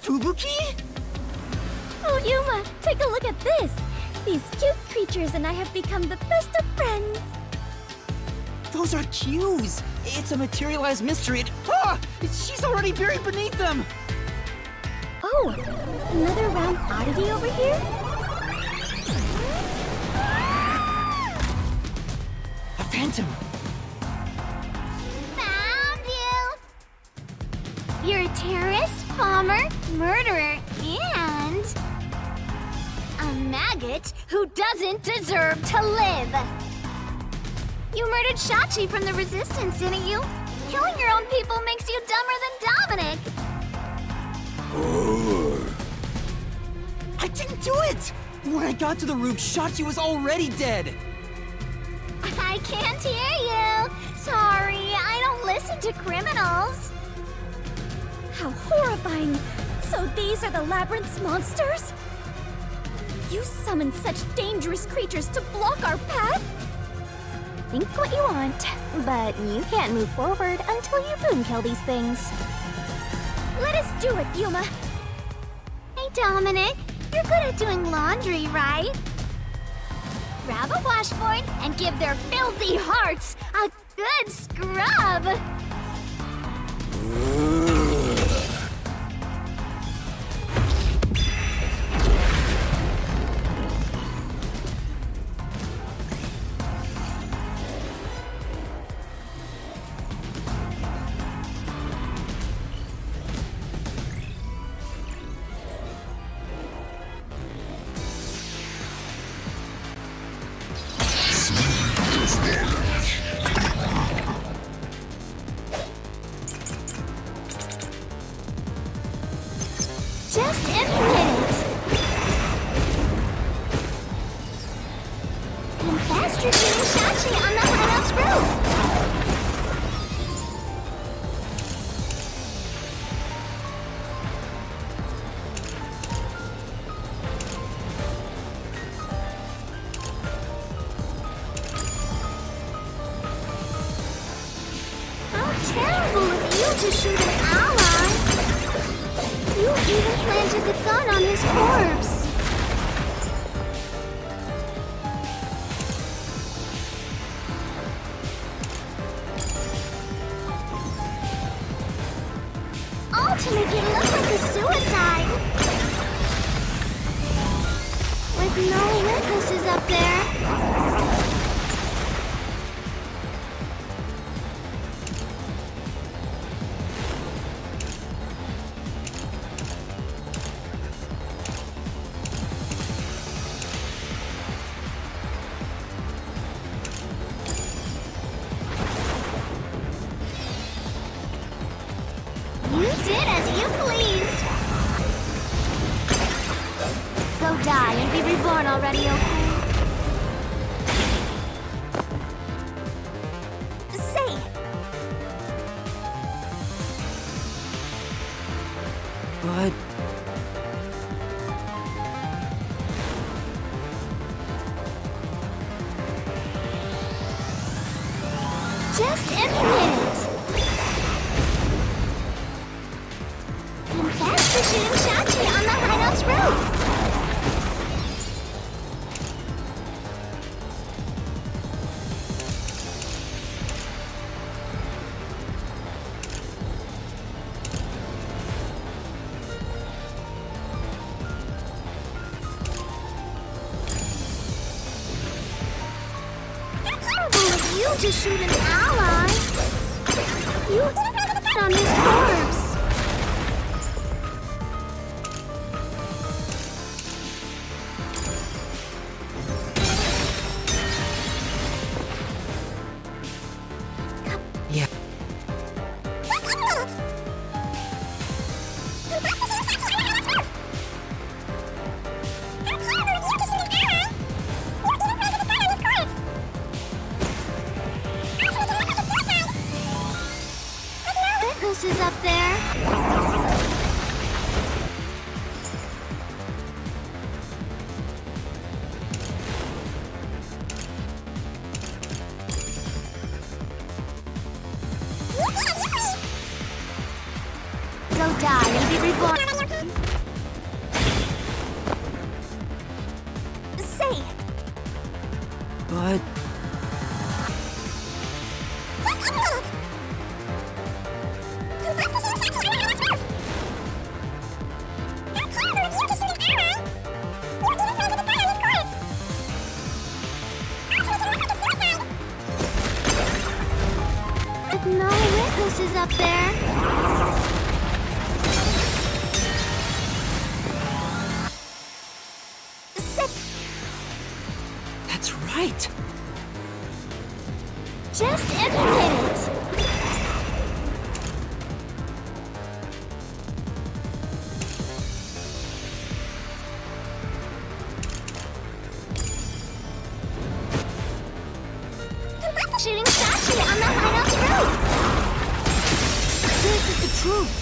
Fubuki? Oh, Yuma, take a look at this. These cute creatures and I have become the best of friends. Those are cues. It's a materialized mystery. She's already buried beneath them. Oh, another round oddity over here? A phantom. Found you! You're a terrorist, bomber, murderer, and a maggot who doesn't deserve to live. You murdered Shachi from the Resistance, didn't you? Killing your own people makes you dumber than Dominic. I didn't do it! When I got to the roof, Shachi was already dead. I can't hear you. Sorry, I don't listen to criminals. How horrifying! So these are the labyrinth's monsters? You summoned such dangerous creatures to block our path? Think what you want, but you can't move forward until you boom kill these things. Let us do it, Yuma! Hey, Dominic, you're good at doing laundry, right? Grab a washboard and give their filthy hearts a good scrub! Just implement it! And faster getting Shachi on the hideout's roof! How terrible of you to shoot an ally! You even planted the gun on his corpse! All to make it look like a suicide! With no witnesses up there! Did as you pleased. Go die and be reborn already, okay? Say. But... Just admit it. Confess to shooting Shachi on the hideout's roof. You to shoot an ally. You on his corpse. Yeah. Rickles is up there. Go die and be reborn. Say. But... No, Rickles is up there. That's right. Just admit it. Shooting Shachi on the hideout's roof. This is the truth.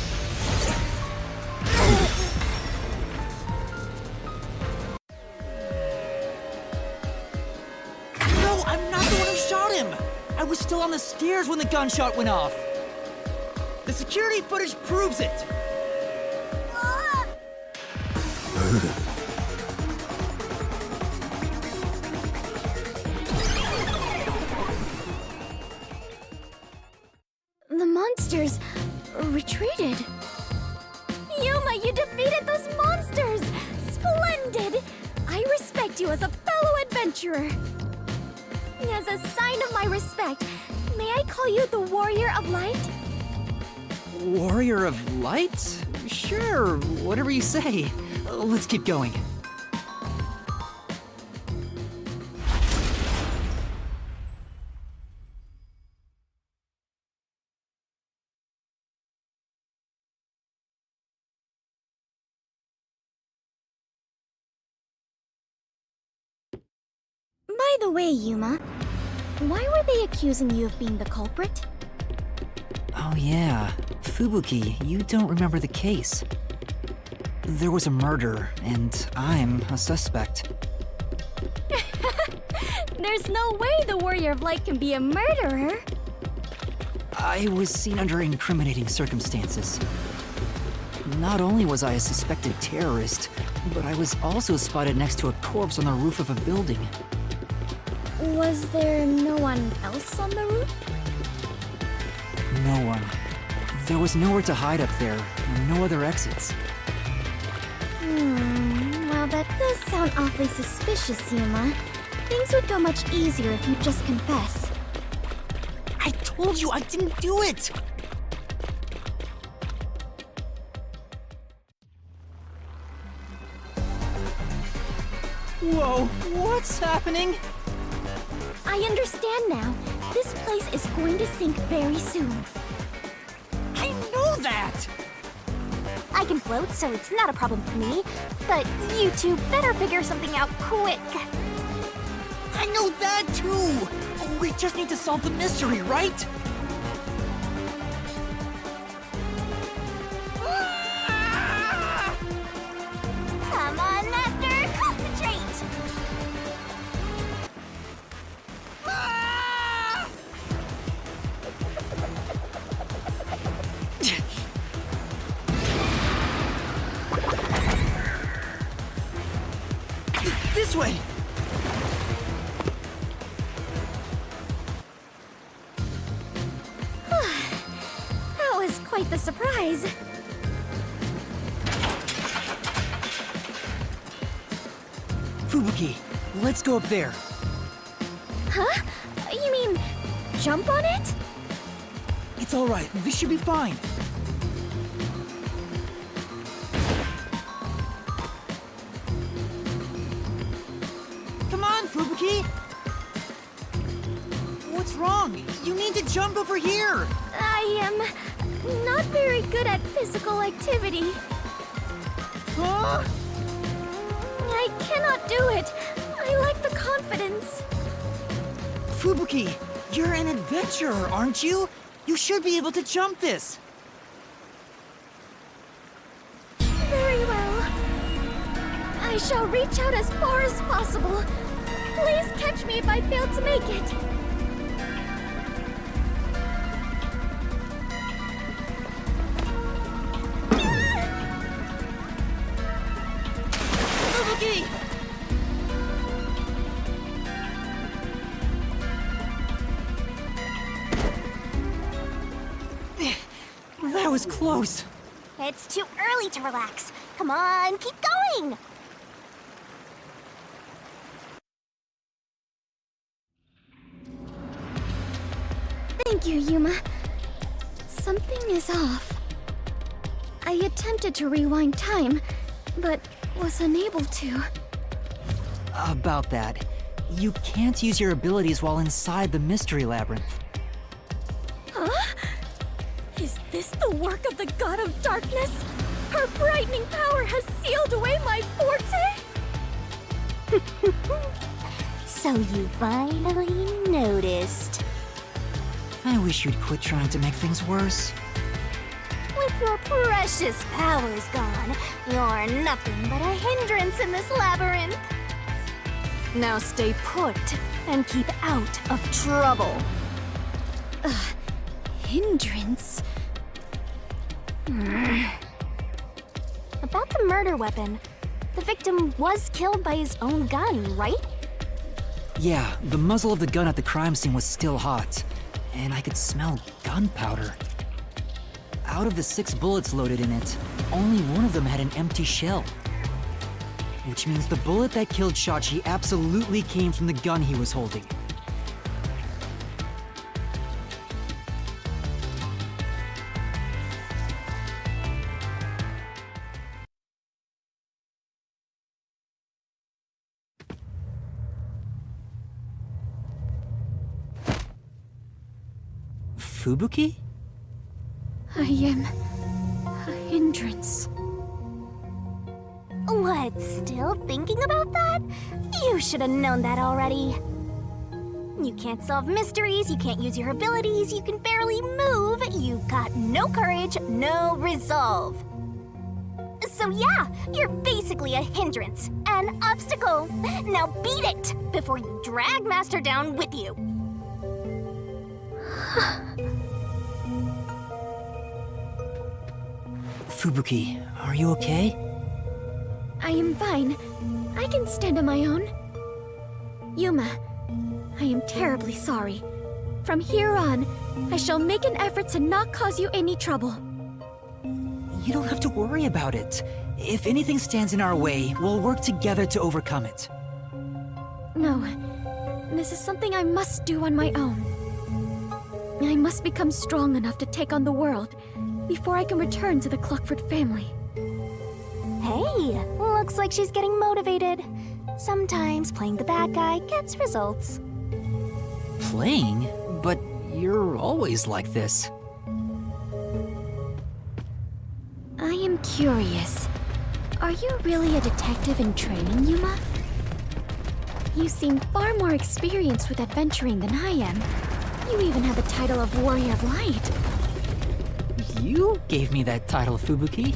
No, I'm not the one who shot him! I was still on the stairs when the gunshot went off. The security footage proves it. The monsters retreated. Yuma, you defeated those monsters! Splendid! I respect you as a fellow adventurer. As a sign of my respect, may I call you the Warrior of Light? Warrior of Light? Sure, whatever you say. Let's keep going. By the way, Yuma, why were they accusing you of being the culprit? Oh yeah. Fubuki, you don't remember the case. There was a murder, and I'm a suspect. There's no way the Warrior of Light can be a murderer. I was seen under incriminating circumstances. Not only was I a suspected terrorist, but I was also spotted next to a corpse on the roof of a building. Was there no one else on the roof? No one. There was nowhere to hide up there, and no other exits. Well, that does sound awfully suspicious, Yuma. Things would go much easier if you'd just confess. I told you I didn't do it! Whoa, what's happening? I understand now. This place is going to sink very soon. I know that! I can float, so it's not a problem for me. But you two better figure something out quick. I know that too! We just need to solve the mystery, right? Come on, Master, concentrate! This way! That was quite the surprise. Fubuki, let's go up there. Huh? You mean jump on it? It's alright, this should be fine. Come on, Fubuki! What's wrong? You need to jump over here! I am not very good at physical activity. Huh? I cannot do it. I lack the confidence. Fubuki, you're an adventurer, aren't you? You should be able to jump this. Very well. I shall reach out as far as possible. Please catch me if I fail to make it. Fubuki! That was close. It's too early to relax. Come on, keep going! Thank you, Yuma. Something is off. I attempted to rewind time, but was unable to. About that, you can't use your abilities while inside the Mystery Labyrinth. Huh? Is this the work of the God of Darkness? Her frightening power has sealed away my forte? So you finally noticed. I wish you'd quit trying to make things worse. With your precious powers gone, you're nothing but a hindrance in this labyrinth. Now stay put and keep out of trouble. Hindrance? About the murder weapon, the victim was killed by his own gun, right? Yeah, the muzzle of the gun at the crime scene was still hot, and I could smell gunpowder. Out of the 6 bullets loaded in it, only one of them had an empty shell. Which means the bullet that killed Shachi absolutely came from the gun he was holding. Fubuki? I am a hindrance. What, still thinking about that? You should have known that already. You can't solve mysteries, you can't use your abilities, you can barely move, you've got no courage, no resolve. So yeah, you're basically a hindrance, an obstacle. Now beat it before you drag Master down with you. Fubuki, are you okay? I am fine. I can stand on my own. Yuma, I am terribly sorry. From here on, I shall make an effort to not cause you any trouble. You don't have to worry about it. If anything stands in our way, we'll work together to overcome it. No, this is something I must do on my own. I must become strong enough to take on the world before I can return to the Clockford family. Hey, looks like she's getting motivated. Sometimes playing the bad guy gets results. Playing? But you're always like this. I am I'm curious. Are you really a detective in training, Yuma? You seem far more experienced with adventuring than I am. You even have the title of Warrior of Light. You gave me that title, Fubuki.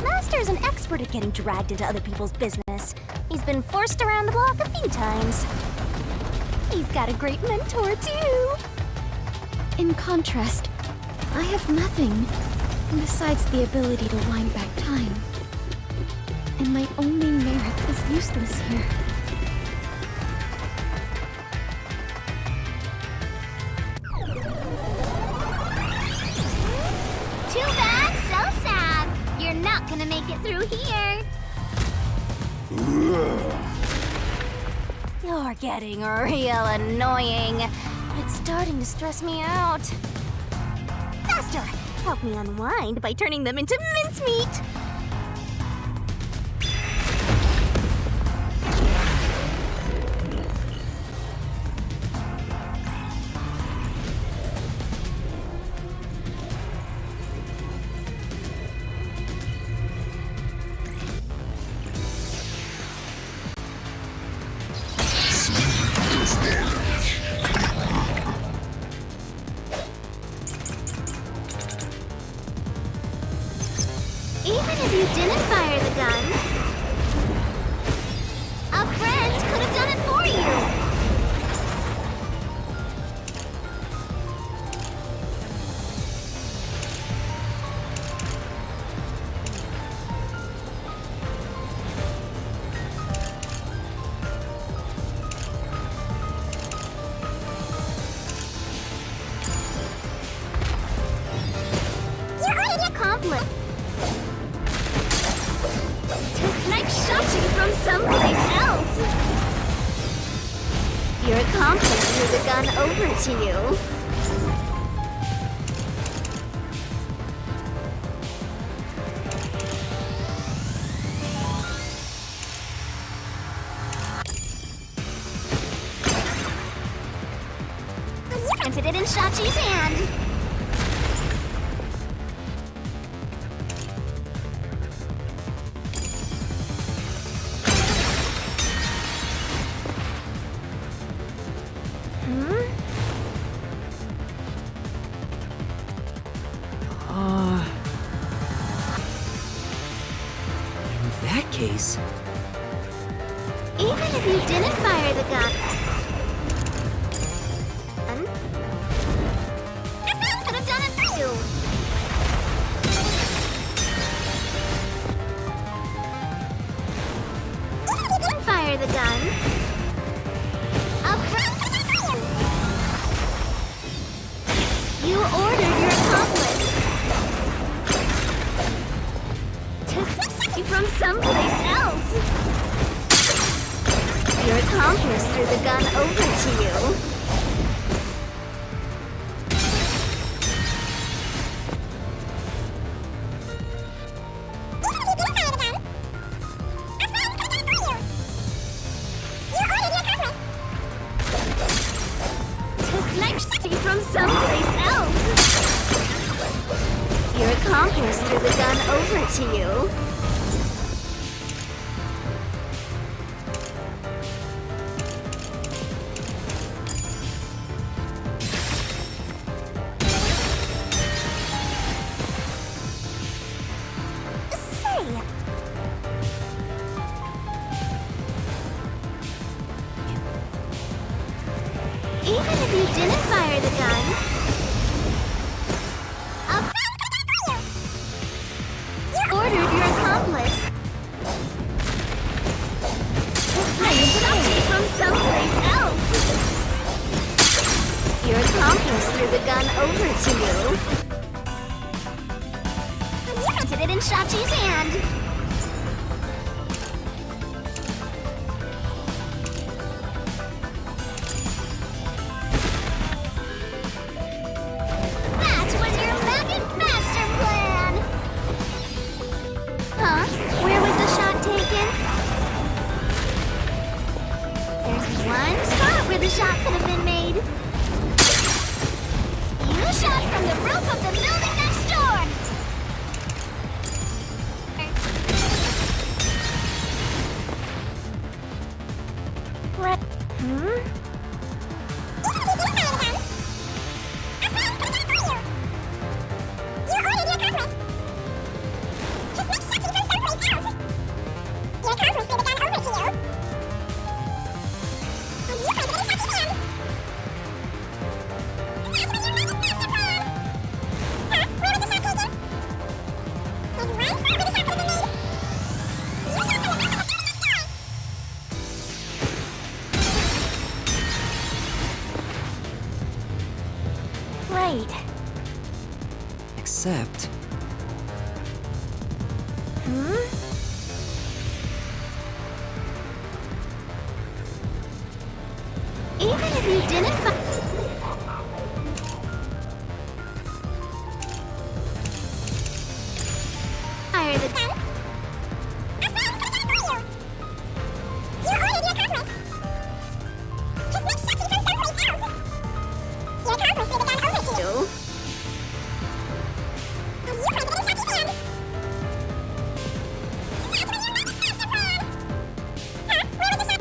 Master's an expert at getting dragged into other people's business. He's been forced around the block a few times. He's got a great mentor, too. In contrast, I have nothing besides the ability to wind back time. And my only merit is useless here. Too bad, so sad. You're not gonna make it through here. You're getting real annoying. It's starting to stress me out. Faster! Help me unwind by turning them into mincemeat! Even if you didn't fire the gun, a friend could have done it for you. You're already accomplished. Snipe shot you from someplace else! Your accomplice threw the gun over to you. Planted it in Shachi's hand. In that case... Even if you didn't fire the gun... I could have done it for you! Didn't fire the gun... You ordered your accomplice to see from someplace else. Your accomplice threw the gun over to you. To snipe from someplace else. Your accomplice threw the gun over to you. Say, even if you didn't fire the gun, you ordered your accomplice to snipe from someplace else. Your accomplice threw the gun over to you. You planted it in Shachi's hand. That was your magic master plan! Huh? Where was the shot taken? There's one spot where the shot could have been made. You shot from the roof of the building next door! Except... Even if you didn't fire the tank.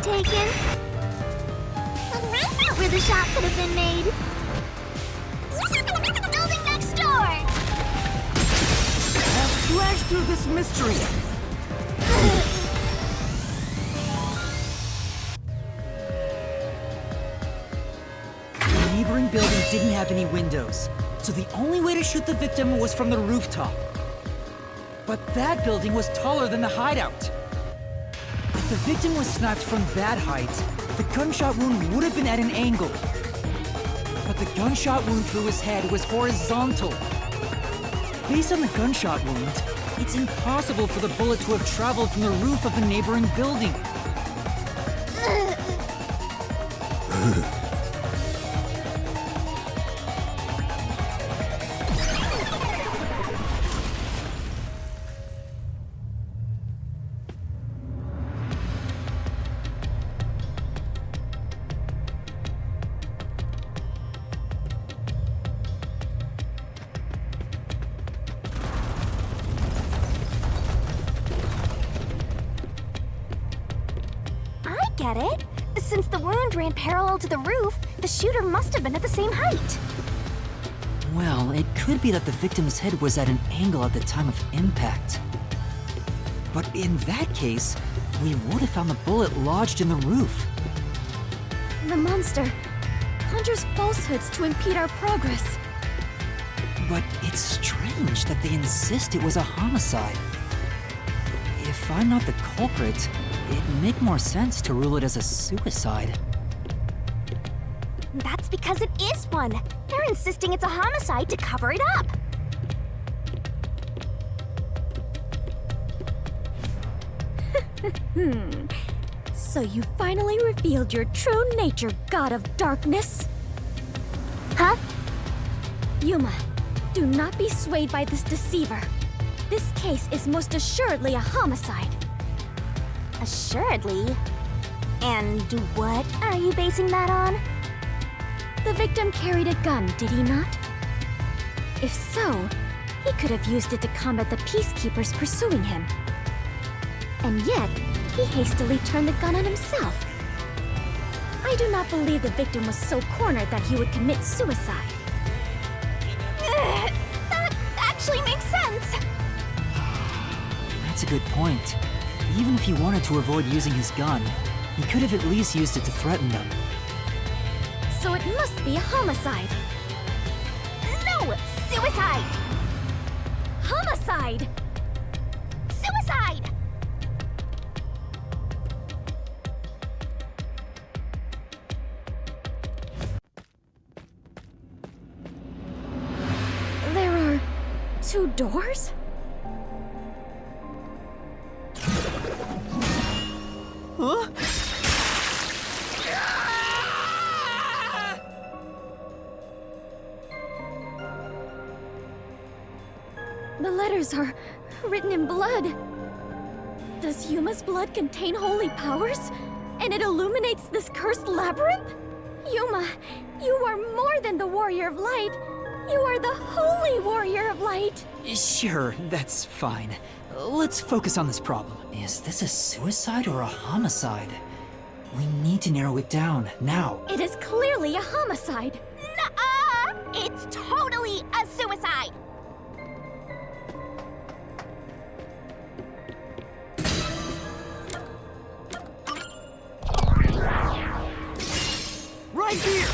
Taken. Where the shot could have been made. Building next door. I'll slash through this mystery. The neighboring building didn't have any windows, so the only way to shoot the victim was from the rooftop. But that building was taller than the hideout. If the victim was sniped from that height, the gunshot wound would have been at an angle. But the gunshot wound through his head was horizontal. Based on the gunshot wound, it's impossible for the bullet to have traveled from the roof of the neighboring building. Get it? Since the wound ran parallel to the roof, the shooter must have been at the same height. Well, it could be that the victim's head was at an angle at the time of impact. But in that case, we would have found the bullet lodged in the roof. The monster conjures falsehoods to impede our progress. But it's strange that they insist it was a homicide. If I'm not the culprit, it'd make more sense to rule it as a suicide. That's because it is one. They're insisting it's a homicide to cover it up. So you finally revealed your true nature, God of Darkness. Huh? Yuma, do not be swayed by this deceiver. This case is most assuredly a homicide. Assuredly. And what are you basing that on? The victim carried a gun, did he not? If so, he could have used it to combat the peacekeepers pursuing him. And yet, he hastily turned the gun on himself. I do not believe the victim was so cornered that he would commit suicide. That actually makes sense. That's a good point. Even if he wanted to avoid using his gun, he could have at least used it to threaten them. So it must be a homicide. No! Suicide! Homicide! Suicide! There are 2 doors? Huh? The letters are written in blood. Does Yuma's blood contain holy powers? And it illuminates this cursed labyrinth? Yuma, you are more than the warrior of light. You are the holy warrior of light. Sure, that's fine. Let's focus on this problem. Is this a suicide or a homicide? We need to narrow it down, now. It is clearly a homicide. Nuh-uh! It's totally a suicide! Right here!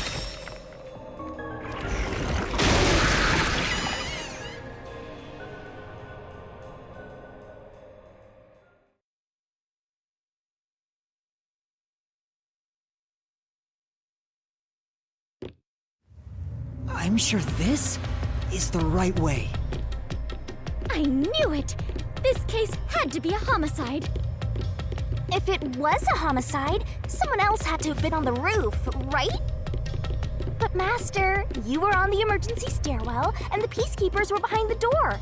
I'm sure this is the right way. I knew it! This case had to be a homicide. If it was a homicide, someone else had to have been on the roof, right? But Master, you were on the emergency stairwell, and the peacekeepers were behind the door.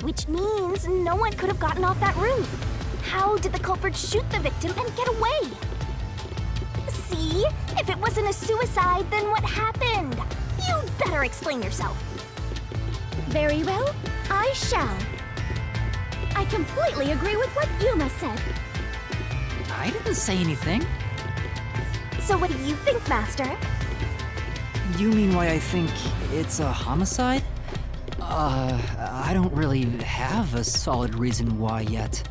Which means no one could have gotten off that roof. How did the culprit shoot the victim and get away? See? If it wasn't a suicide, then what happened? You better explain yourself. Very well, I shall. I completely agree with what Yuma said. I didn't say anything. So what do you think, Master? You mean why I think it's a homicide? I don't really have a solid reason why yet.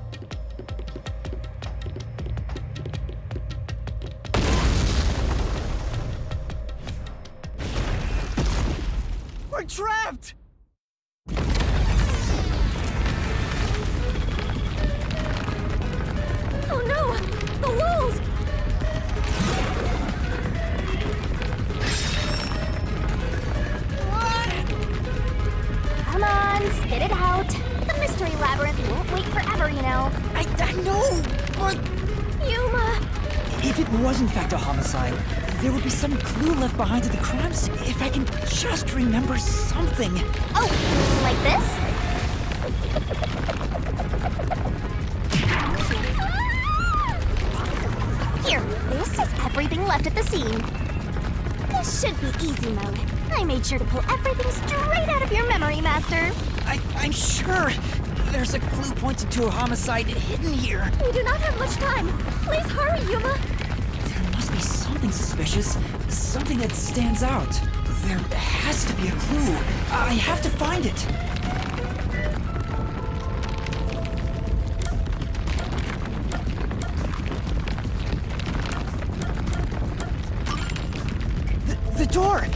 We're trapped! Oh no! The walls! Come on, spit it out. The mystery labyrinth won't wait forever, you know. I know, but... Yuma! If it was in fact a homicide, there would be some clue left behind at the crime scene. If I can just remember something. Oh, like this? Here, this is everything left at the scene. This should be easy mode. I made sure to pull everything straight out of your memory, Master. I'm sure there's a clue pointing to a homicide hidden here. We do not have much time. Please hurry, Yuma. There must be something suspicious, something that stands out. There has to be a clue. I have to find it. The door!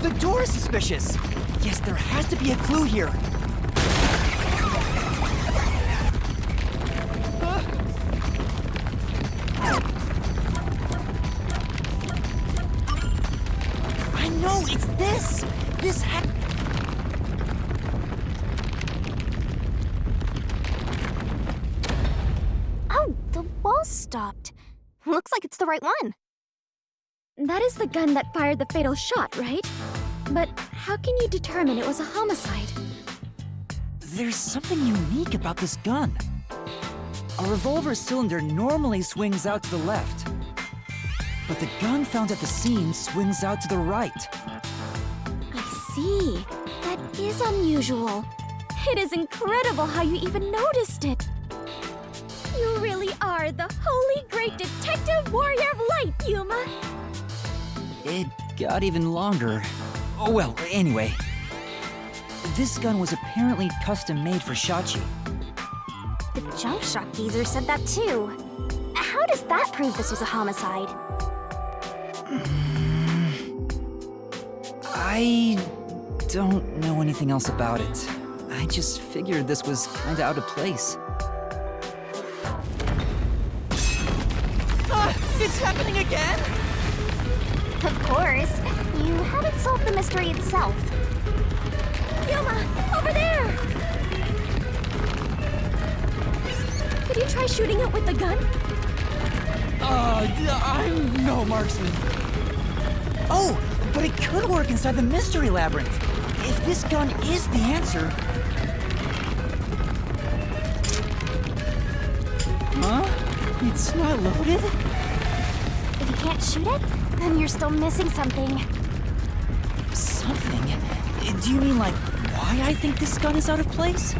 The door is suspicious! Yes, there has to be a clue here. I know, it's this! This Oh, the wall stopped. Looks like it's the right one. That is the gun that fired the fatal shot, right? But how can you determine it was a homicide? There's something unique about this gun. A revolver cylinder normally swings out to the left, but the gun found at the scene swings out to the right. I see. That is unusual. It is incredible how you even noticed it. You really are the holy great detective warrior of light, Yuma. It got even longer. Oh well, anyway. This gun was apparently custom made for Shachi. The junk shop geezer said that too. How does that prove this was a homicide? I don't know anything else about it. I just figured this was kinda out of place. It's happening again? Of course. You haven't solved the mystery itself. Yuma, over there! Could you try shooting it with the gun? I'm no marksman. Oh, but it could work inside the mystery labyrinth. If this gun is the answer... Huh? It's not loaded? If you can't shoot it, then you're still missing something. Something? Do you mean like why I think this gun is out of place?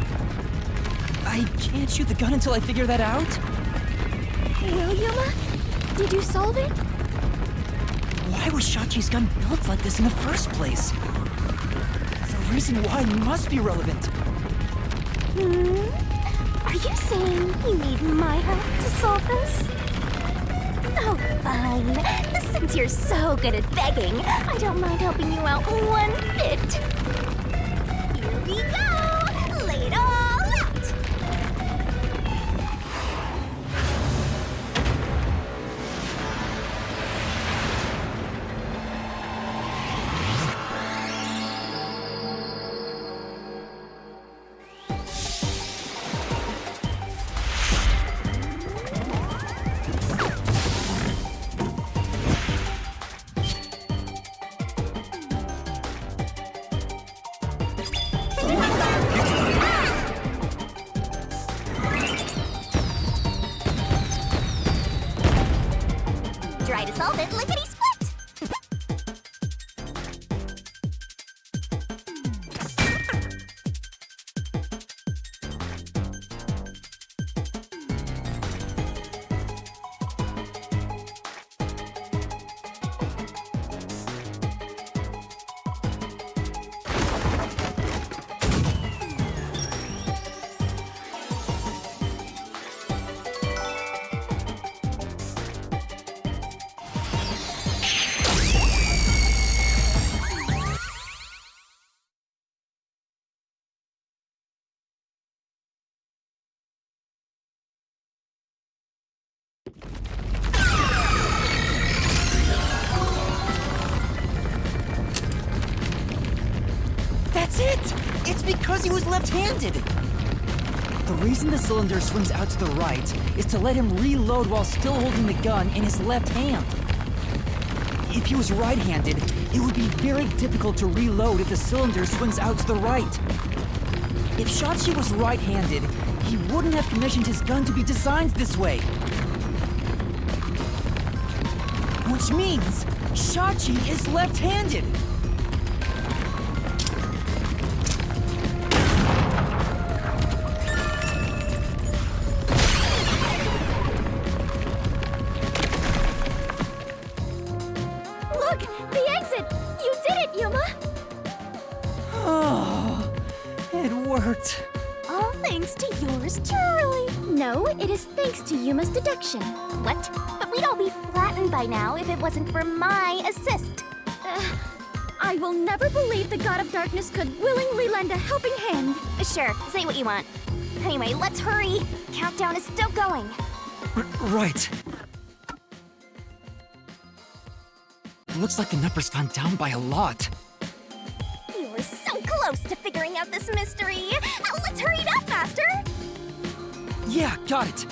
I can't shoot the gun until I figure that out? Well, Yuma, did you solve it? Why was Shachi's gun built like this in the first place? The reason why must be relevant. Are you saying you need my help to solve this? Oh, fine. Since you're so good at begging, I don't mind helping you out one bit. Here we go! Lay it all out! That's it! It's because he was left-handed! The reason the cylinder swings out to the right is to let him reload while still holding the gun in his left hand. If he was right-handed, it would be very difficult to reload if the cylinder swings out to the right. If Shachi was right-handed, he wouldn't have commissioned his gun to be designed this way. Which means Shachi is left-handed. Look! The exit! You did it, Yuma! Oh, it worked. All thanks to yours truly. No, it is thanks to Yuma's deduction. What? But we'd all be flattened by now if it wasn't for my assist. I will never believe the God of Darkness could willingly lend a helping hand. Sure, say what you want. Anyway, let's hurry. Countdown is still going. Right. Looks like the number's gone down by a lot. You were so close to figuring out this mystery. Let's hurry it up, Master. Yeah, got it.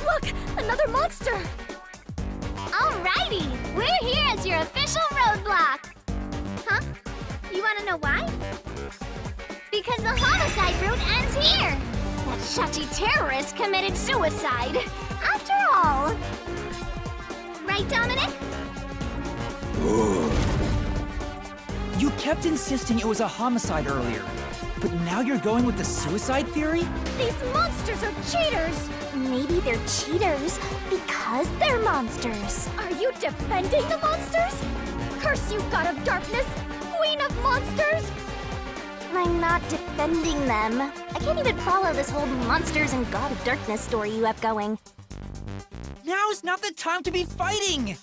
Look! Another monster! Alrighty, we're here as your official roadblock. Huh? You wanna know why? Because the homicide route ends here. That Shachi terrorist committed suicide. After all. Right, Dominic? You kept insisting it was a homicide earlier, but now you're going with the suicide theory? These monsters are cheaters! Maybe they're cheaters because they're monsters. Are you defending the monsters? Curse you, God of Darkness! Queen of monsters! I'm not defending them. I can't even follow this whole monsters and God of Darkness story you have going. Now's not the time to be fighting!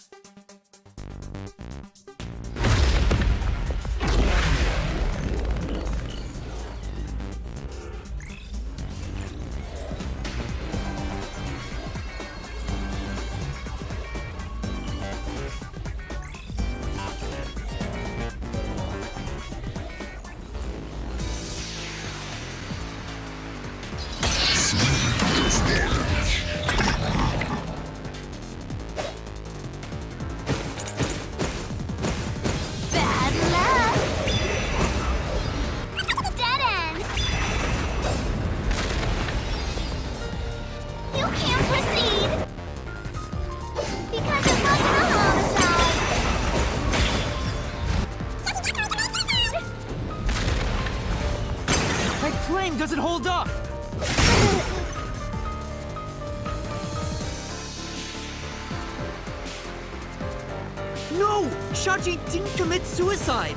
Bad luck! Dead end! You can't proceed! Because it wasn't a homicide! My claim doesn't hold up! No! Shachi didn't commit suicide!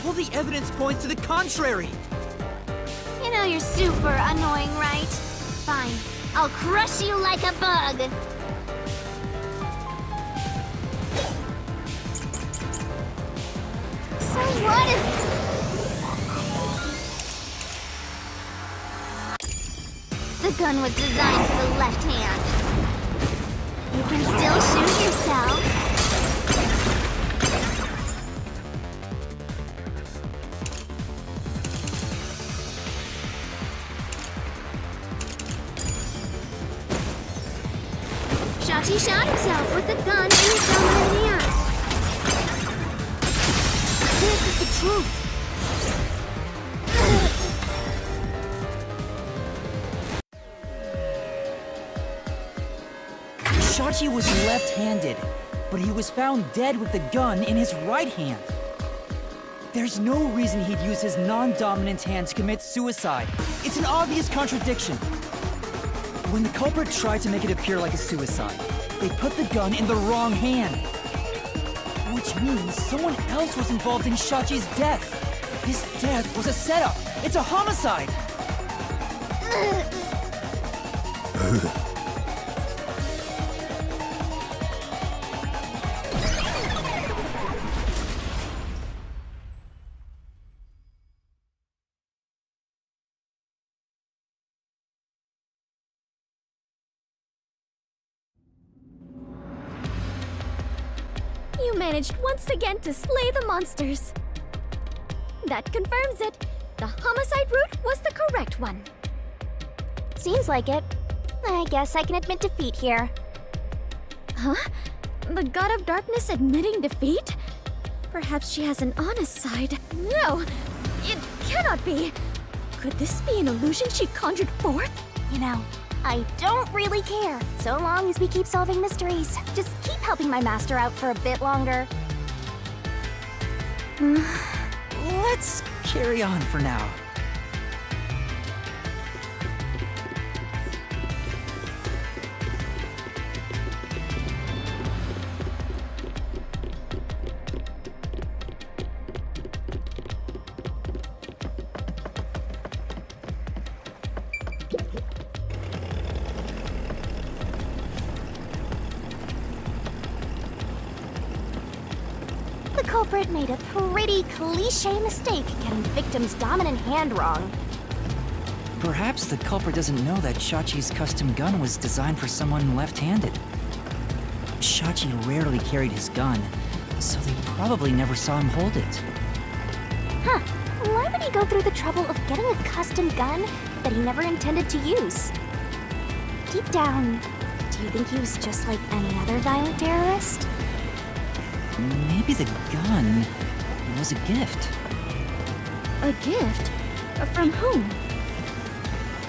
All the evidence points to the contrary! You know you're super annoying, right? Fine. I'll crush you like a bug! So what if... The gun was designed for the left hand. You can still shoot yourself. Shachi shot himself with the gun in his dominant hand. This is the truth! Shachi was left-handed, but he was found dead with the gun in his right hand. There's no reason he'd use his non-dominant hand to commit suicide. It's an obvious contradiction. When the culprit tried to make it appear like a suicide, they put the gun in the wrong hand. Which means someone else was involved in Shachi's death. His death was a setup. It's a homicide. You managed once again to slay the monsters. That confirms it. The homicide route was the correct one. Seems like it. I guess I can admit defeat here. Huh? The God of Darkness admitting defeat? Perhaps she has an honest side. No! It cannot be! Could this be an illusion she conjured forth? You know, I don't really care, so long as we keep solving mysteries. Just keep helping my master out for a bit longer. Let's carry on for now. The culprit made a pretty cliché mistake getting the victim's dominant hand wrong. Perhaps the culprit doesn't know that Shachi's custom gun was designed for someone left-handed. Shachi rarely carried his gun, so they probably never saw him hold it. Huh, why would he go through the trouble of getting a custom gun that he never intended to use? Deep down, do you think he was just like any other violent terrorist? Maybe the gun was a gift. A gift? From whom?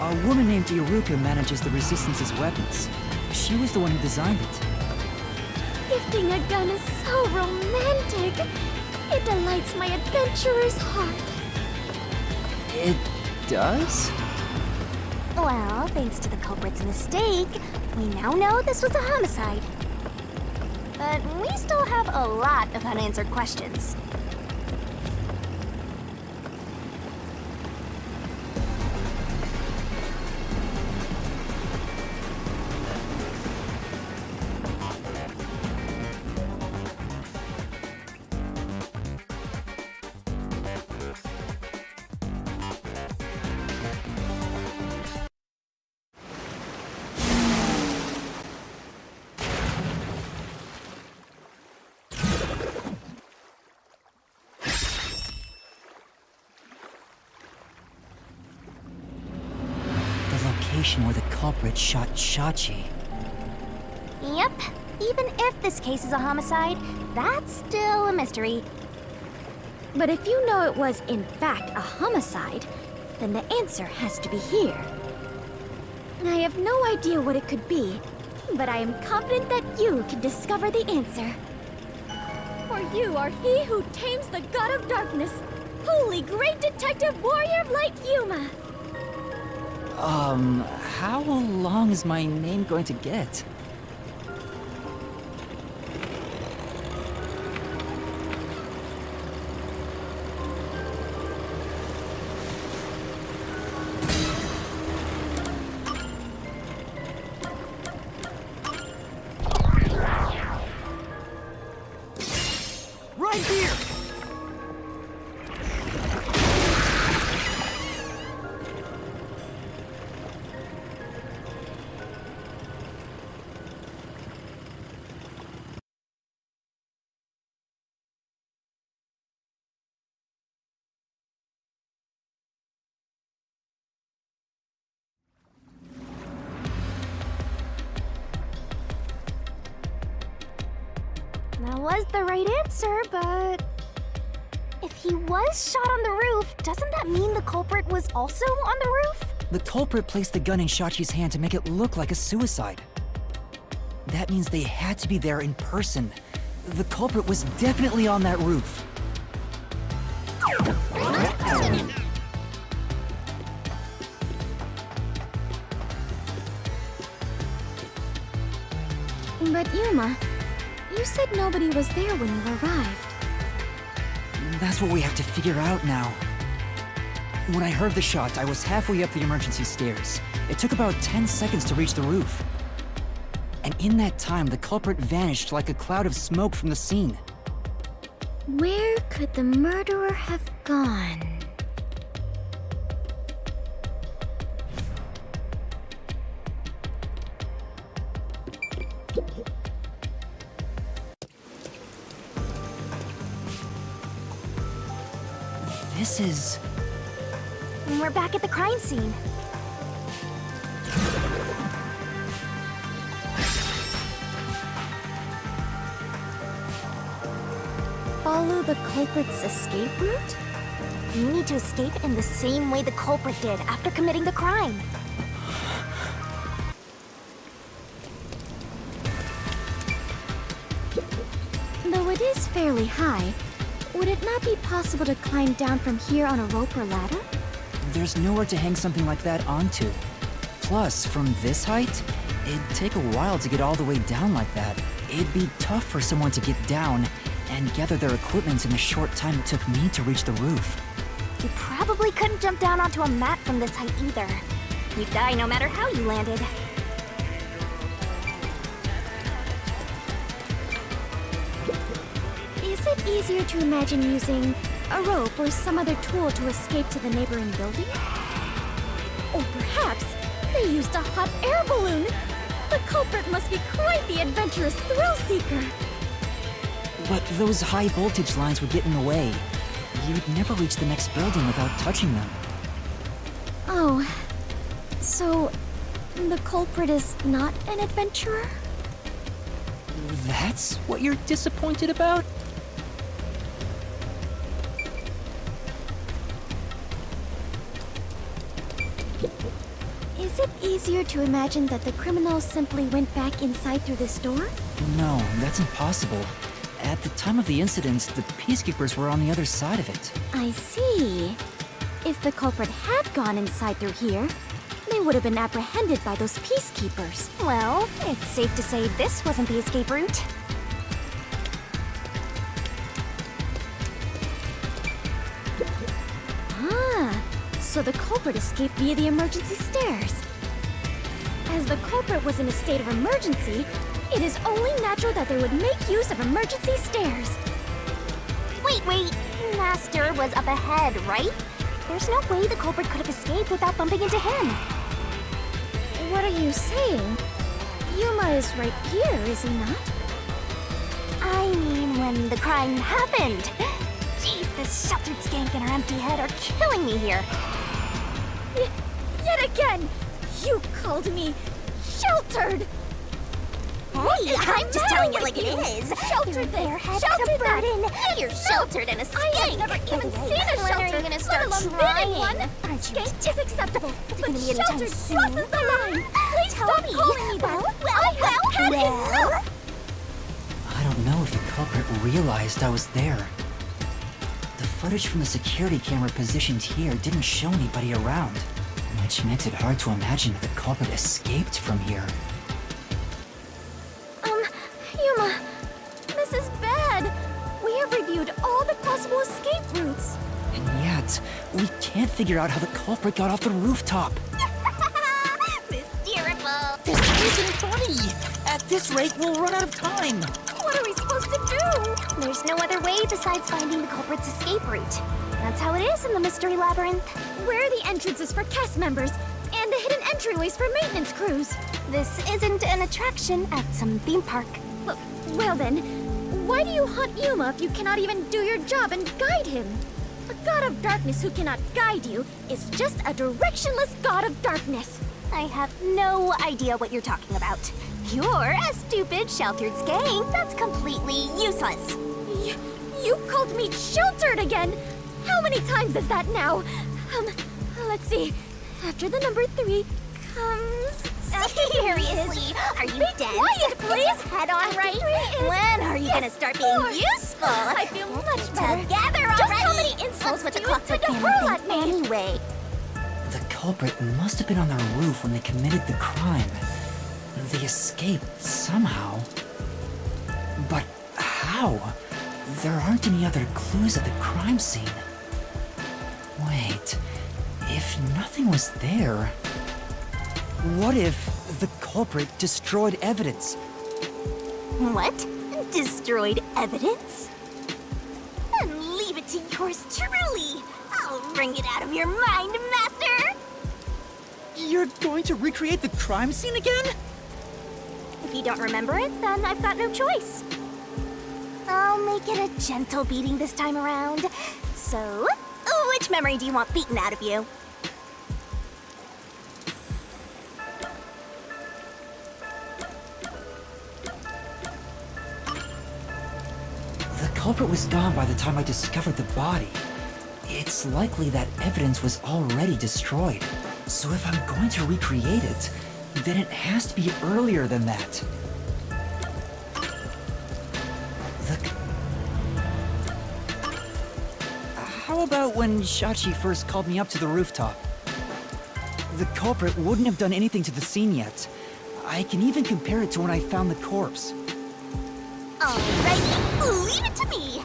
A woman named Iruka manages the Resistance's weapons. She was the one who designed it. Gifting a gun is so romantic. It delights my adventurer's heart. It does? Well, thanks to the culprit's mistake, we now know this was a homicide. But we still have a lot of unanswered questions. Where the culprit shot Shachi. Yep, even if this case is a homicide, that's still a mystery. But if you know it was, in fact, a homicide, then the answer has to be here. I have no idea what it could be, but I am confident that you can discover the answer. For you are he who tames the God of Darkness, holy great detective warrior of light Yuma. How long is my name going to get? Right here! That was the right answer, but... if he was shot on the roof, doesn't that mean the culprit was also on the roof? The culprit placed the gun in Shachi's hand to make it look like a suicide. That means they had to be there in person. The culprit was definitely on that roof. But Yuma, you said nobody was there when you arrived. That's what we have to figure out now. When I heard the shot, I was halfway up the emergency stairs. It took about 10 seconds to reach the roof. And in that time, the culprit vanished like a cloud of smoke from the scene. Where could the murderer have gone? this is... We're back at the crime scene. Follow the culprit's escape route? You need to escape in the same way the culprit did after committing the crime. Though it is fairly high, would it not be possible to climb down from here on a rope or ladder? There's nowhere to hang something like that onto. Plus, from this height, it'd take a while to get all the way down like that. It'd be tough for someone to get down and gather their equipment in the short time it took me to reach the roof. You probably couldn't jump down onto a mat from this height either. You'd die no matter how you landed. Is it easier to imagine using a rope or some other tool to escape to the neighboring building? Or perhaps they used a hot air balloon? The culprit must be quite the adventurous thrill-seeker. But those high voltage lines would get in the way. You'd never reach the next building without touching them. Oh, so the culprit is not an adventurer? That's what you're disappointed about? Is it easier to imagine that the criminals simply went back inside through this door? No, that's impossible. At the time of the incident, the peacekeepers were on the other side of it. I see. If the culprit had gone inside through here, they would have been apprehended by those peacekeepers. Well, it's safe to say this wasn't the escape route. Ah, so the culprit escaped via the emergency stairs. As the culprit was in a state of emergency, it is only natural that they would make use of emergency stairs. Wait. Master was up ahead, right? There's no way the culprit could have escaped without bumping into him. What are you saying? Yuma is right here, is he not? I mean, when the crime happened. Jeez, this sheltered skank and her empty head are killing me here. Yet again, you called me sheltered! Hey, I'm just telling it like it is. Sheltered there, Sheltered that. burden. You're sheltered in a skank. I have never even seen a When are shelter, you gonna start let alone trying? been in one. Aren't you Skank is acceptable, but gonna be anytime sheltered soon? crosses the line. Please Tell stop me. calling me that. I have had enough. I don't know if the culprit realized I was there. The footage from the security camera positioned here didn't show anybody around, which makes it hard to imagine that the culprit escaped from here. Yuma, this is bad. We have reviewed all the possible escape routes. And yet, we can't figure out how the culprit got off the rooftop. Mysterious. This isn't funny! At this rate, we'll run out of time! What are we supposed to do? There's no other way besides finding the culprit's escape route. That's how it is in the mystery labyrinth. Where are the entrances for cast members and the hidden entryways for maintenance crews? This isn't an attraction at some theme park. Well then, why do you hunt Yuma if you cannot even do your job and guide him? A god of darkness who cannot guide you is just a directionless god of darkness. I have no idea what you're talking about. You're a stupid, sheltered skank. That's completely useless. You called me sheltered again! How many times is that now? Let's see. After the number 3 comes... Seriously, are you dense? Quiet, please! Is his head on After right? 3 is... When are you gonna start being useful? I feel much better. Together already. Just how many insults with do the you clockwork intend to camera hurl thing at me? anyway? The culprit must have been on their roof when they committed the crime. They escaped somehow. But how? There aren't any other clues at the crime scene. Wait, if nothing was there... What if the culprit destroyed evidence? What? Destroyed evidence? And leave it to yours truly. I'll bring it out of your mind, Master. You're going to recreate the crime scene again? If you don't remember it, then I've got no choice. I'll make it a gentle beating this time around. So, Which memory do you want beaten out of you? The culprit was gone by the time I discovered the body. It's likely that evidence was already destroyed. So if I'm going to recreate it, then it has to be earlier than that. How about when Shachi first called me up to the rooftop? The culprit wouldn't have done anything to the scene yet. I can even compare it to when I found the corpse. Alright, leave it to me!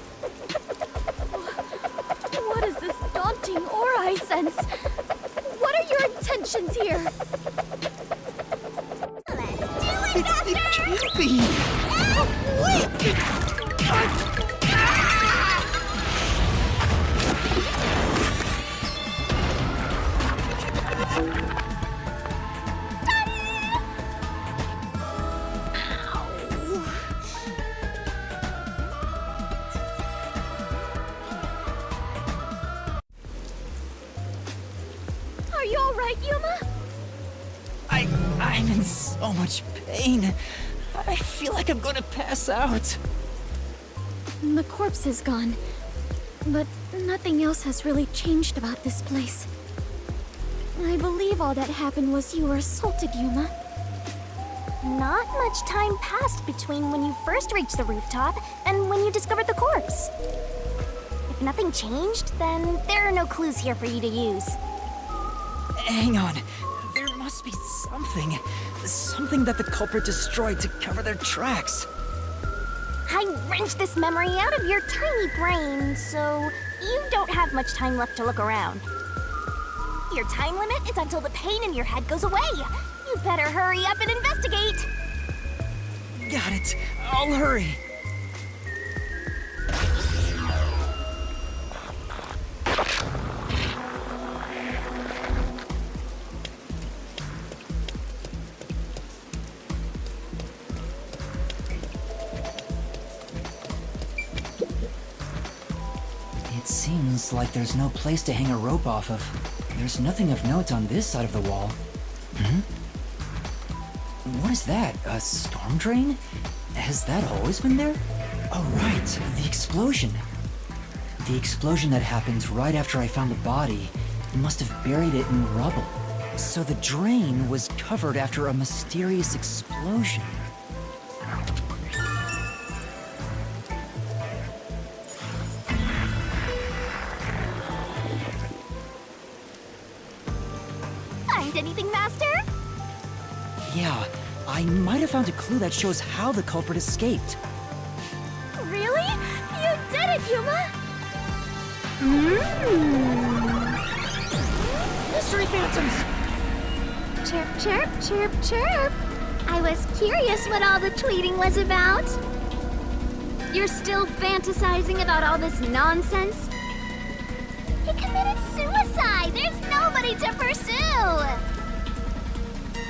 What is this daunting aura I sense? What are your intentions here? It can't be! Are you alright, Yuma? I'm in so much pain. I feel like I'm gonna pass out. The corpse is gone, but nothing else has really changed about this place. I believe all that happened was you were assaulted, Yuma. Not much time passed between when you first reached the rooftop and when you discovered the corpse. If nothing changed, then there are no clues here for you to use. Hang on. There must be something. Something that the culprit destroyed to cover their tracks. I wrenched this memory out of your tiny brain, so you don't have much time left to look around. Your time limit is until the pain in your head goes away. You better hurry up and investigate. Got it. I'll hurry. It seems like there's no place to hang a rope off of. There's nothing of note on this side of the wall. What is that? A storm drain? Has that always been there? Oh, right. The explosion. The explosion that happened right after I found the body must have buried it in rubble. So the drain was covered after a mysterious explosion. Find anything, Master? Yeah, I might have found a clue that shows how the culprit escaped. Really? You did it, Yuma! Mystery phantoms! Chirp, chirp, chirp, chirp. I was curious what all the tweeting was about. You're still fantasizing about all this nonsense? He committed suicide! There's nobody to pursue!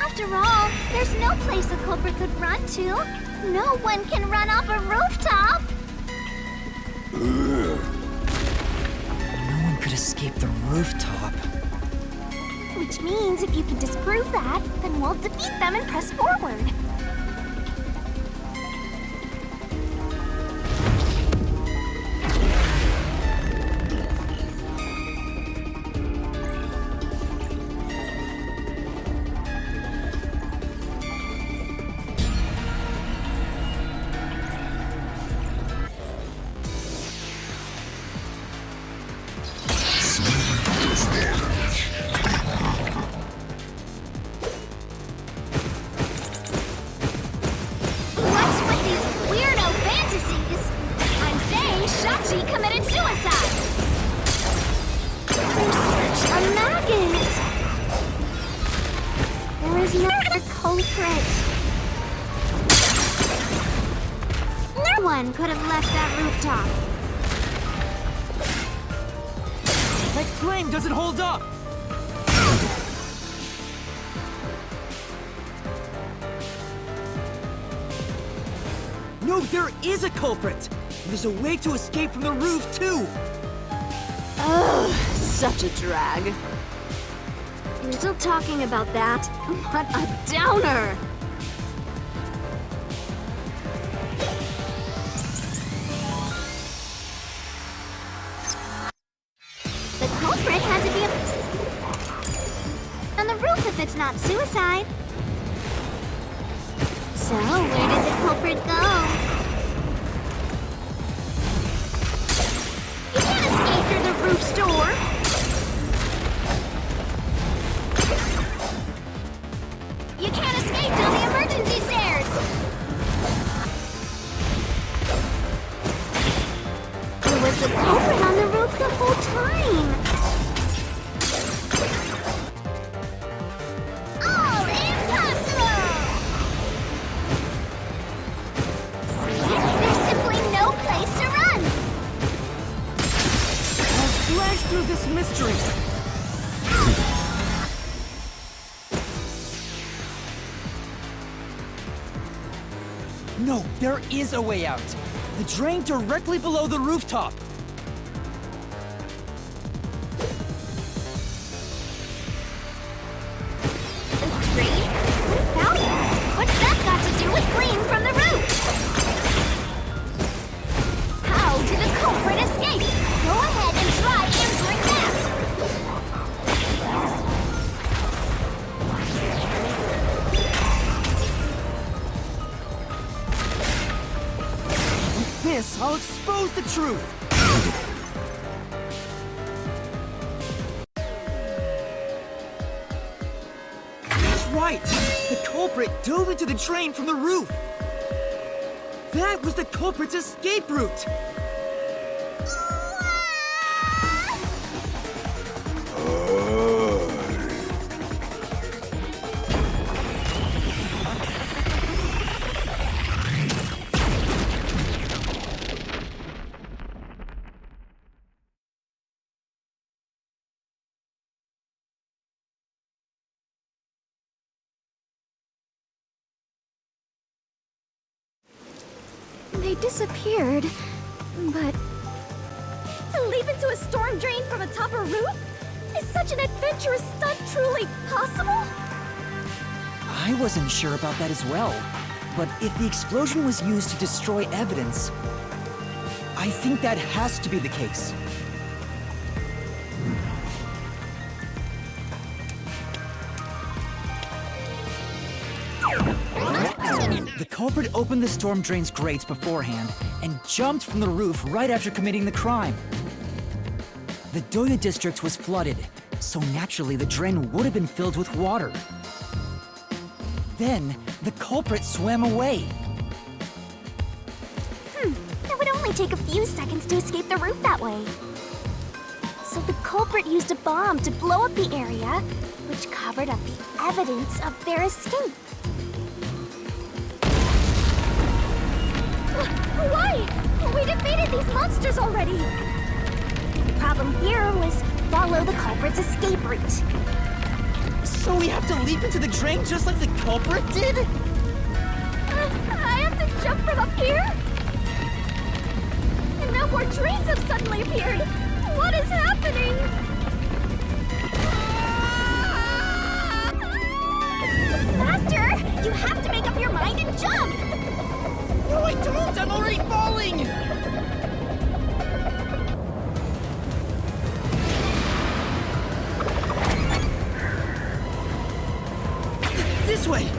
After all, there's no place a culprit could run to. No one can run off a rooftop! No one could escape the rooftop. Which means if you can disprove that, then we'll defeat them and press forward. What's with these weirdo fantasies? I'm saying Shachi committed suicide! You're such a maggot! There is no other culprit. No one could have left that rooftop. That claim doesn't hold up! No, there is a culprit! There's a way to escape from the roof, too! Ugh, such a drag. You're still talking about that? What a downer! The culprit had to be on the roof if it's not suicide. So, where did the culprit go? You can't escape through the roof's door! You can't escape down the emergency stairs! There was the culprit on the roof the whole time! All impossible! There's simply no place to run! I'll slash through this mystery! No, there is a way out. The drain directly below the rooftop. The drain? Without it? What's that got to do with fleeing from the roof? How did the culprit escape? Go ahead and try answering that! This, I'll expose the truth! That's right! The culprit dove into the drain from the roof! That was the culprit's escape route! They disappeared, but to leap into a storm drain from atop a roof? Is such an adventurous stunt truly possible? I wasn't sure about that as well, but if the explosion was used to destroy evidence, I think that has to be the case. The culprit opened the storm drain's grates beforehand and jumped from the roof right after committing the crime. The Doya district was flooded, so naturally the drain would have been filled with water. Then, the culprit swam away. It would only take a few seconds to escape the roof that way. So the culprit used a bomb to blow up the area, which covered up the evidence of their escape. Why? We defeated these monsters already! The problem here was follow the culprit's escape route. So we have to leap into the drain just like the culprit did? I have to jump from up here? And now more drains have suddenly appeared! What is happening? Faster! You have to make up your mind and jump! No, I don't! I'm already falling! This way!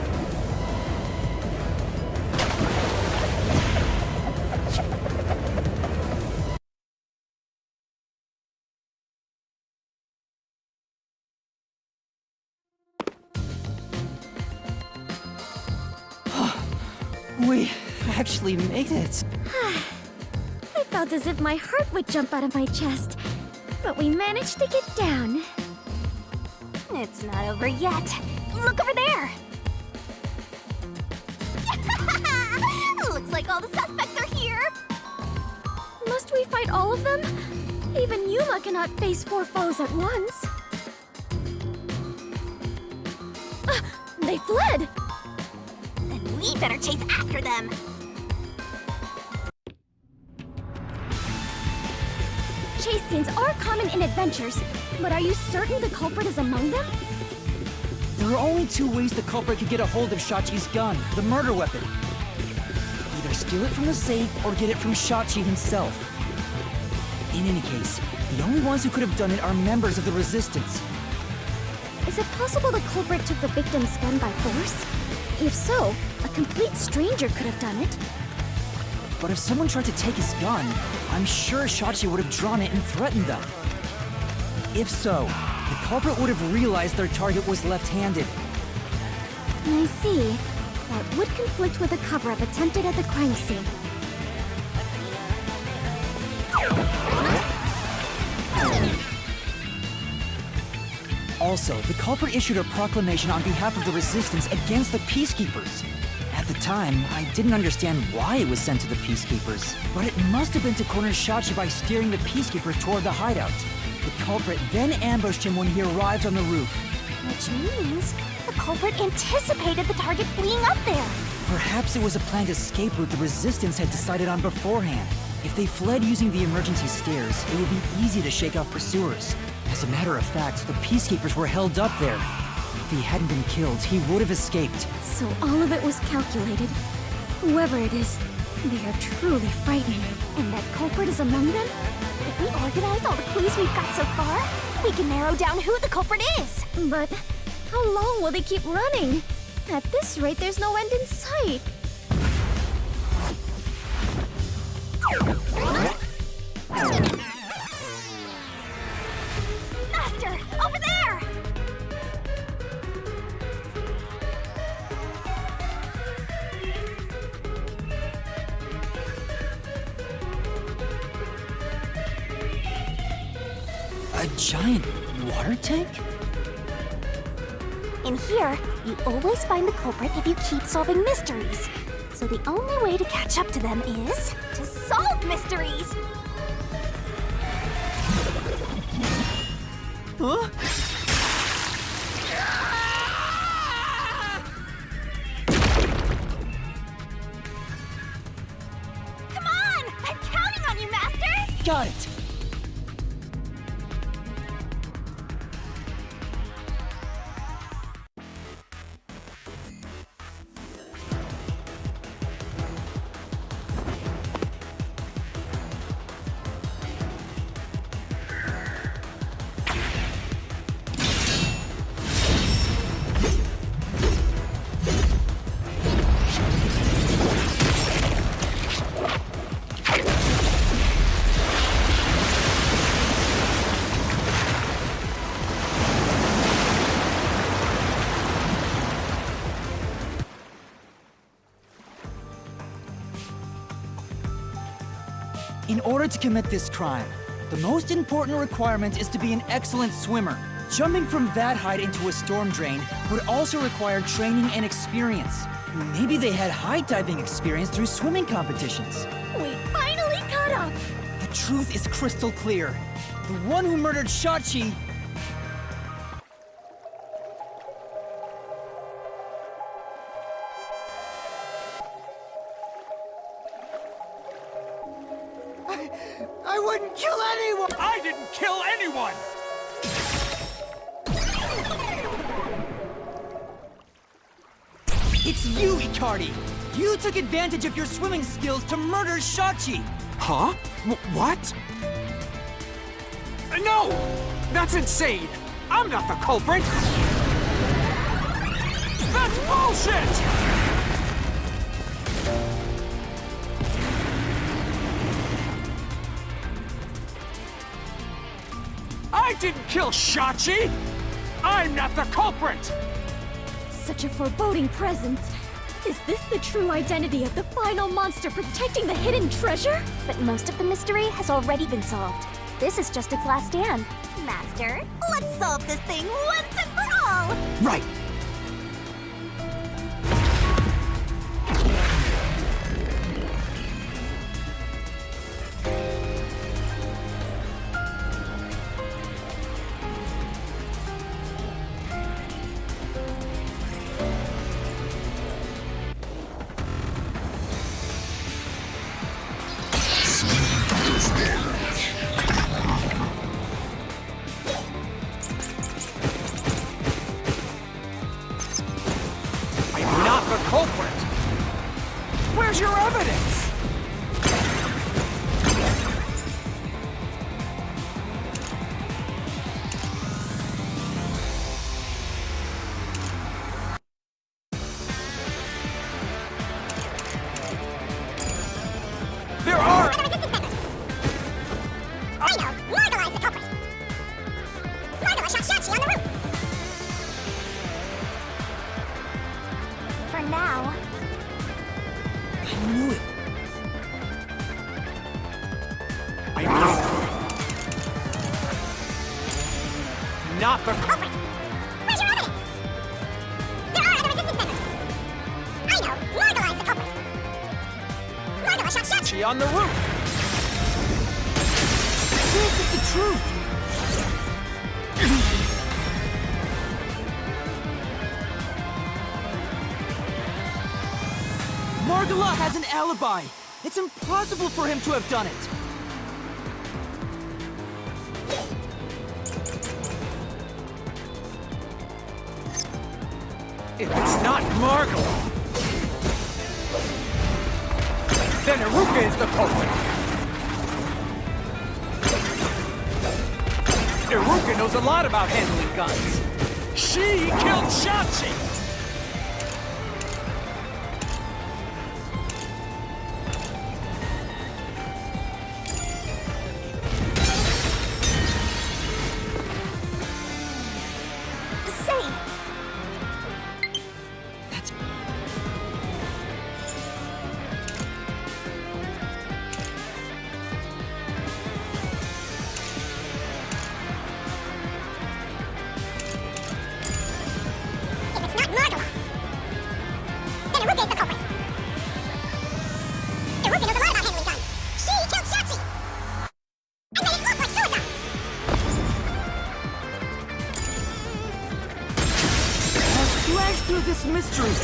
We actually made it. I felt as if my heart would jump out of my chest, but we managed to get down. It's not over yet. Look over there! Looks like all the suspects are here! Must we fight all of them? Even Yuma cannot face 4 foes at once. They fled! Then we better chase after them! chase scenes are common in adventures, but are you certain the culprit is among them? There are only two ways the culprit could get a hold of Shachi's gun, the murder weapon. Either steal it from the safe or get it from Shachi himself. In any case, the only ones who could have done it are members of the Resistance. Is it possible the culprit took the victim's gun by force? If so, a complete stranger could have done it. But if someone tried to take his gun, I'm sure Shachi would have drawn it and threatened them. If so, the culprit would have realized their target was left-handed. I see. That would conflict with a cover-up attempted at the crime scene. Also, the culprit issued a proclamation on behalf of the Resistance against the Peacekeepers. At the time, I didn't understand why it was sent to the Peacekeepers, but it must have been to corner Shachi by steering the Peacekeepers toward the hideout. The culprit then ambushed him when he arrived on the roof. Which means the culprit anticipated the target fleeing up there. Perhaps it was a planned escape route the Resistance had decided on beforehand. If they fled using the emergency stairs, it would be easy to shake off pursuers. As a matter of fact, the Peacekeepers were held up there. If he hadn't been killed, he would have escaped. So all of it was calculated. Whoever it is, they are truly frightening. And that culprit is among them? If we organize all the clues we've got so far, we can narrow down who the culprit is. But how long will they keep running? At this rate, there's no end in sight. Master, over there! A giant water tank? In here, you always find the culprit if you keep solving mysteries. So the only way to catch up to them is to solve mysteries! Huh? Come on! I'm counting on you, Master! Got it! In order to commit this crime, the most important requirement is to be an excellent swimmer. Jumping from that height into a storm drain would also require training and experience. Maybe they had high diving experience through swimming competitions. We finally caught up! The truth is crystal clear. The one who murdered Shachi... I wouldn't kill anyone! I didn't kill anyone! It's you, Icardi! You took advantage of your swimming skills to murder Shachi! Huh? What? No! That's insane! I'm not the culprit! That's bullshit! I didn't kill Shachi! I'm not the culprit! Such a foreboding presence. Is this the true identity of the final monster protecting the hidden treasure? But most of the mystery has already been solved. This is just its last stand. Master, let's solve this thing once and for all! Right! Where's your evidence? There are... I know! Margalize the culprit! Margala shot Shachi on the roof! For now. I knew it. I know. Not the culprit! Where's your evidence? There are other resistance members! I know! Margalize the culprit! Margala shot Shachi on the roof. This is the truth. Margala has an alibi. It's impossible for him to have done it. If it's not Margala, then Iruka is the culprit. Iruka knows a lot about handling guns. She killed Shachi! This mystery.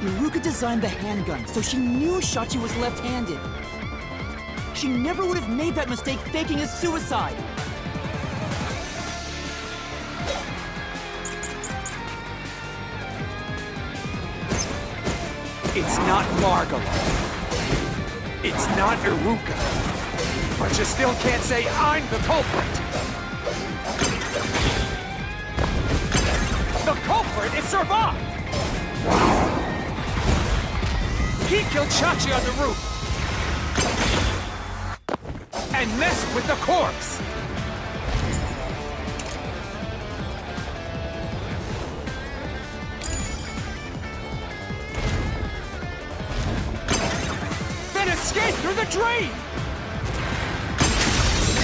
Iruka designed the handgun, so she knew Shachi was left-handed. She never would have made that mistake faking his suicide. It's not Margala. It's not Iruka. But you still can't say I'm the culprit! The culprit is Servat! He killed Shachi on the roof! And messed with the corpse! Then escape through the drain!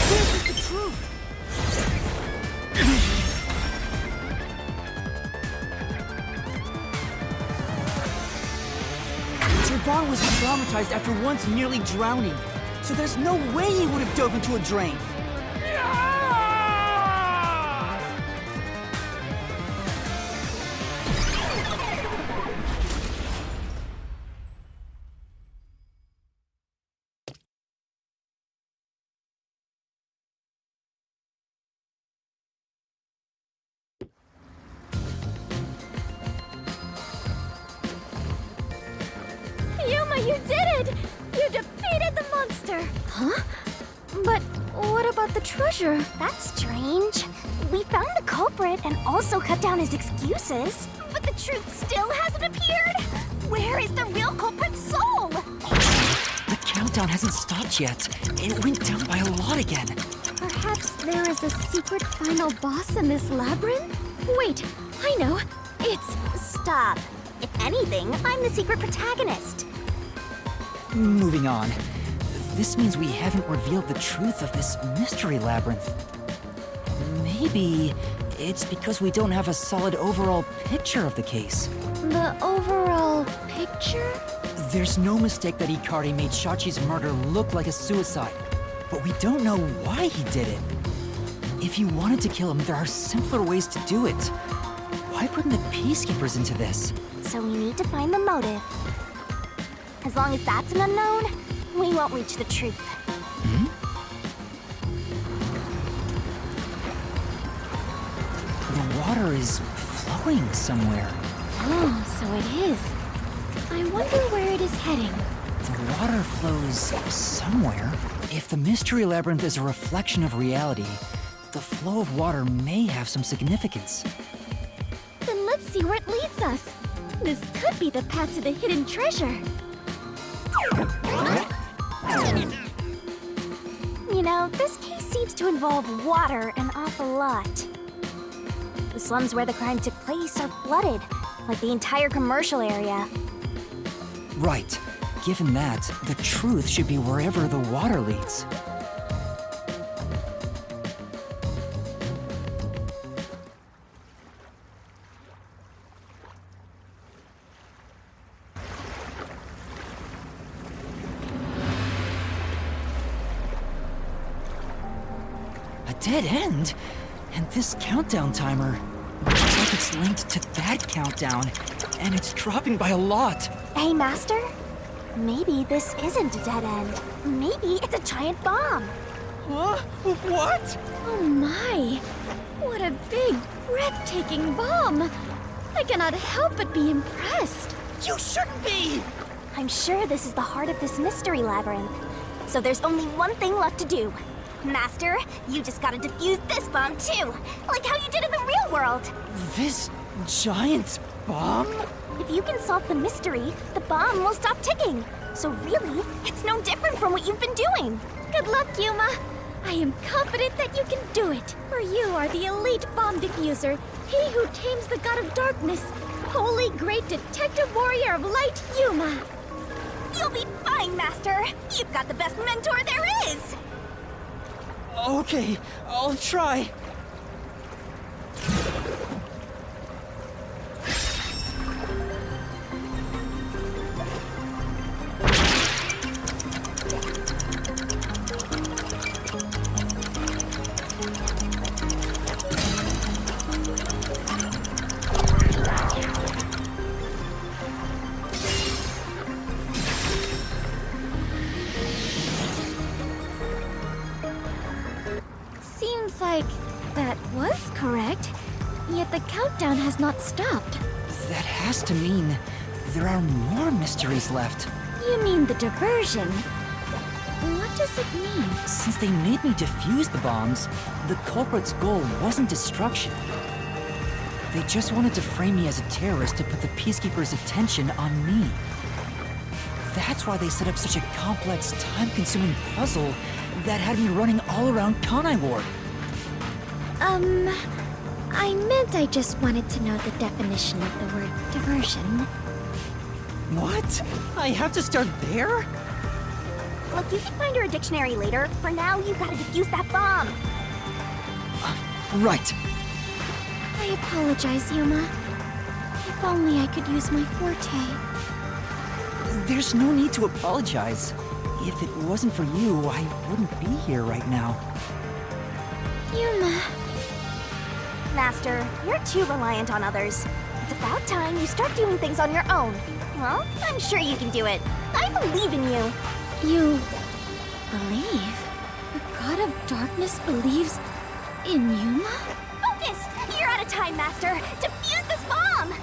This is the truth! Servat was traumatized after once nearly drowning, so there's no way he would have dove into a drain. You did it! You defeated the monster! Huh? But what about the treasure? That's strange. We found the culprit and also cut down his excuses. But the truth still hasn't appeared! Where is the real culprit's soul? The countdown hasn't stopped yet. It went down by a lot again. Perhaps there is a secret final boss in this labyrinth? Wait, I know. It's... Stop. If anything, I'm the secret protagonist. Moving on. This means we haven't revealed the truth of this mystery labyrinth. Maybe it's because we don't have a solid overall picture of the case. The overall picture? There's no mistake that Ikari made Shachi's murder look like a suicide, but we don't know why he did it. If you wanted to kill him, there are simpler ways to do it. Why bring the Peacekeepers into this? So we need to find the motive. As long as that's an unknown, we won't reach the truth. The water is flowing somewhere. Oh, so it is. I wonder where it is heading. The water flows somewhere. If the Mystery Labyrinth is a reflection of reality, the flow of water may have some significance. Then let's see where it leads us. This could be the path to the hidden treasure. You know, this case seems to involve water an awful lot. The slums where the crime took place are flooded, like the entire commercial area. Right. Given that, the truth should be wherever the water leads. A dead end? And this countdown timer looks like it's linked to that countdown, and it's dropping by a lot. Hey, Master? Maybe this isn't a dead end. Maybe it's a giant bomb. Huh? What? Oh my! What a big, breathtaking bomb! I cannot help but be impressed. You shouldn't be! I'm sure this is the heart of this mystery labyrinth. So there's only one thing left to do. Master, you just gotta defuse this bomb too, like how you did in the real world. This giant bomb? If you can solve the mystery, the bomb will stop ticking. So really, it's no different from what you've been doing. Good luck, Yuma. I am confident that you can do it. For you are the elite bomb diffuser, he who tames the god of darkness, holy great detective warrior of light, Yuma. You'll be fine, Master. You've got the best mentor there is. Okay, I'll try. Seems like that was correct, yet the countdown has not stopped. That has to mean there are more mysteries left. You mean the diversion? What does it mean? Since they made me defuse the bombs, the culprit's goal wasn't destruction. They just wanted to frame me as a terrorist to put the Peacekeepers' attention on me. That's why they set up such a complex, time-consuming puzzle that had me running all around Kanai Ward. I meant I just wanted to know the definition of the word diversion. What? I have to start there? Look, you can find your dictionary later. For now, you gotta defuse that bomb. Right. I apologize, Yuma. If only I could use my forte. There's no need to apologize. If it wasn't for you, I wouldn't be here right now. Yuma. Master, you're too reliant on others. It's about time you start doing things on your own. Well, I'm sure you can do it. I believe in you. You believe? The god of darkness believes in Yuma? Focus! You're out of time, Master. Defuse this bomb!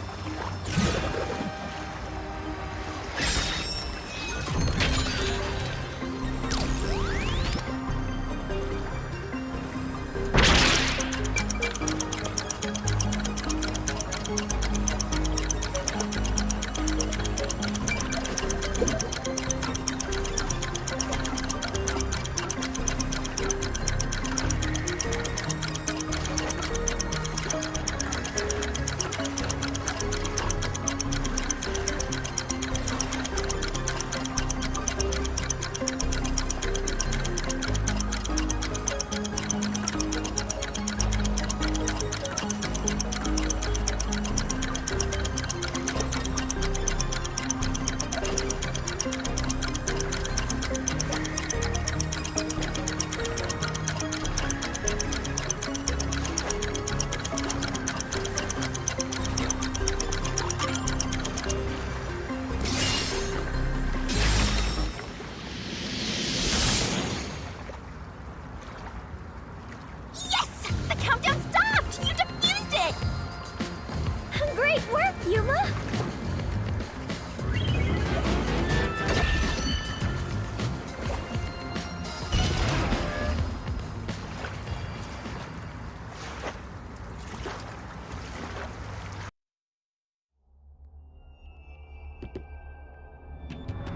Akuma?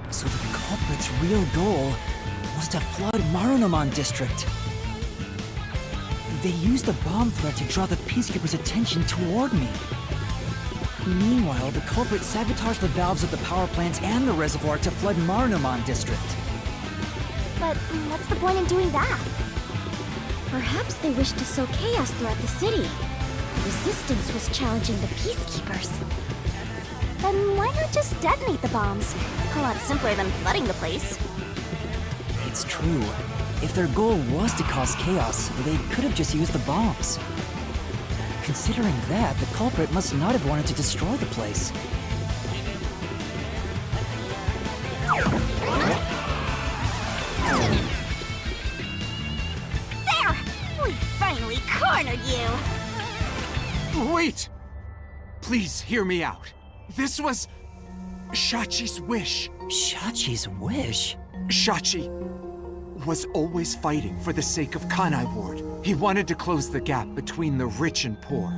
So the culprit's real goal was to flood Marunouman district. They used the bomb threat to draw the Peacekeeper's attention toward me. Meanwhile, the culprit sabotaged the valves of the power plants and the reservoir to flood Marunouman district. But what's the point in doing that? Perhaps they wished to sow chaos throughout the city. The Resistance was challenging the Peacekeepers. Then why not just detonate the bombs? A lot simpler than flooding the place. It's true. If their goal was to cause chaos, they could have just used the bombs. Considering that, the culprit must not have wanted to destroy the place. There! We finally cornered you! Wait! Please hear me out. This was Shachi's wish. Shachi's wish? Shachi was always fighting for the sake of Kanai Ward. He wanted to close the gap between the rich and poor.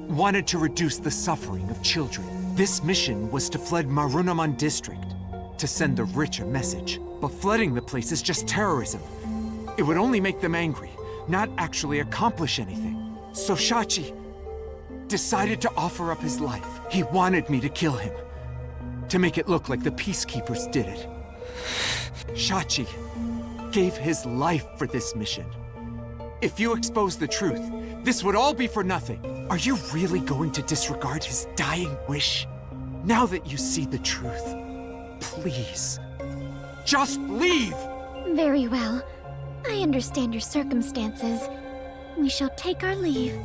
Wanted to reduce the suffering of children. This mission was to flood Marunouman district, to send the rich a message. But flooding the place is just terrorism. It would only make them angry, not actually accomplish anything. So Shachi decided to offer up his life. He wanted me to kill him, to make it look like the Peacekeepers did it. Shachi gave his life for this mission. If you expose the truth, this would all be for nothing. Are you really going to disregard his dying wish? Now that you see the truth, please, just leave! Very well. I understand your circumstances. We shall take our leave.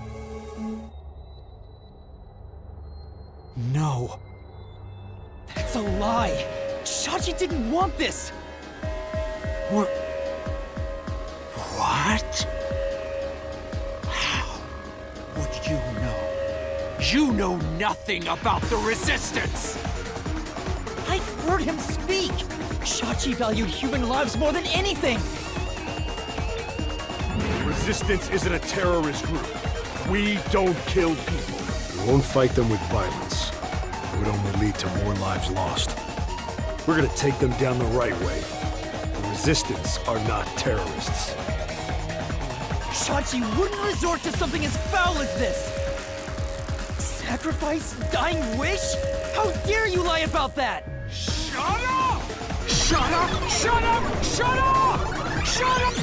No. That's a lie! Shachi didn't want this! What? How would you know? You know nothing about the Resistance! I've heard him speak! Shachi valued human lives more than anything! The Resistance isn't a terrorist group. We don't kill people. We won't fight them with violence. It would only lead to more lives lost. We're gonna take them down the right way. The Resistance are not terrorists. Shachi wouldn't resort to something as foul as this! Sacrifice? Dying wish? How dare you lie about that! Shut up! Shut up! Shut up! Shut up! Shut up!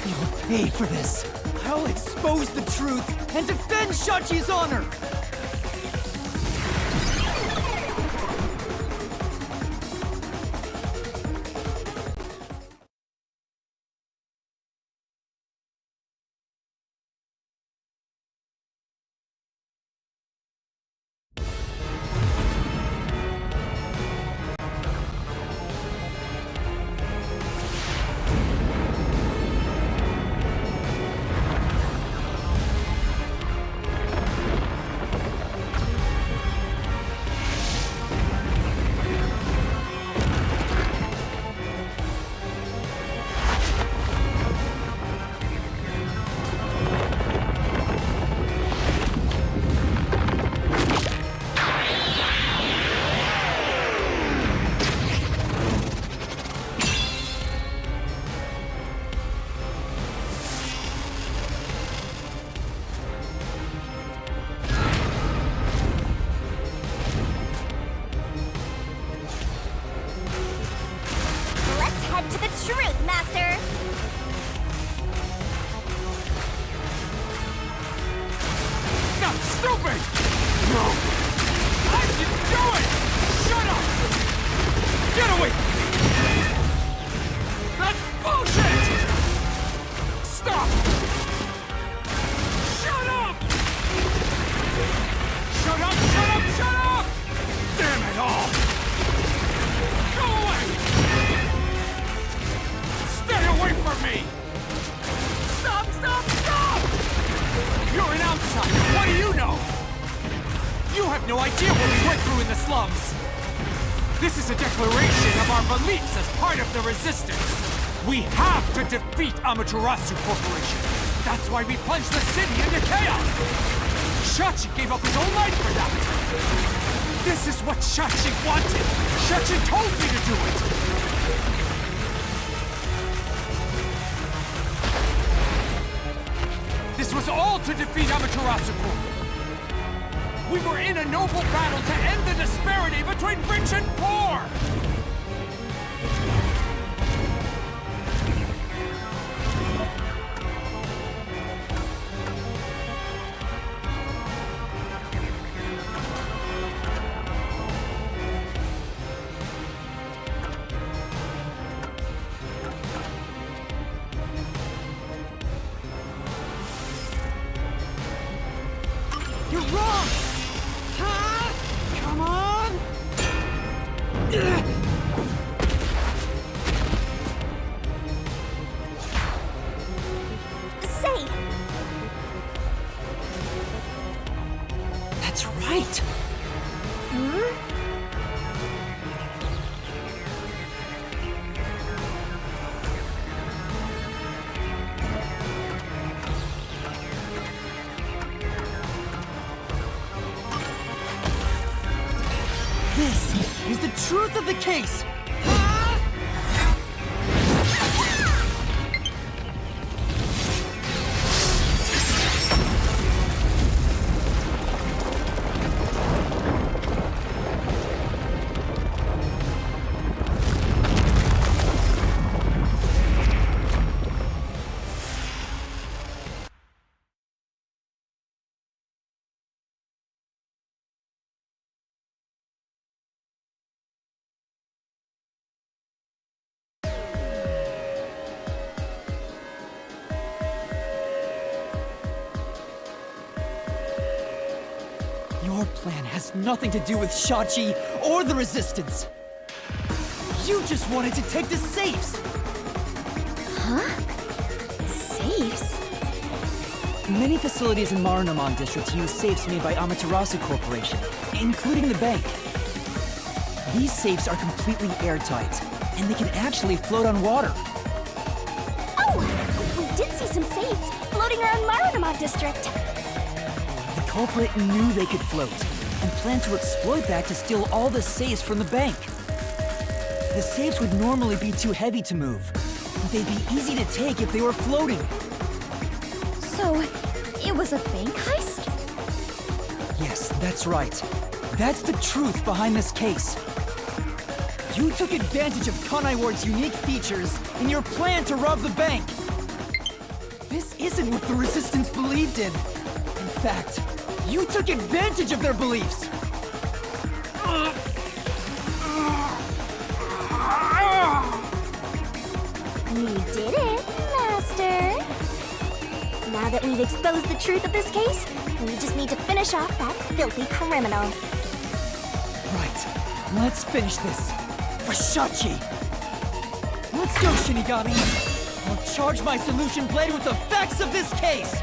You'll pay for this. I'll expose the truth and defend Shachi's honor! no idea what we went through in the slums. This is a declaration of our beliefs as part of the Resistance. We have to defeat Amaterasu Corporation. That's why we plunged the city into chaos. Shachi gave up his own life for that. This is what Shachi wanted. Shachi told me to do it. This was all to defeat Amaterasu Corp. We were in a noble battle to end the disparity between rich and poor! You're wrong! Come on! Say! That's right! This is the truth of the case! Your plan has nothing to do with Shachi or the Resistance. You just wanted to take the safes! Huh? Safes? Many facilities in Marunaman districts use safes made by Amaterasu Corporation, including the bank. These safes are completely airtight, and they can actually float on water. Oh! We did see some safes floating around Marunaman district. The culprit knew they could float, and planned to exploit that to steal all the safes from the bank. The safes would normally be too heavy to move, but they'd be easy to take if they were floating. So, it was a bank heist? Yes, that's right. That's the truth behind this case. You took advantage of Kanai Ward's unique features in your plan to rob the bank. This isn't what the Resistance believed in. In fact, you took advantage of their beliefs. You did it, Master. Now that we've exposed the truth of this case, we just need to finish off that filthy criminal. Right. Let's finish this. For Shachi! Let's go, Shinigami! I'll charge my solution blade with the facts of this case!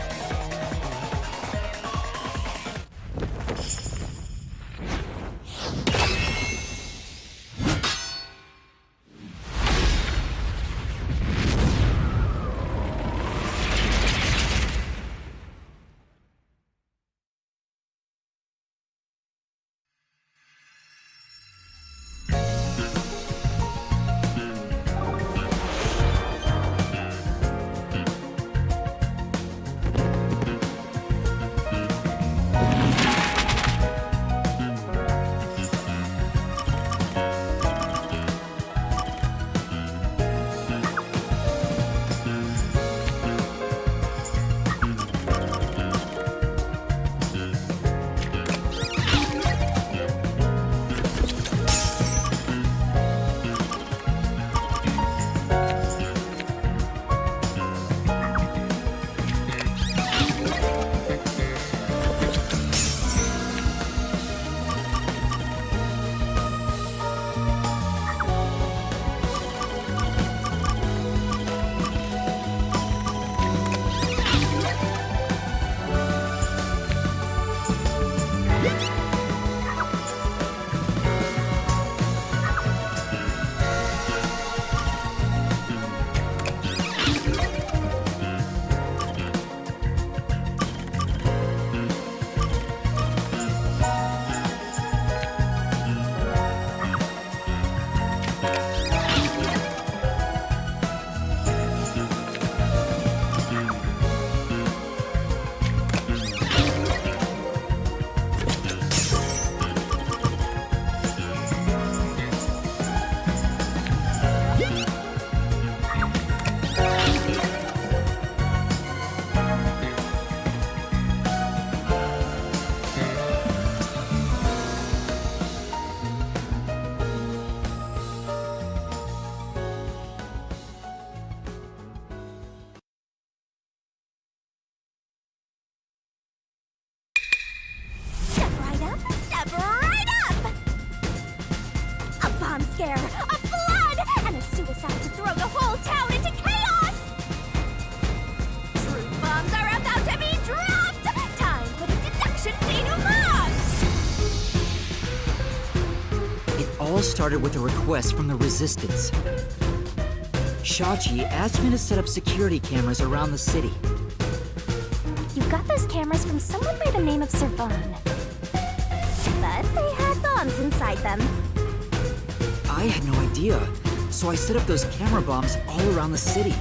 everywhere! A flood! And a suicide to throw the whole town into chaos! Truth bombs are about to be dropped! Time for the deduction denouement! It all started with a request from the Resistance. Shachi asked me to set up security cameras around the city. You got those cameras from someone by the name of Servan. But they had bombs inside them. I had no idea, so I set up those camera bombs all around the city.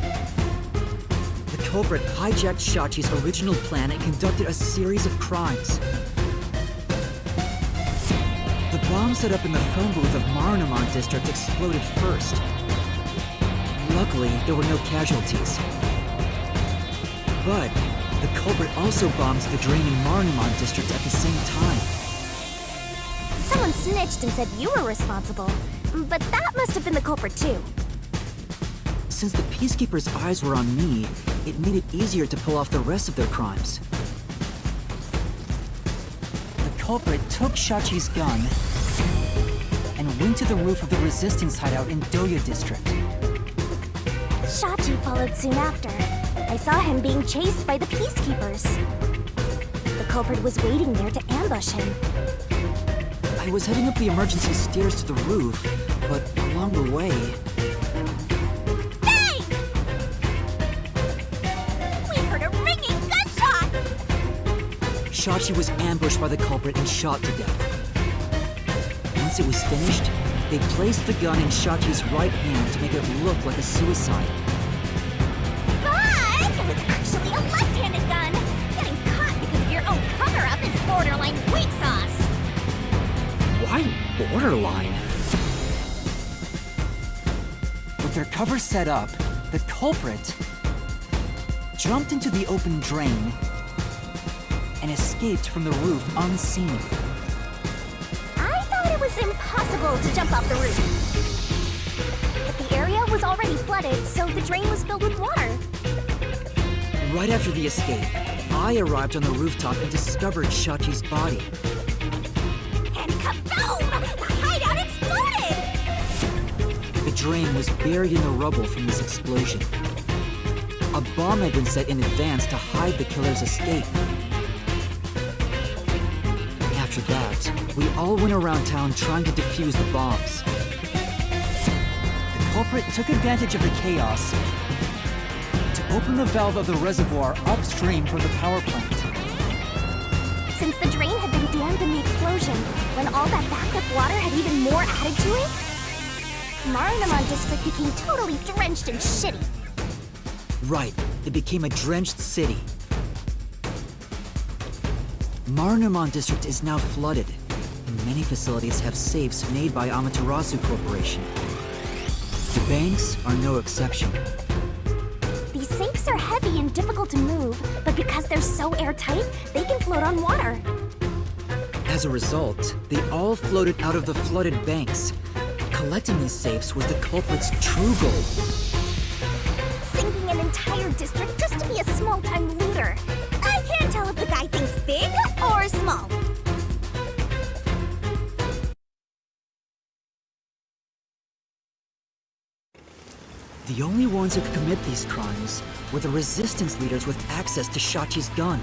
The culprit hijacked Shachi's original plan and conducted a series of crimes. The bomb set up in the phone booth of Marunamon District exploded first. Luckily, there were no casualties. But the culprit also bombed the drain in Marunamon District at the same time. Someone snitched and said you were responsible, but that must have been the culprit too. Since the Peacekeepers' eyes were on me, it made it easier to pull off the rest of their crimes. The culprit took Shachi's gun and went to the roof of the Resistance hideout in Doya District. Shachi followed soon after. I saw him being chased by the Peacekeepers. The culprit was waiting there to ambush him. I was heading up the emergency stairs to the roof, but along the way... Hey! We heard a ringing gunshot! Shachi was ambushed by the culprit and shot to death. Once it was finished, they placed the gun in Shachi's right hand to make it look like a suicide. But it was actually a left-handed gun! Getting caught because of your own cover-up is borderline weak sauce! Why borderline? With their cover set up, the culprit jumped into the open drain and escaped from the roof unseen. I thought it was impossible to jump off the roof. But the area was already flooded, so the drain was filled with water. Right after the escape, I arrived on the rooftop and discovered Shachi's body. And kaboom! The hideout exploded! The drain was buried in the rubble from this explosion. A bomb had been set in advance to hide the killer's escape. After that, we all went around town trying to defuse the bombs. The culprit took advantage of the chaos to open the valve of the reservoir upstream from the power plant. Since the drain had been dammed in the explosion, when all that backup water had even more added to it, Marunamon District became totally drenched and shitty. Right, it became a drenched city. Marunamon District is now flooded, and many facilities have safes made by Amaterasu Corporation. The banks are no exception. These safes are heavy and difficult to move, but because they're so airtight, they can float on water. As a result, they all floated out of the flooded banks. Collecting these safes was the culprit's true goal. Sinking an entire district just to be a small-time looter. I can't tell if the guy thinks big or small. The only ones who could commit these crimes were the resistance leaders with access to Shachi's gun.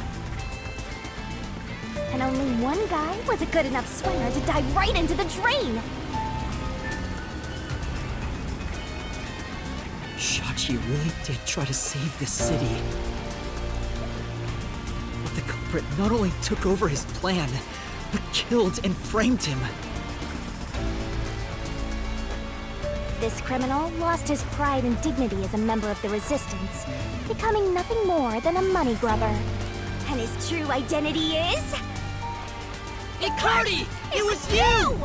And only one guy was a good enough swimmer to dive right into the drain. Shachi really did try to save this city. But the culprit not only took over his plan, but killed and framed him. This criminal lost his pride and dignity as a member of the Resistance, becoming nothing more than a money grubber. And his true identity is... Icardi! It was you!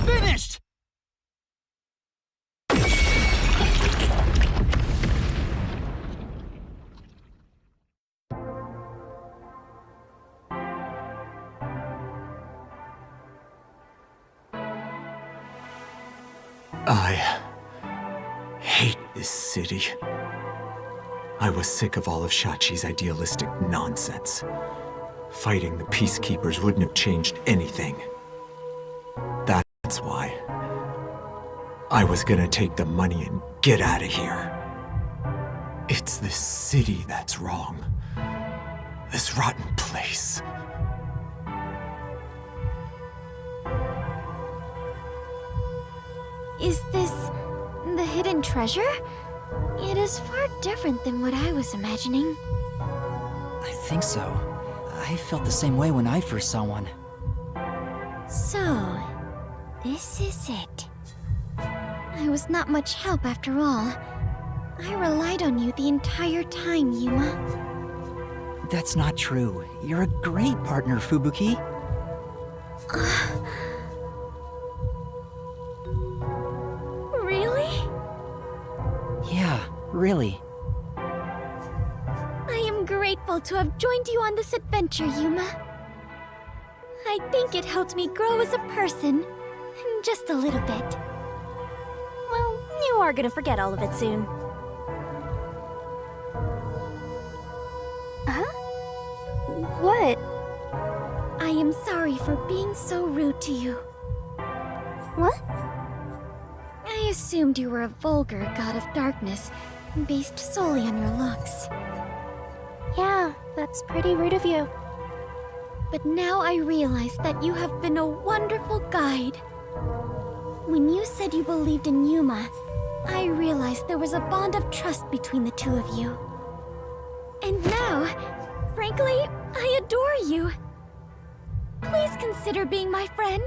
Finished! I hate this city. I was sick of all of Shachi's idealistic nonsense. Fighting the Peacekeepers wouldn't have changed anything. That's why. I was gonna take the money and get out of here. It's this city that's wrong. This rotten place. Is this the hidden treasure? It is far different than what I was imagining. I think so. I felt the same way when I first saw one. So, this is it. I was not much help after all. I relied on you the entire time, Yuma. That's not true. You're a great partner, Fubuki. Really? Yeah, really. I am grateful to have joined you on this adventure, Yuma. I think it helped me grow as a person. Just a little bit. Well, you are gonna forget all of it soon. Huh? What? I am sorry for being so rude to you. What? I assumed you were a vulgar god of darkness, based solely on your looks. Yeah, that's pretty rude of you. But now I realize that you have been a wonderful guide. When you said you believed in Yuma, I realized there was a bond of trust between the two of you. And now, frankly, I adore you. Please consider being my friend.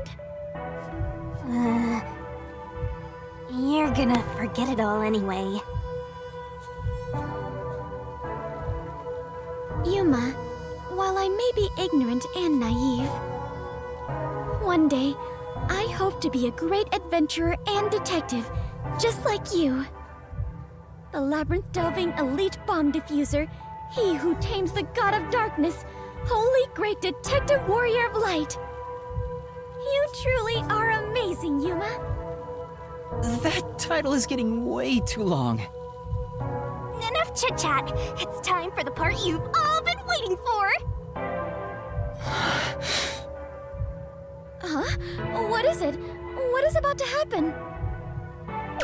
You're gonna forget it all anyway. Yuma, while I may be ignorant and naive, one day, I hope to be a great adventurer and detective, just like you. The labyrinth-delving elite bomb diffuser, he who tames the god of darkness, holy great detective warrior of light. You truly are amazing, Yuma. That title is getting way too long. Enough chit-chat. It's time for the part you've all been waiting for. Huh? What is it? What is about to happen?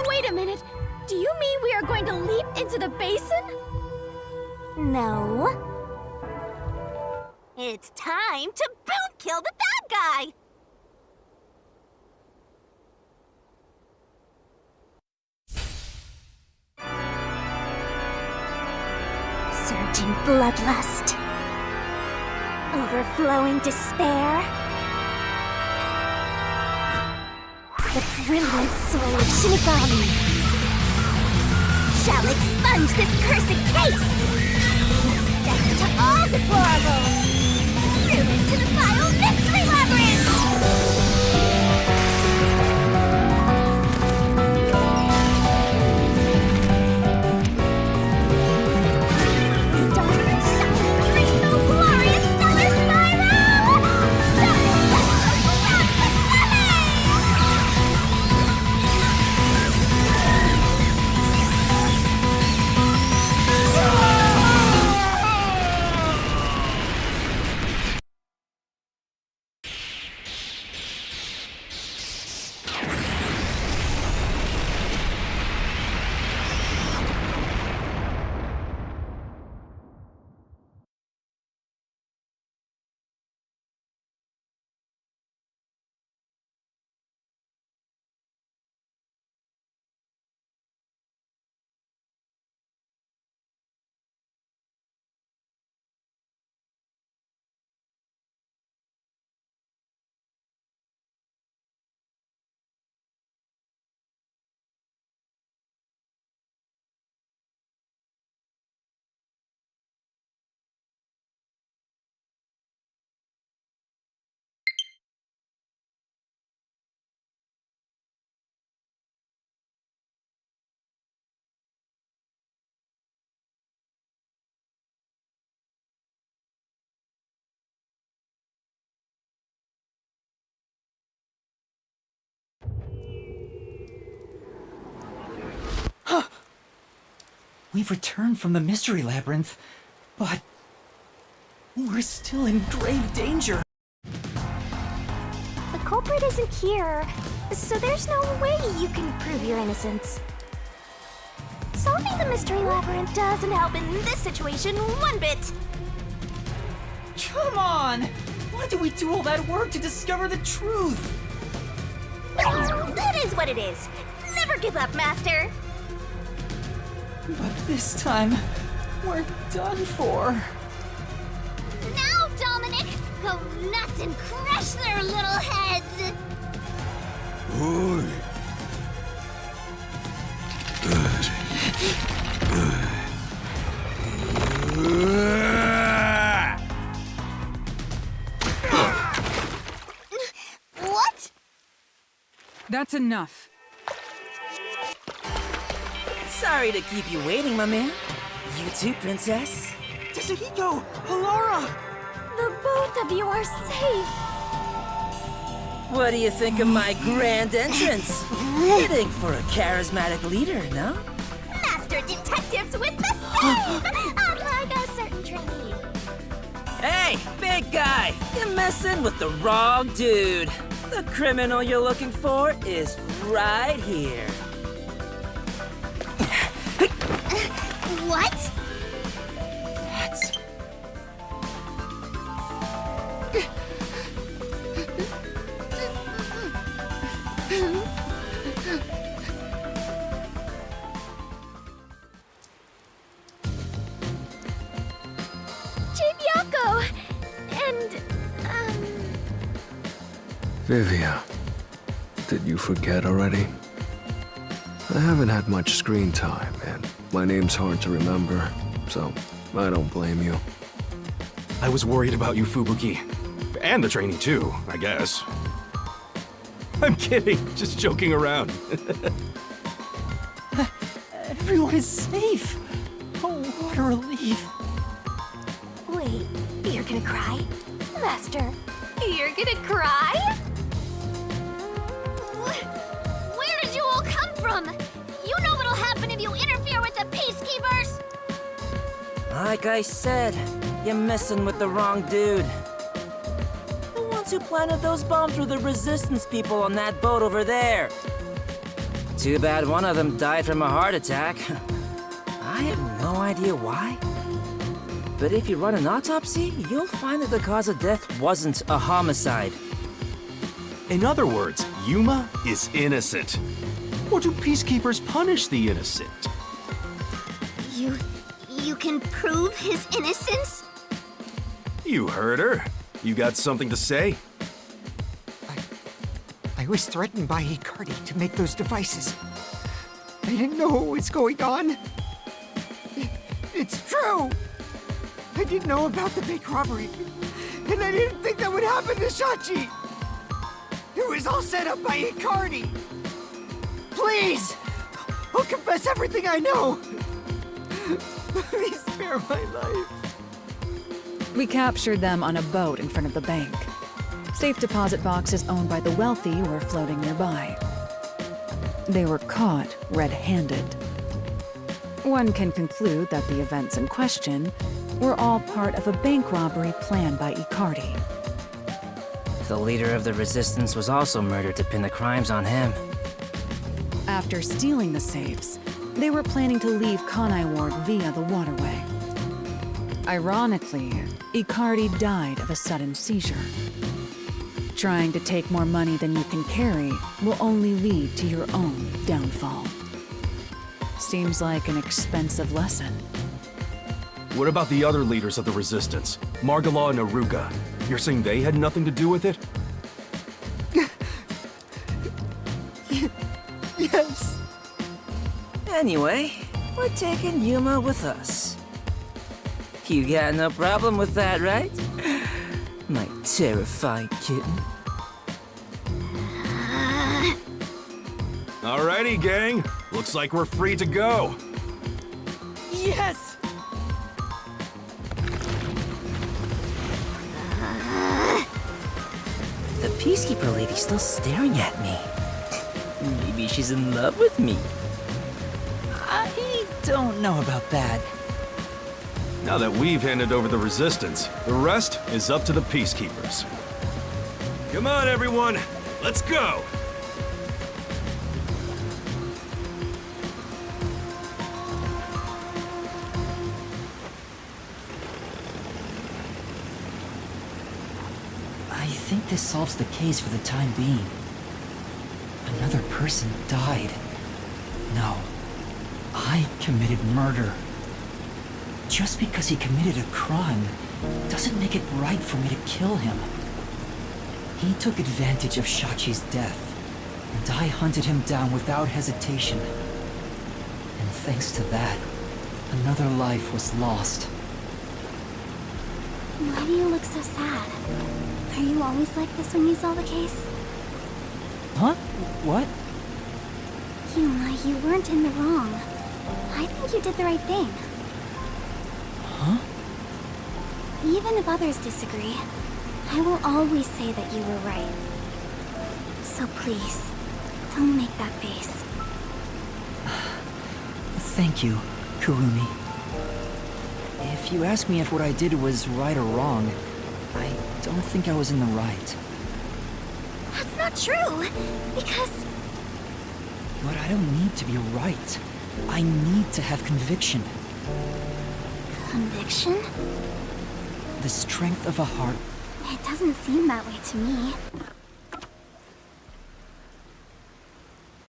Wait a minute. Do you mean we are going to leap into the basin? No. It's time to boot kill the bad guy. Surging bloodlust. Overflowing despair. The brilliant soul of Shinigami shall expunge this cursed case! Death to all deplorables! Ruin to the vile mystery We've returned from the Mystery Labyrinth, but we're still in grave danger. The culprit isn't here, so there's no way you can prove your innocence. Solving the Mystery Labyrinth doesn't help in this situation one bit. Come on! Why do we do all that work to discover the truth? That is what it is. Never give up, Master. But this time, we're done for. Now, Dominic, go nuts and crush their little heads! Oy. What? That's enough. Sorry to keep you waiting, my man. You too, Princess. Tsuhiko! Halora! The both of you are safe. What do you think of my grand entrance? Fitting for a charismatic leader, no? Master detectives with the save! Unlike a certain trainee. Hey, big guy! You're messing with the wrong dude. The criminal you're looking for is right here. What? That's... Chibiako! And, Vivia, did you forget already? I haven't had much screen time, and my name's hard to remember, so I don't blame you. I was worried about you, Fubuki. And the trainee too, I guess. I'm kidding, just joking around. Everyone is safe. Oh, what a relief. wait, you're gonna cry? Master, you're gonna cry? Where did you all come from? You know what'll happen if you interfere with the peacekeepers! Like I said, you're messing with the wrong dude. The ones who planted those bombs were the resistance people on that boat over there. Too bad one of them died from a heart attack. I have no idea why. But if you run an autopsy, you'll find that the cause of death wasn't a homicide. In other words, Yuma is innocent. Or do peacekeepers punish the innocent? You can prove his innocence? You heard her. You got something to say? I was threatened by Icardi to make those devices. I didn't know what was going on. It's true! I didn't know about the big robbery, and I didn't think that would happen to Shachi! It was all set up by Icardi! Please! I'll confess everything I know! Please spare my life. We captured them on a boat in front of the bank. Safe deposit boxes owned by the wealthy were floating nearby. They were caught red-handed. One can conclude that the events in question were all part of a bank robbery planned by Icardi. The leader of the resistance was also murdered to pin the crimes on him. After stealing the safes, they were planning to leave Kanai Ward via the waterway. Ironically, Icardi died of a sudden seizure. Trying to take more money than you can carry will only lead to your own downfall. Seems like an expensive lesson. What about the other leaders of the resistance? Margala and Aruga. You're saying they had nothing to do with it? Yes. Anyway, we're taking Yuma with us. You got no problem with that, right? My terrifying kitten. Alrighty, gang. Looks like we're free to go. Yes! The peacekeeper lady's still staring at me. Maybe she's in love with me. I don't know about that. Now that we've handed over the resistance, the rest is up to the peacekeepers. Come on, everyone! Let's go! I think this solves the case for the time being. Another person died. No, I committed murder. Just because he committed a crime doesn't make it right for me to kill him. He took advantage of Shachi's death, and I hunted him down without hesitation. And thanks to that, another life was lost. Why do you look so sad? Are you always like this when you solve a case? Huh? What? Yuma, you weren't in the wrong. I think you did the right thing. Huh? Even if others disagree, I will always say that you were right. So please, don't make that face. Thank you, Kurumi. If you ask me if what I did was right or wrong, I don't think I was in the right. That's not true, because... But I don't need to be right. I need to have conviction. Conviction? The strength of a heart. It doesn't seem that way to me.